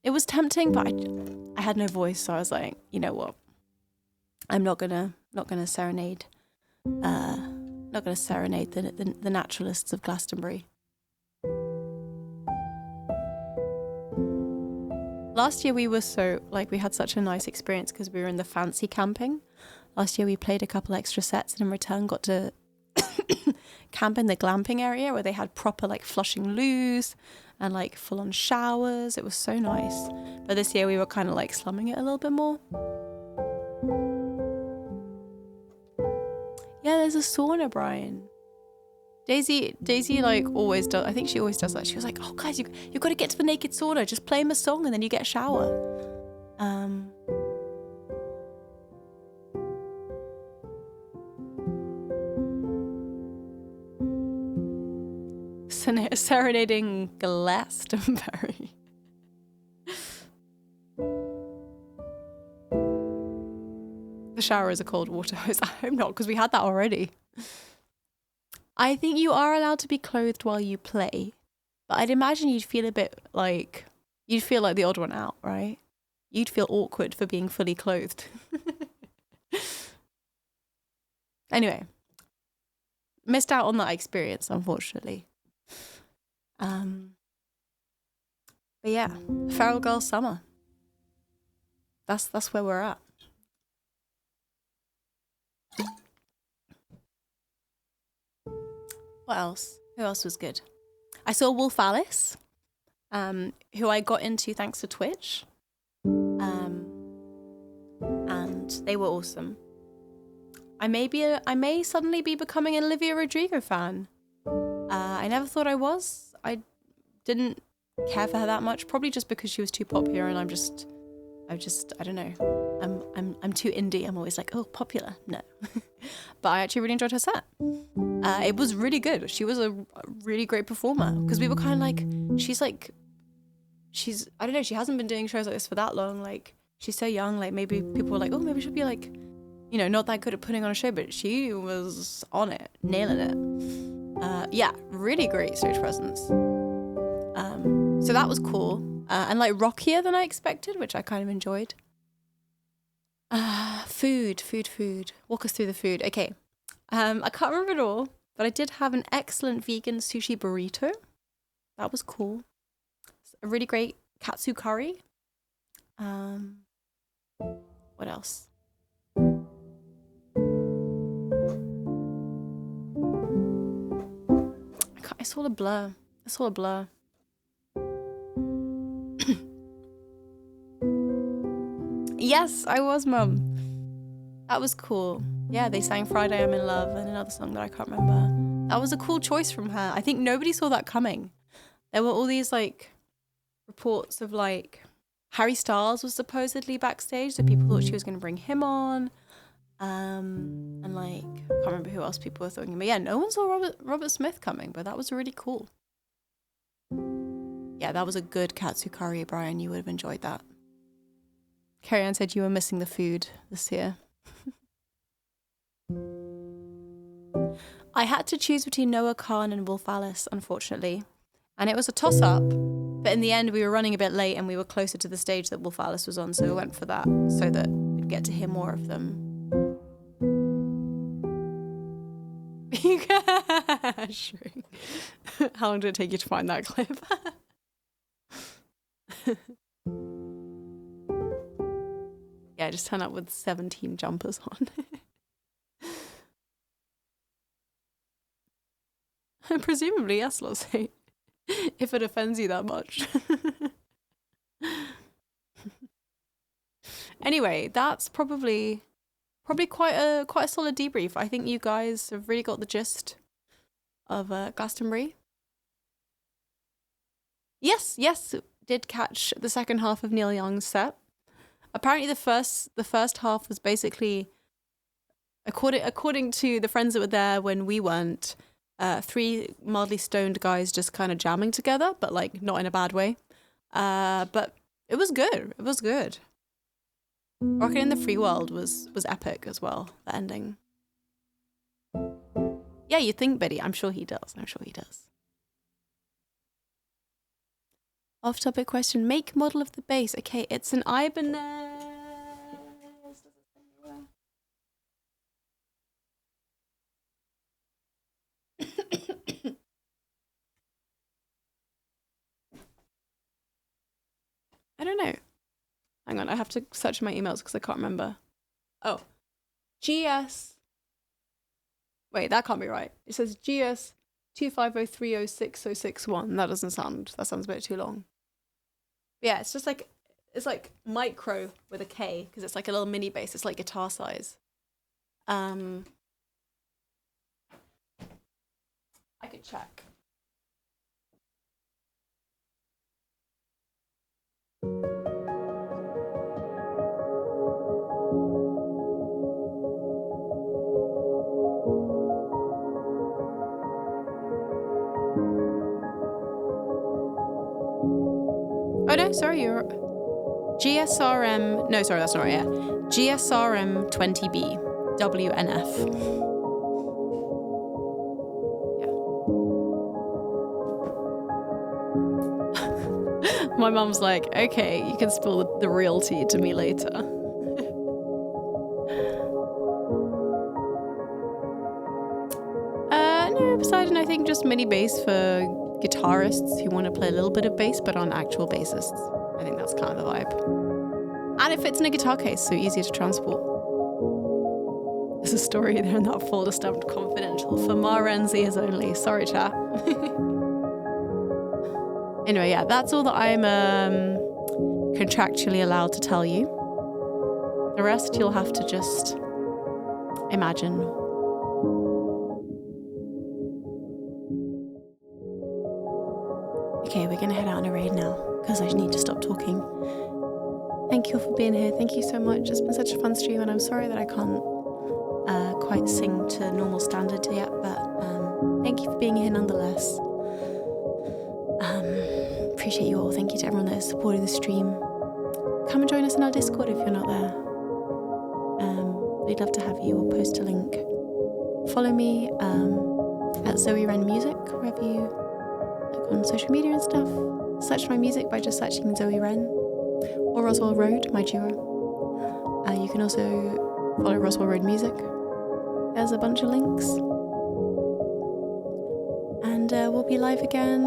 it was tempting, but I had no voice, so I was like, you know what? I'm not gonna serenade the naturalists of Glastonbury. Last year we had such a nice experience because we were in the fancy camping. Last year we played a couple extra sets and in return got to camp in the glamping area where they had proper flushing loos and full on showers. It was so nice. But this year we were kind of slumming it a little bit more. Yeah, there's a sauna, Brian. Daisy always does. I think she always does that. She was like, "Oh guys, you've got to get to the naked sauna. Just play him a song and then you get a shower." Serenading Glastonbury. The shower is a cold water hose. I hope not, because we had that already. I think you are allowed to be clothed while you play, but I'd imagine you'd feel a bit you'd feel like the odd one out, right? You'd feel awkward for being fully clothed. Anyway, missed out on that experience, unfortunately. But yeah, Feral Girl Summer. That's where we're at. What else? Who else was good? I saw Wolf Alice, who I got into thanks to Twitch. And they were awesome. I may suddenly be becoming an Olivia Rodrigo fan. I never thought I was. I didn't care for her that much, probably just because she was too popular, and I don't know. I'm too indie. I'm always like, oh, popular. No. But I actually really enjoyed her set. It was really good. She was a really great performer, because we were kind of she's I don't know, she hasn't been doing shows like this for that long. She's so young, maybe people were like, oh, maybe she'll be not that good at putting on a show, but she was on it, nailing it. Yeah, really great stage presence. So that was cool. And rockier than I expected, which I kind of enjoyed. Food. Walk us through the food. Okay. I can't remember it all, but I did have an excellent vegan sushi burrito. That was cool. A really great katsu curry. What else? It's all a blur. It's all a blur. Yes, I was, Mum. That was cool. Yeah, they sang Friday I'm in Love and another song that I can't remember. That was a cool choice from her. I think nobody saw that coming. There were all these like reports of like Harry Styles was supposedly backstage, so people thought she was going to bring him on. And like, I can't remember who else people were thinking. But yeah, no one saw Robert Smith coming, but that was really cool. Yeah, that was a good katsu curry, Brian. You would have enjoyed that. Carrie Ann said you were missing the food this year. I had to choose between Noah Khan and Wolf Alice, unfortunately. And it was a toss-up. But in the end, we were running a bit late and we were closer to the stage that Wolf Alice was on. So we went for that so that we'd get to hear more of them. Shrink. How long did it take you to find that clip? Yeah, just turn up with 17 jumpers on. Presumably, yes, Lossie. If it offends you that much. Anyway, that's probably quite a solid debrief. I think you guys have really got the gist of Glastonbury. Yes, did catch the second half of Neil Young's set. Apparently, the first half was basically, according to the friends that were there when we weren't, 3 mildly stoned guys just kind of jamming together, but like not in a bad way. But it was good. It was good. Rockin' in the Free World was epic as well. The ending. Yeah, you think, Biddy? I'm sure he does. Off-topic question. Make model of the bass. Okay, it's an Ibanez. I don't know. Hang on, I have to search my emails because I can't remember. Oh, GS. Wait, that can't be right. It says GS 250306061. That sounds a bit too long. Yeah, it's just like, it's like micro with a K because it's like a little mini bass. It's like guitar size. I could check. Oh no, sorry, you're GSRM. No, sorry, that's not right. Yeah, GSRM 20B WNF. Yeah. My mum's like, okay, you can spill the realty to me later. No, Poseidon, I think just mini bass for guitarists who want to play a little bit of bass but on actual bassists. I think that's kind of the vibe. And it fits in a guitar case, so easier to transport. There's a story there in that folder stamped confidential for Maren's ears only. Sorry, chat. Anyway, yeah, that's all that I'm contractually allowed to tell you. The rest you'll have to just imagine. Okay, we're going to head out on a raid now because I need to stop talking. Thank you all for being here. Thank you so much. It's been such a fun stream and I'm sorry that I can't quite sing to normal standards yet, but thank you for being here nonetheless. Appreciate you all. Thank you to everyone that is supporting the stream. Come and join us in our Discord if you're not there. We'd love to have you. We'll post a link. Follow me at Zoe Wren Music, wherever you on social media and stuff. Search my music by just searching Zoe Wren or Roswell Road, my duo. You can also follow Roswell Road Music. There's a bunch of links. And we'll be live again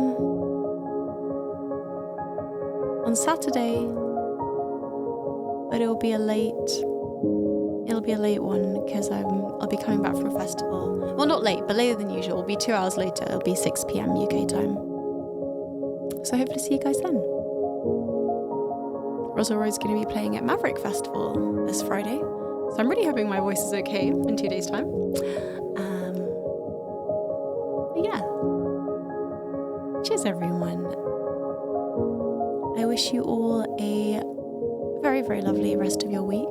on Saturday. But it'll be a late one because I'll be coming back from a festival. Well, not late, but later than usual. It'll be 2 hours later. It'll be 6 p.m. UK time. So hopefully see you guys then. Rosal Road's going to be playing at Maverick Festival this Friday. So I'm really hoping my voice is okay in 2 days' time. Yeah. Cheers, everyone. I wish you all a very, very lovely rest of your week.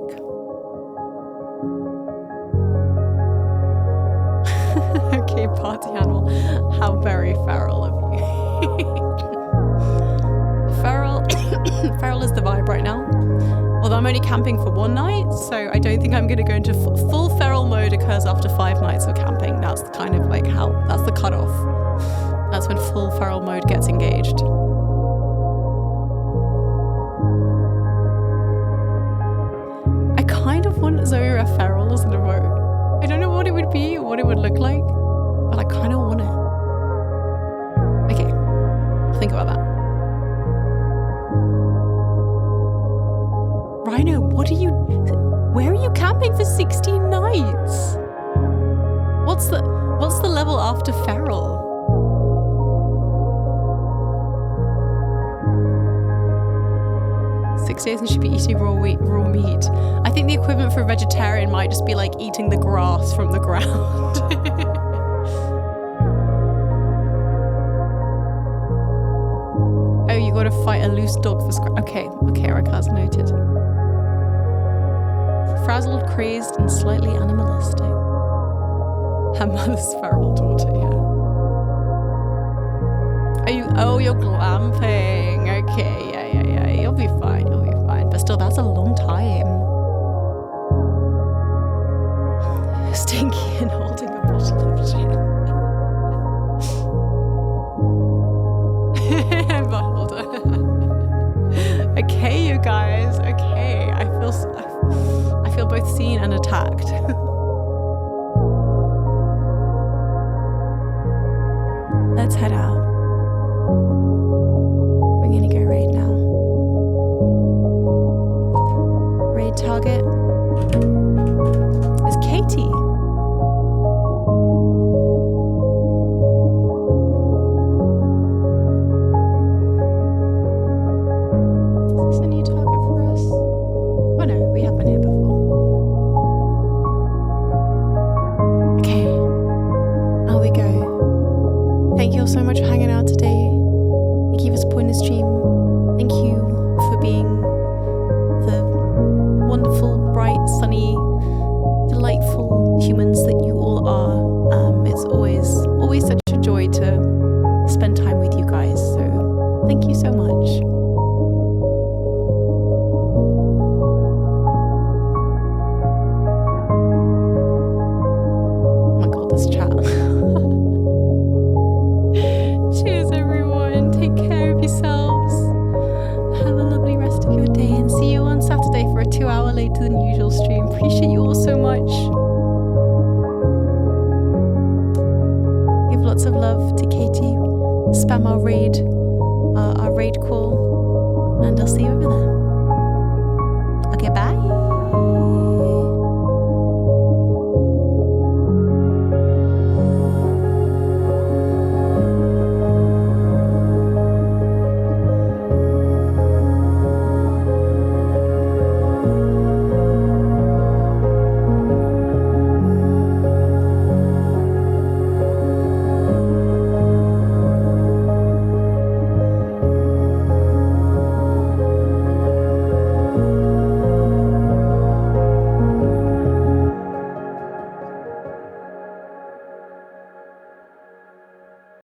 Okay, party animal. How very feral of you. Feral is the vibe right now. Although I'm only camping for 1 night, so I don't think I'm going to go into full feral mode occurs after 5 nights of camping. That's kind of like that's the cutoff. That's when full feral mode gets engaged. I kind of want Zoe feral as an emote. I don't know what it would be or what it would look like, but I kind of want it. Okay, think about that. Rhino, where are you camping for 16 nights? What's the level after feral? Six days and should be eating raw meat. I think the equivalent for a vegetarian might just be like eating the grass from the ground. Oh, you gotta fight a loose dog for Okay, Rakaz, noted. Frazzled, crazed, and slightly animalistic. Her mother's feral daughter, yeah. You're glamping. Okay, yeah. You'll be fine. But still, that's a long time. Stinky and holding a bottle of gin. Bubbled. Okay, you guys. Okay, I feel both seen and attacked. Let's head out. We're gonna go raid now. Raid target is Katie. Is this a new target for us? Oh no, we have been here before. Okay, out we go. Thank you all so much for hanging out today. Thank you for supporting the stream. Thank you for being the wonderful, bright, sunny, delightful humans that you all are. It's always such a joy to spend time with you guys. So thank you so much. Oh my god, this chat. Cheers, everyone. Take care of yourselves. Have a lovely rest of your day and see you on Saturday for a 2 hour later than usual stream. Appreciate you all so much. Give lots of love to Katie. Spam our raid call, and I'll see you over there. Okay, bye.